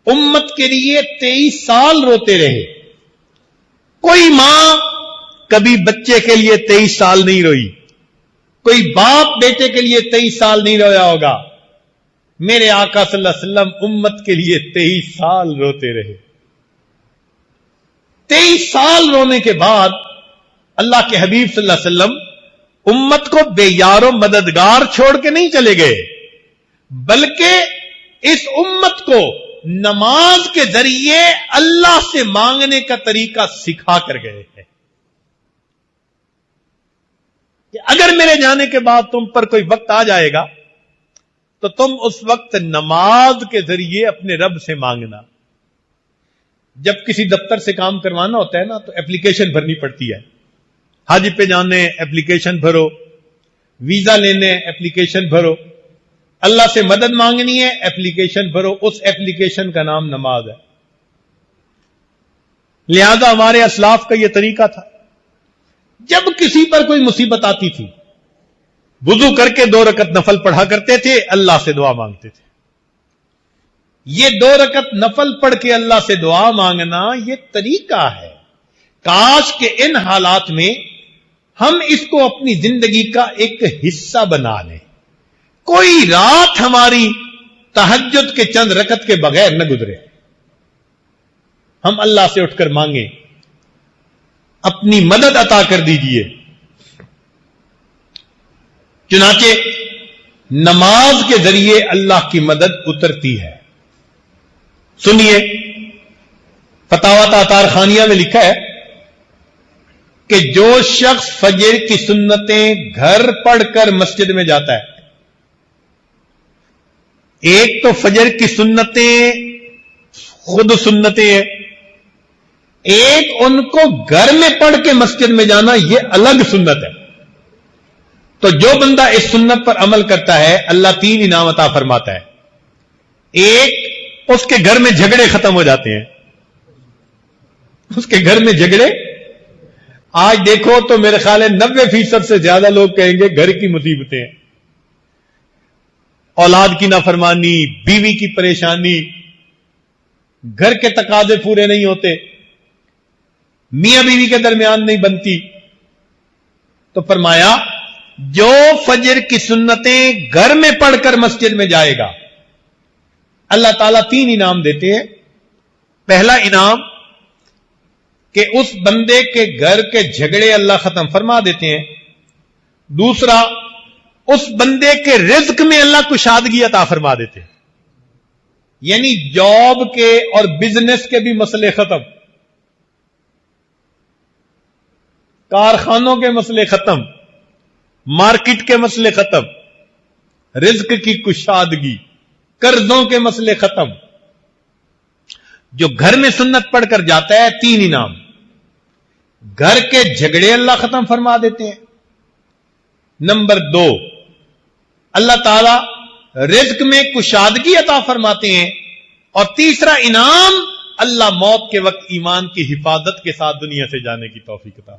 امت کے لیے 23 سال روتے رہے. کوئی ماں کبھی بچے کے لیے 23 سال نہیں روئی، کوئی باپ بیٹے کے لیے 23 سال نہیں رویا ہوگا. میرے آقا صلی اللہ علیہ وسلم امت کے لیے 23 سال روتے رہے. 23 سال رونے کے بعد اللہ کے حبیب صلی اللہ علیہ وسلم امت کو بے یار و مددگار چھوڑ کے نہیں چلے گئے، بلکہ اس امت کو نماز کے ذریعے اللہ سے مانگنے کا طریقہ سکھا کر گئے ہیں کہ اگر میرے جانے کے بعد تم پر کوئی وقت آ جائے گا تو تم اس وقت نماز کے ذریعے اپنے رب سے مانگنا. جب کسی دفتر سے کام کروانا ہوتا ہے نا تو اپلیکیشن بھرنی پڑتی ہے. حج پہ جانے اپلیکیشن بھرو، ویزا لینے اپلیکیشن بھرو، اللہ سے مدد مانگنی ہے اپلیکیشن بھرو. اس اپلیکیشن کا نام نماز ہے. لہذا ہمارے اسلاف کا یہ طریقہ تھا، جب کسی پر کوئی مصیبت آتی تھی وضو کر کے 2 رکعت نفل پڑھا کرتے تھے، اللہ سے دعا مانگتے تھے. یہ 2 رکعت نفل پڑھ کے اللہ سے دعا مانگنا یہ طریقہ ہے. کاش کہ ان حالات میں ہم اس کو اپنی زندگی کا ایک حصہ بنا لیں. کوئی رات ہماری تہجد کے چند رکعت کے بغیر نہ گزرے. ہم اللہ سے اٹھ کر مانگیں، اپنی مدد عطا کر دیجئے. چنانچہ نماز کے ذریعے اللہ کی مدد اترتی ہے. سنیے، فتاوی تاتار خانیہ میں لکھا ہے کہ جو شخص فجر کی سنتیں گھر پڑھ کر مسجد میں جاتا ہے، ایک تو فجر کی سنتیں خود سنتیں ہیں، ایک ان کو گھر میں پڑھ کے مسجد میں جانا یہ الگ سنت ہے. تو جو بندہ اس سنت پر عمل کرتا ہے اللہ 3 انعام عطا فرماتا ہے. ایک، اس کے گھر میں جھگڑے ختم ہو جاتے ہیں. اس کے گھر میں جھگڑے. آج دیکھو تو میرے خیال ہے 90% سے زیادہ لوگ کہیں گے گھر کی مصیبتیں ہیں. اولاد کی نافرمانی، بیوی کی پریشانی، گھر کے تقاضے پورے نہیں ہوتے، میاں بیوی کے درمیان نہیں بنتی. تو فرمایا جو فجر کی سنتیں گھر میں پڑھ کر مسجد میں جائے گا اللہ تعالیٰ 3 انعام دیتے ہیں. پہلا انعام کہ اس بندے کے گھر کے جھگڑے اللہ ختم فرما دیتے ہیں. دوسرا، اس بندے کے رزق میں اللہ کشادگی عطا فرما دیتے ہیں. یعنی جاب کے اور بزنس کے بھی مسئلے ختم، کارخانوں کے مسئلے ختم، مارکیٹ کے مسئلے ختم، رزق کی کشادگی، قرضوں کے مسئلے ختم. جو گھر میں سنت پڑھ کر جاتا ہے 3 انعام. گھر کے جھگڑے اللہ ختم فرما دیتے ہیں. نمبر 2، اللہ تعالی رزق میں کشادگی عطا فرماتے ہیں. اور تیسرا انعام، اللہ موت کے وقت ایمان کی حفاظت کے ساتھ دنیا سے جانے کی توفیق عطا.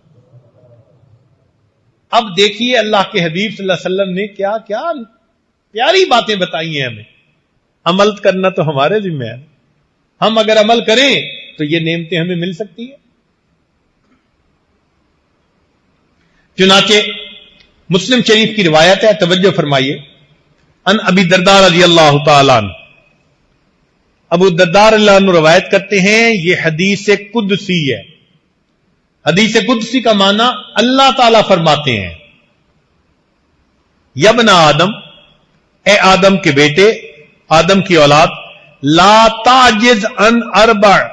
اب دیکھیے اللہ کے حبیب صلی اللہ علیہ وسلم نے کیا کیا پیاری باتیں بتائی ہیں ہمیں. عمل کرنا تو ہمارے ذمہ ہے. ہم اگر عمل کریں تو یہ نعمتیں ہمیں مل سکتی ہیں. چنانچہ مسلم شریف کی روایت ہے، توجہ فرمائیے. ان ابی الدرداء رضی اللہ تعالی عنہ، ابو الدرداء رضی اللہ عنہ روایت کرتے ہیں، یہ حدیث قدسی ہے. حدیث قدسی کا معنی اللہ تعالیٰ فرماتے ہیں، یا ابن آدم، اے آدم کے بیٹے، آدم کی اولاد، لا تعجز عن 4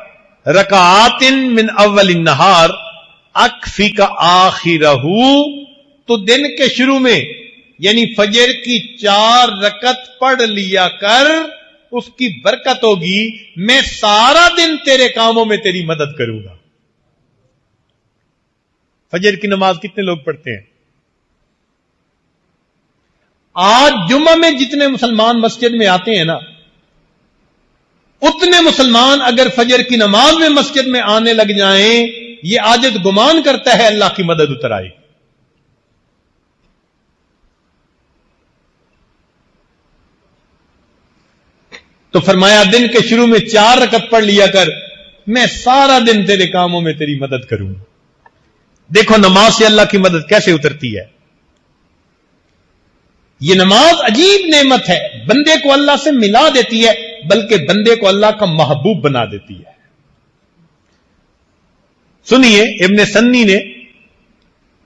رکعات من اول النہار اکفیک آخرہ. تو دن کے شروع میں یعنی فجر کی 4 رکعت پڑھ لیا کر، اس کی برکت ہوگی، میں سارا دن تیرے کاموں میں تیری مدد کروں گا. فجر کی نماز کتنے لوگ پڑھتے ہیں؟ آج جمعہ میں جتنے مسلمان مسجد میں آتے ہیں نا، اتنے مسلمان اگر فجر کی نماز میں مسجد میں آنے لگ جائیں، یہ عاجز گمان کرتا ہے اللہ کی مدد اتر آئے. تو فرمایا دن کے شروع میں 4 رکعت پڑھ لیا کر، میں سارا دن تیرے کاموں میں تیری مدد کروں. دیکھو نماز سے اللہ کی مدد کیسے اترتی ہے. یہ نماز عجیب نعمت ہے، بندے کو اللہ سے ملا دیتی ہے، بلکہ بندے کو اللہ کا محبوب بنا دیتی ہے. سنیے، ابن سنی نے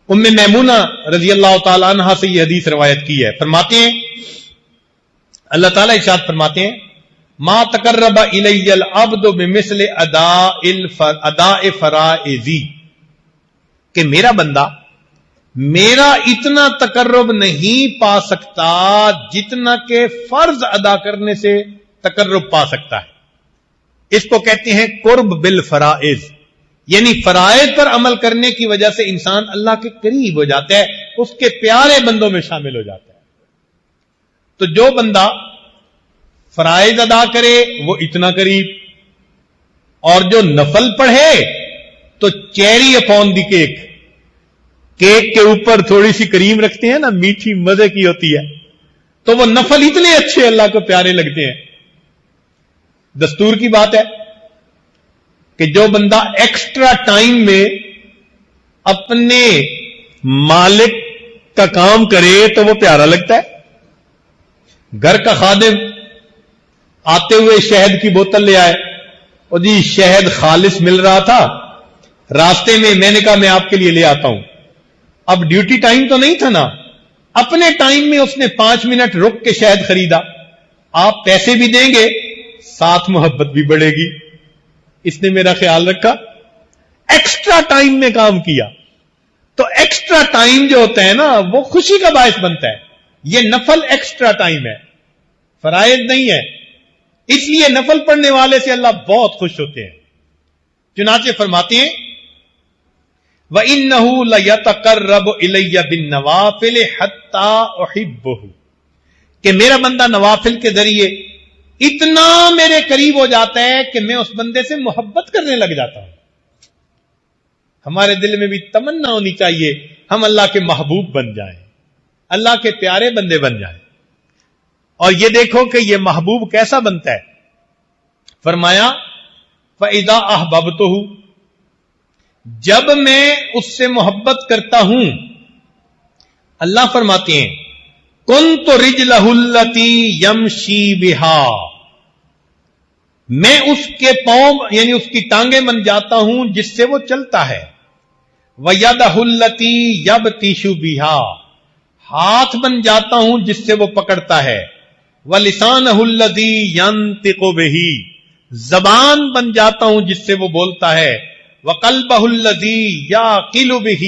ام میمونہ رضی اللہ تعالی عنہا سے یہ حدیث روایت کی ہے. فرماتے ہیں، اللہ تعالیٰ ارشاد فرماتے ہیں، ما تقرب الی العبد بمثل اداء فرائضی، کہ میرا بندہ میرا اتنا تقرب نہیں پا سکتا جتنا کہ فرض ادا کرنے سے تقرب پا سکتا ہے. اس کو کہتے ہیں قرب بالفرائض، یعنی فرائض پر عمل کرنے کی وجہ سے انسان اللہ کے قریب ہو جاتا ہے، اس کے پیارے بندوں میں شامل ہو جاتا ہے. تو جو بندہ فرائض ادا کرے وہ اتنا قریب، اور جو نفل پڑھے تو چیری اپون دی کیک کے اوپر تھوڑی سی کریم رکھتے ہیں نا، میٹھی مزے کی ہوتی ہے، تو وہ نفل اتنے اچھے اللہ کو پیارے لگتے ہیں. دستور کی بات ہے کہ جو بندہ ایکسٹرا ٹائم میں اپنے مالک کا کام کرے تو وہ پیارا لگتا ہے. گھر کا خادم آتے ہوئے شہد کی بوتل لے آئے، اور جی شہد خالص مل رہا تھا، راستے میں میں نے کہا میں آپ کے لیے لے آتا ہوں. اب ڈیوٹی ٹائم تو نہیں تھا نا، اپنے ٹائم میں اس نے 5 منٹ رک کے شہد خریدا. آپ پیسے بھی دیں گے، ساتھ محبت بھی بڑھے گی. اس نے میرا خیال رکھا، ایکسٹرا ٹائم میں کام کیا. تو ایکسٹرا ٹائم جو ہوتا ہے نا وہ خوشی کا باعث بنتا ہے. یہ نفل ایکسٹرا ٹائم ہے، فرائض نہیں ہے. اس لیے نفل پڑھنے والے سے اللہ بہت خوش ہوتے ہیں. چنانچہ فرماتے ہیں، وَإِنَّهُ لَيَتَقَرَّبُ إِلَيَّ بِالنَّوَافِلِ حَتَّى أُحِبُّهُ، کہ میرا بندہ نوافل کے ذریعے اتنا میرے قریب ہو جاتا ہے کہ میں اس بندے سے محبت کرنے لگ جاتا ہوں. ہمارے دل میں بھی تمنا ہونی چاہیے ہم اللہ کے محبوب بن جائیں, اللہ کے پیارے بندے بن جائیں. اور یہ دیکھو کہ یہ محبوب کیسا بنتا ہے. فرمایا فَإِذَا أَحْبَبْتُهُ, جب میں اس سے محبت کرتا ہوں, اللہ فرماتے ہیں كُنْتُ رِجْلَهُ الَّتِي يَمْشِي بِهَا, میں اس کے پاؤں یعنی اس کی ٹانگیں بن جاتا ہوں جس سے وہ چلتا ہے. وَيَدَهُ الَّتِي يَبْطِشُ بِهَا, ہاتھ بن جاتا ہوں جس سے وہ پکڑتا ہے. وَلِسَانَهُ الَّذِي يَنطِقُ بِهِ, زبان بن جاتا ہوں جس سے وہ بولتا ہے. وَقَلْبَهُ الَّذِي يَعْقِلُ بِهِ,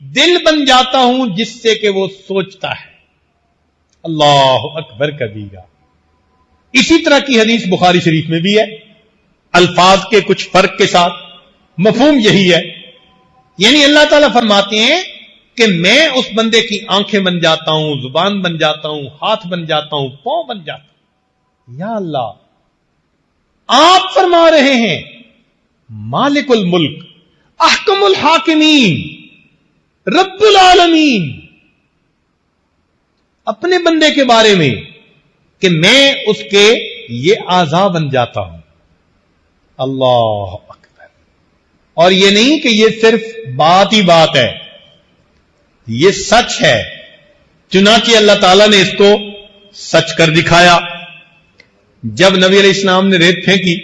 دل بن جاتا ہوں جس سے کہ وہ سوچتا ہے. اللہ اکبر کبیرہ. اسی طرح کی حدیث بخاری شریف میں بھی ہے, الفاظ کے کچھ فرق کے ساتھ. مفہوم یہی ہے, یعنی اللہ تعالیٰ فرماتے ہیں کہ میں اس بندے کی آنکھیں بن جاتا ہوں, زبان بن جاتا ہوں, ہاتھ بن جاتا ہوں, پاؤں بن جاتا ہوں. یا اللہ, آپ فرما رہے ہیں مالک الملک, احکم الحاکمین, رب العالمین, اپنے بندے کے بارے میں کہ میں اس کے یہ اعضاء بن جاتا ہوں. اللہ اکبر. اور یہ نہیں کہ یہ صرف بات ہی بات ہے, یہ سچ ہے. چنانچہ اللہ تعالیٰ نے اس کو سچ کر دکھایا. جب نبی علیہ السلام نے ریت پھینکی,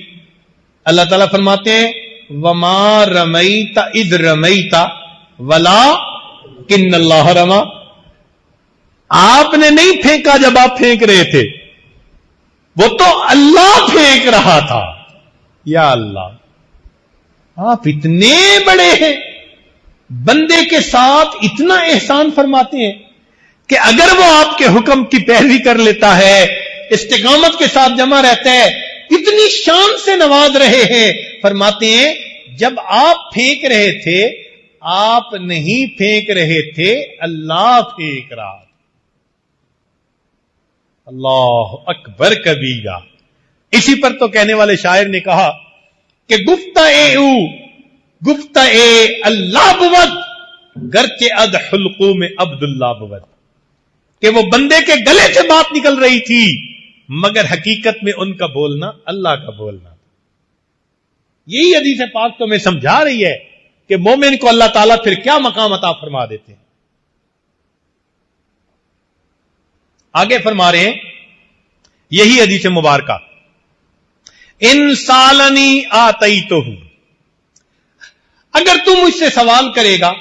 اللہ تعالیٰ فرماتے ہیں وَمَا رَمَيْتَ إِذْ رَمَيْتَ وَلَٰكِنَّ اللَّهَ رَمَىٰ, آپ نے نہیں پھینکا جب آپ پھینک رہے تھے, وہ تو اللہ پھینک رہا تھا. یا اللہ, آپ اتنے بڑے ہیں, بندے کے ساتھ اتنا احسان فرماتے ہیں کہ اگر وہ آپ کے حکم کی پیروی کر لیتا ہے, استقامت کے ساتھ جمع رہتا ہے, اتنی شان سے نواز رہے ہیں. فرماتے ہیں جب آپ پھینک رہے تھے, آپ نہیں پھینک رہے تھے, اللہ پھینک رہا تھا. اللہ اکبر کبیرہ. اسی پر تو کہنے والے شاعر نے کہا کہ گفتہ اللہ بود گرچہ اد حلقوں میں عبداللہ بود, کہ وہ بندے کے گلے سے بات نکل رہی تھی مگر حقیقت میں ان کا بولنا اللہ کا بولنا. یہی حدیث پاک تو میں سمجھا رہی ہے کہ مومن کو اللہ تعالیٰ پھر کیا مقام عطا فرما دیتے ہیں. آگے فرما رہے ہیں یہی حدیث مبارکہ, ان سالنی آتیتہ, اگر تم مجھ سے سوال کرے گا,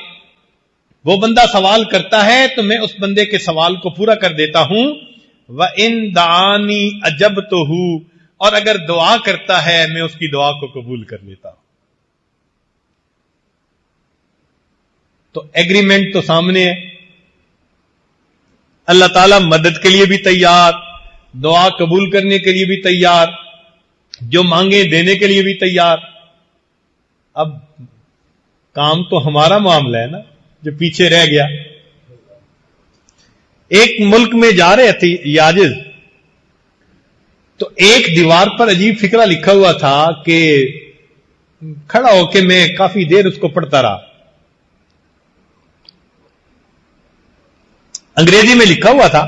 وہ بندہ سوال کرتا ہے تو میں اس بندے کے سوال کو پورا کر دیتا ہوں. وَإِن دَعَانِي أَجَبْتُهُ, اور اگر دعا کرتا ہے میں اس کی دعا کو قبول کر لیتا ہوں. تو ایگریمنٹ تو سامنے ہے, اللہ تعالیٰ مدد کے لیے بھی تیار, دعا قبول کرنے کے لیے بھی تیار, جو مانگے دینے کے لیے بھی تیار. اب کام تو ہمارا معاملہ ہے نا جو پیچھے رہ گیا. ایک ملک میں جا رہے تھے یاجز, تو ایک دیوار پر عجیب فقرہ لکھا ہوا تھا کہ کھڑا ہو کے میں کافی دیر اس کو پڑھتا رہا. انگریزی میں لکھا ہوا تھا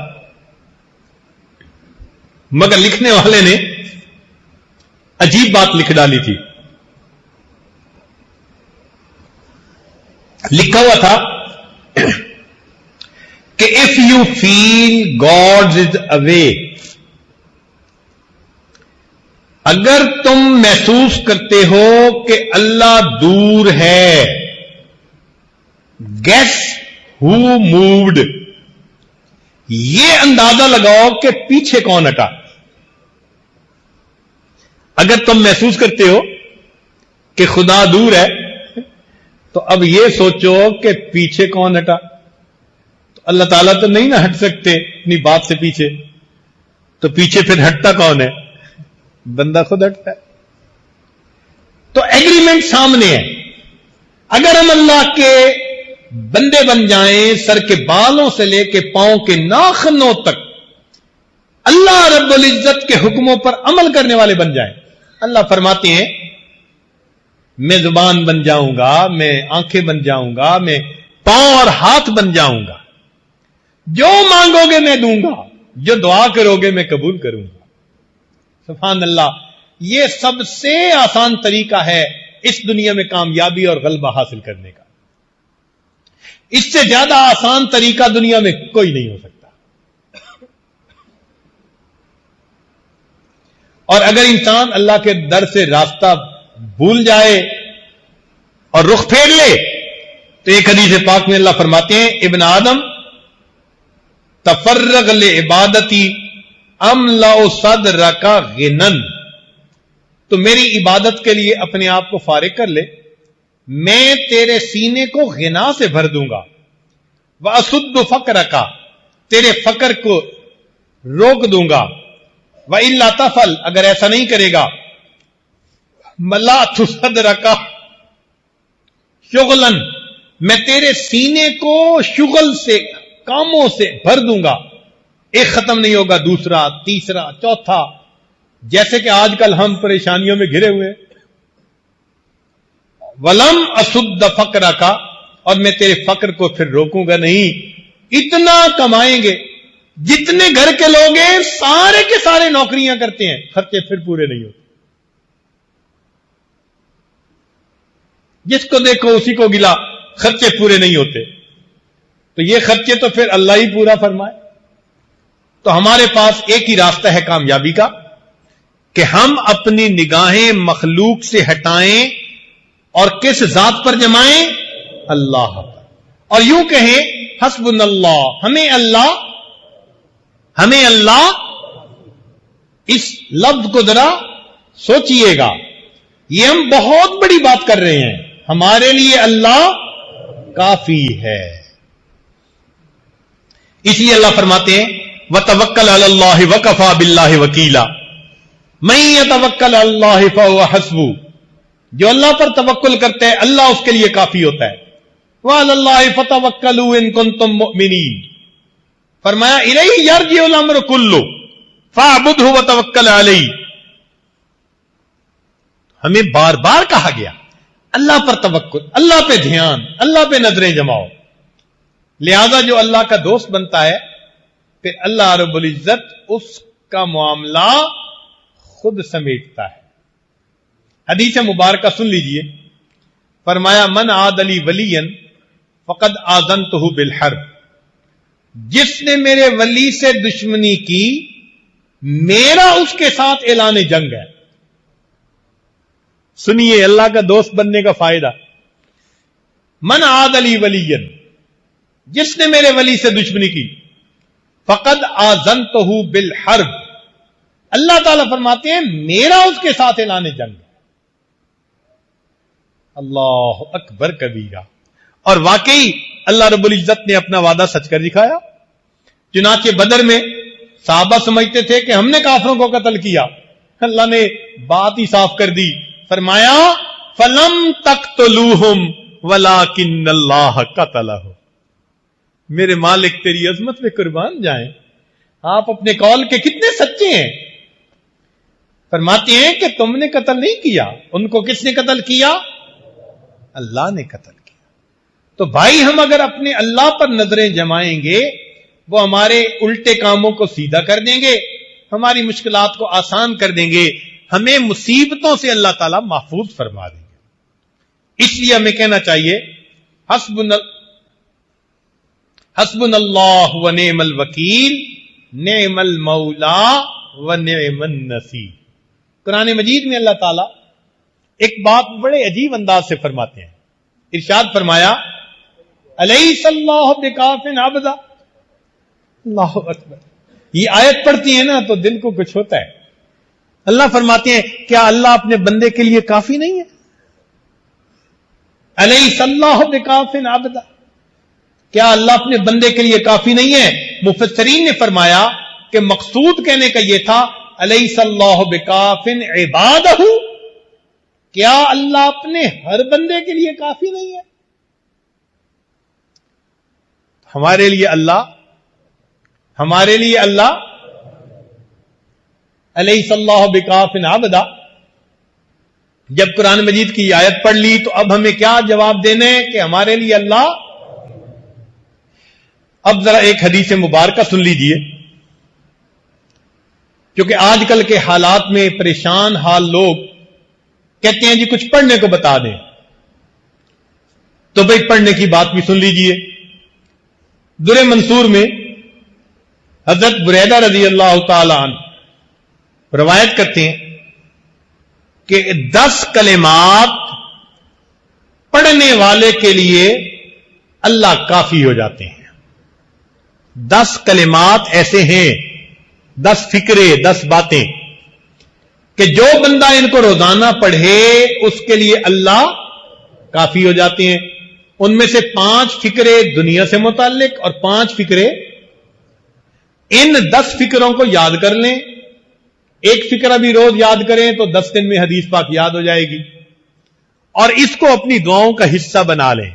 مگر لکھنے والے نے عجیب بات لکھ ڈالی تھی. لکھا ہوا تھا کہ if you feel God is away, اگر تم محسوس کرتے ہو کہ اللہ دور ہے, guess who moved, یہ اندازہ لگاؤ کہ پیچھے کون ہٹا. اگر تم محسوس کرتے ہو کہ خدا دور ہے تو اب یہ سوچو کہ پیچھے کون ہٹا. تو اللہ تعالیٰ تو نہیں نہ ہٹ سکتے اپنی بات سے پیچھے, تو پیچھے پھر ہٹتا کون ہے؟ بندہ خود ہٹتا ہے. تو ایگریمنٹ سامنے ہے. اگر ہم اللہ کے بندے بن جائیں, سر کے بالوں سے لے کے پاؤں کے ناخنوں تک اللہ رب العزت کے حکموں پر عمل کرنے والے بن جائیں. اللہ فرماتے ہیں میں زبان بن جاؤں گا، میں آنکھیں بن جاؤں گا، میں پاؤں اور ہاتھ بن جاؤں گا، جو مانگو گے میں دوں گا، جو دعا کرو گے میں قبول کروں گا. سبحان اللہ. یہ سب سے آسان طریقہ ہے اس دنیا میں کامیابی اور غلبہ حاصل کرنے کا. اس سے زیادہ آسان طریقہ دنیا میں کوئی نہیں ہو سکتا. اور اگر انسان اللہ کے در سے راستہ بھول جائے اور رخ پھیر لے تو ایک حدیث پاک میں اللہ فرماتے ہیں ابن آدم تفرغ لعبادتی املا صدرک غنن، تو میری عبادت کے لیے اپنے آپ کو فارغ کر لے، میں تیرے سینے کو غنا سے بھر دوں گا. واسد فقرک، تیرے فقر کو روک دوں گا. وَإِلَّا تَفَلْ، اگر ایسا نہیں کرے گا مَلَأْتُ صَدْرَكَ شُغْلًا، میں تیرے سینے کو شغل سے، کاموں سے بھر دوں گا. ایک ختم نہیں ہوگا، دوسرا، تیسرا، چوتھا، جیسے کہ آج کل ہم پریشانیوں میں گھرے ہوئے. وَلَمْ أَسُدَّ فَقْرَكَ، اور میں تیرے فقر کو پھر روکوں گا نہیں. اتنا کمائیں گے، جتنے گھر کے لوگ ہیں سارے کے سارے نوکریاں کرتے ہیں، خرچے پھر پورے نہیں ہوتے. جس کو دیکھو اسی کو گلا، خرچے پورے نہیں ہوتے. تو یہ خرچے تو پھر اللہ ہی پورا فرمائے. تو ہمارے پاس ایک ہی راستہ ہے کامیابی کا کہ ہم اپنی نگاہیں مخلوق سے ہٹائیں اور کس ذات پر جمائیں؟ اللہ پر. اور یوں کہیں حسبنا اللہ، ہمیں اللہ، اس لفظ کو ذرا سوچئے گا، یہ ہم بہت بڑی بات کر رہے ہیں. ہمارے لیے اللہ کافی ہے. اس لیے اللہ فرماتے ہیں وَتَوَكَّلْ عَلَى اللَّهِ وَكَفَى بِاللَّهِ وَكِيلًا مَن يَتَوَكَّلْ عَلَى اللَّهِ فَهُوَ حَسْبُهُ، جو اللہ پر توکل کرتا ہے اللہ اس کے لیے کافی ہوتا ہے. وَعَلَى اللَّهِ فَتَوَكَّلُوا إِن كُنتُم مُؤْمِنِينَ، فرمایا الیہ یرجع الامر کلہ فاعبدہ وتوکل علیہ. ہمیں بار بار کہا گیا اللہ پر توکل، اللہ پہ دھیان، اللہ پہ نظریں جماؤ. لہذا جو اللہ کا دوست بنتا ہے پھر اللہ رب العزت اس کا معاملہ خود سمیٹتا ہے. حدیث مبارکہ سن لیجئے. فرمایا من عاد لی ولیا فقد آذنتہ بالحرب، جس نے میرے ولی سے دشمنی کی میرا اس کے ساتھ اعلان جنگ ہے. سنیے اللہ کا دوست بننے کا فائدہ. من عاد لی ولیا، جس نے میرے ولی سے دشمنی کی، فقد آذنتہ بالحرب، اللہ تعالیٰ فرماتے ہیں میرا اس کے ساتھ اعلان جنگ ہے. اللہ اکبر کبیرہ. اور واقعی اللہ رب العزت نے اپنا وعدہ سچ کر دکھایا. چنانچہ بدر میں صحابہ سمجھتے تھے کہ ہم نے کافروں کو قتل کیا، اللہ نے بات ہی صاف کر دی. فرمایا فلم تقتلوہم ولکن اللہ قتلہم، میرے مالک تیری عظمت پہ قربان جائیں، آپ اپنے قول کے کتنے سچے ہیں. فرماتے ہیں کہ تم نے قتل نہیں کیا، ان کو کس نے قتل کیا؟ اللہ نے قتل کیا. تو بھائی ہم اگر اپنے اللہ پر نظریں جمائیں گے وہ ہمارے الٹے کاموں کو سیدھا کر دیں گے، ہماری مشکلات کو آسان کر دیں گے، ہمیں مصیبتوں سے اللہ تعالیٰ محفوظ فرما دیں گے. اس لیے ہمیں کہنا چاہیے حسبنا اللہ و نعم الوکیل نعم المولا و نعم النصیر. قرآن مجید میں اللہ تعالیٰ ایک بات بڑے عجیب انداز سے فرماتے ہیں. ارشاد فرمایا الیس اللہ بکاف عبدا. اللہ اکبر. یہ آیت پڑھتی ہے نا تو دل کو کچھ ہوتا ہے. اللہ فرماتے ہیں کیا اللہ اپنے بندے کے لیے کافی نہیں ہے؟ الیس اللہ بکاف عبدا، کیا اللہ اپنے بندے کے لیے کافی نہیں ہے؟ مفسرین نے فرمایا کہ مقصود کہنے کا یہ تھا الیس اللہ بکاف عبادہ، کیا اللہ اپنے ہر بندے کے لیے کافی نہیں ہے؟ ہمارے لیے اللہ الیس اللہ بکاف عبدا. جب قرآن مجید کی آیت پڑھ لی تو اب ہمیں کیا جواب دینے کہ ہمارے لیے اللہ. اب ذرا ایک حدیث مبارکہ سن لیجئے، کیونکہ آج کل کے حالات میں پریشان حال لوگ کہتے ہیں جی کچھ پڑھنے کو بتا دیں، تو بھائی پڑھنے کی بات بھی سن لیجئے. در منصور میں حضرت بریدہ رضی اللہ تعالی عنہ روایت کرتے ہیں کہ 10 کلمات پڑھنے والے کے لیے اللہ کافی ہو جاتے ہیں. 10 کلمات ایسے ہیں، 10 فکرے، 10 باتیں کہ جو بندہ ان کو روزانہ پڑھے اس کے لیے اللہ کافی ہو جاتے ہیں. ان میں سے 5 فکرے دنیا سے متعلق اور 5 فکرے. ان 10 فکروں کو یاد کر لیں، ایک فکرہ بھی روز یاد کریں تو 10 دن میں حدیث پاک یاد ہو جائے گی، اور اس کو اپنی دعاؤں کا حصہ بنا لیں.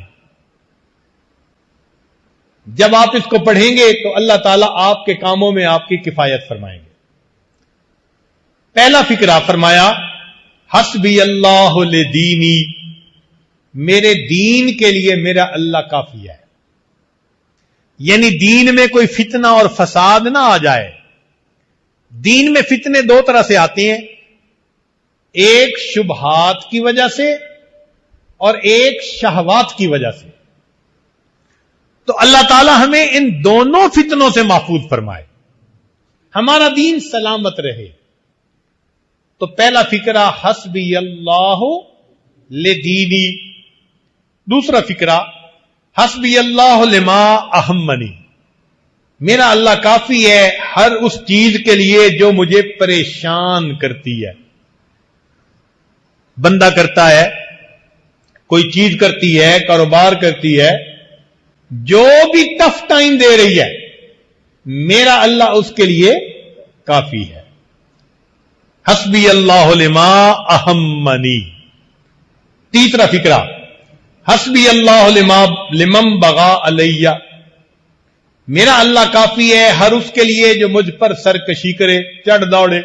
جب آپ اس کو پڑھیں گے تو اللہ تعالیٰ آپ کے کاموں میں آپ کی کفایت فرمائیں گے. پہلا فکرہ فرمایا حسبی اللہ لدینی، میرے دین کے لیے میرا اللہ کافی ہے. یعنی دین میں کوئی فتنہ اور فساد نہ آ جائے. دین میں فتنے 2 طرح سے آتے ہیں، ایک شبہات کی وجہ سے اور ایک شہوات کی وجہ سے. تو اللہ تعالی ہمیں ان دونوں فتنوں سے محفوظ فرمائے، ہمارا دین سلامت رہے. تو پہلا فکرہ حسبی اللہ لدینی. دوسرا فکرہ حسبی اللہ لما اہمنی، میرا اللہ کافی ہے ہر اس چیز کے لیے جو مجھے پریشان کرتی ہے. بندہ کرتا ہے، کوئی چیز کرتی ہے، کاروبار کرتی ہے، جو بھی ٹف ٹائم دے رہی ہے میرا اللہ اس کے لیے کافی ہے. حسبی اللہ لما اہمنی. تیسرا فکرہ حسبی اللہ لمن بغا علیہ، میرا اللہ کافی ہے ہر اس کے لیے جو مجھ پر سرکشی کرے، چڑھ دوڑے.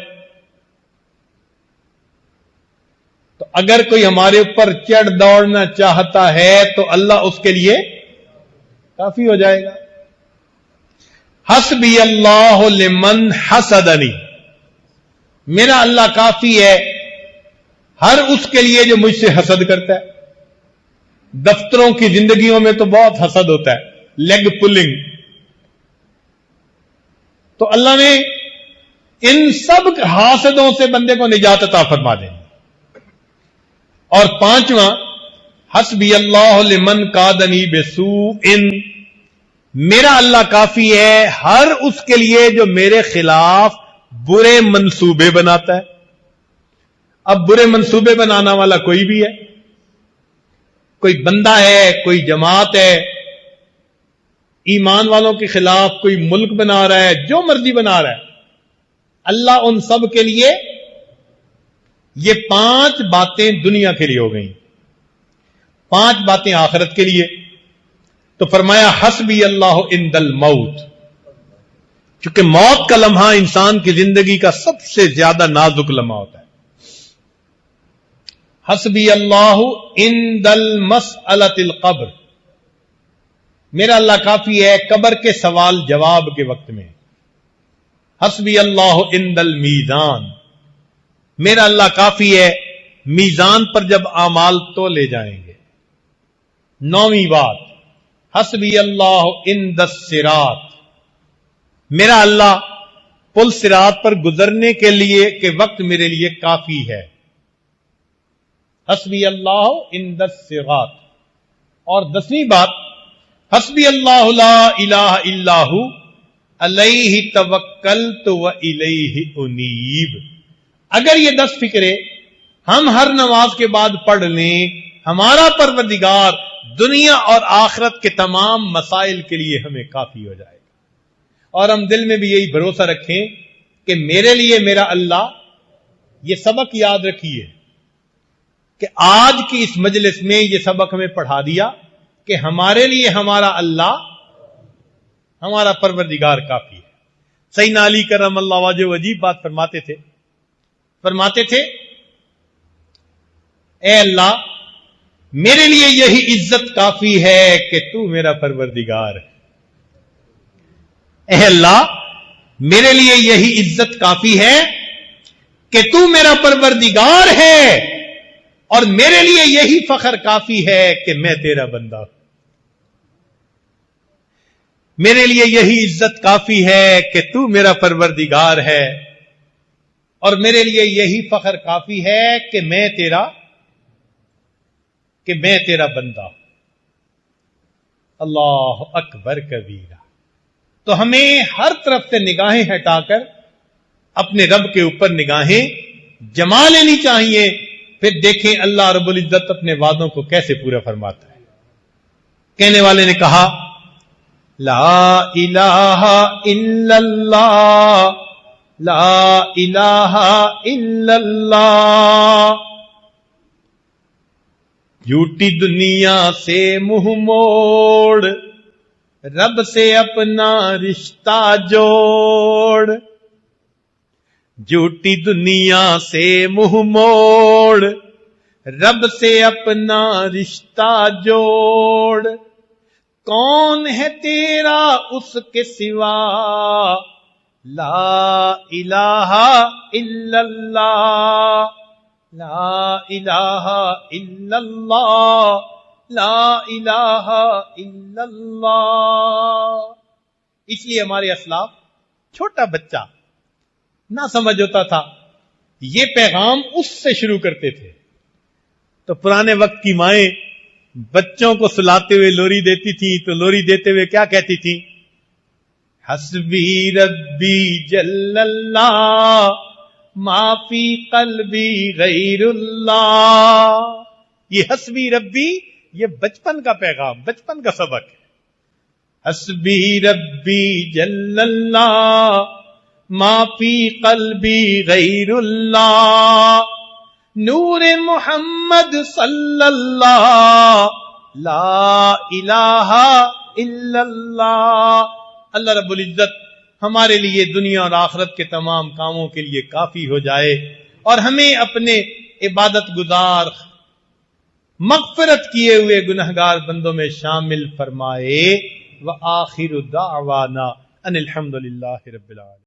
تو اگر کوئی ہمارے اوپر چڑھ دوڑنا چاہتا ہے تو اللہ اس کے لیے کافی ہو جائے گا. حسبی اللہ لمن حسدنی، میرا اللہ کافی ہے ہر اس کے لیے جو مجھ سے حسد کرتا ہے. دفتروں کی زندگیوں میں تو بہت حسد ہوتا ہے، لیگ پلنگ. تو اللہ نے ان سب حاسدوں سے بندے کو نجات عطا فرما دیں. اور 5واں حسبی اللہ لمن کادنی بسوء، میرا اللہ کافی ہے ہر اس کے لیے جو میرے خلاف برے منصوبے بناتا ہے. اب برے منصوبے بنانا والا کوئی بھی ہے، کوئی بندہ ہے، کوئی جماعت ہے، ایمان والوں کے خلاف کوئی ملک بنا رہا ہے، جو مرضی بنا رہا ہے، اللہ ان سب کے لیے. یہ 5 باتیں دنیا کے لیے ہو گئیں، 5 باتیں آخرت کے لیے. تو فرمایا حسبی اللہ عند الموت، کیونکہ موت کا لمحہ انسان کی زندگی کا سب سے زیادہ نازک لمحہ ہوتا ہے. حسبی اللہ عند المسألۃ القبر، میرا اللہ کافی ہے قبر کے سوال جواب کے وقت میں. حسبی اللہ عند المیزان، میرا اللہ کافی ہے میزان پر جب اعمال تولے جائیں گے. 9ویں بات حسبی اللہ عند الصراط، میرا اللہ پل صراط پر گزرنے کے لیے کے وقت میرے لیے کافی ہے. حسبی اللہ عند الصراط. اور 10ویں بات حسبی اللہ لا الہ الا ہو علیہ توکلت و الیہ انیب. اگر یہ 10 فکرے ہم ہر نماز کے بعد پڑھ لیں، ہمارا پروردگار دنیا اور آخرت کے تمام مسائل کے لیے ہمیں کافی ہو جائے گا. اور ہم دل میں بھی یہی بھروسہ رکھیں کہ میرے لیے میرا اللہ. یہ سبق یاد رکھیے کہ آج کی اس مجلس میں یہ سبق ہمیں پڑھا دیا کہ ہمارے لیے ہمارا اللہ، ہمارا پروردگار کافی ہے. سیدنا علی کرم اللہ وجہ عجیب بات فرماتے تھے فرماتے تھے اے اللہ میرے لیے یہی عزت کافی ہے کہ تو میرا پروردگار ہے. اے اللہ میرے لیے یہی عزت کافی ہے کہ تو میرا پروردگار ہے اور میرے لیے یہی فخر کافی ہے کہ میں تیرا بندہ ہوں. میرے لیے یہی عزت کافی ہے کہ تو میرا پروردگار ہے اور میرے لیے یہی فخر کافی ہے کہ میں تیرا بندہ ہوں. اللہ اکبر کبیرہ. تو ہمیں ہر طرف سے نگاہیں ہٹا کر اپنے رب کے اوپر نگاہیں جما لینی چاہیے. پھر دیکھیں اللہ رب العزت اپنے وعدوں کو کیسے پورا فرماتا ہے. کہنے والے نے کہا لا الہ الا اللہ لا الہ الا اللہ. جھوٹی دنیا سے منہ موڑ رب سے اپنا رشتہ جوڑ. جھوٹی دنیا سے منہ موڑ رب سے اپنا رشتہ جوڑ. کون ہے تیرا اس کے سوا لا الہ الا اللہ لا الہ الا اللہ لا الہ الا اللہ. اس لیے ہمارے اسلاف چھوٹا بچہ نہ سمجھ ہوتا تھا یہ پیغام اس سے شروع کرتے تھے. تو پرانے وقت کی مائیں بچوں کو سلاتے ہوئے لوری دیتی تھی تو لوری دیتے ہوئے کیا کہتی تھی؟ حسبی ربی جل اللہ ما فی قلبی غیر اللہ. یہ حسبی ربی یہ بچپن کا پیغام، بچپن کا سبق ہے. حسبی ربی جل اللہ ما فی قلبی غیر اللہ نور محمد صلی اللہ لا الہ الا اللہ. اللہ رب العزت ہمارے لیے دنیا اور آخرت کے تمام کاموں کے لیے کافی ہو جائے اور ہمیں اپنے عبادت گزار مغفرت کیے ہوئے گنہگار بندوں میں شامل فرمائے. وآخر دعوانا ان الحمد للہ رب العالمین.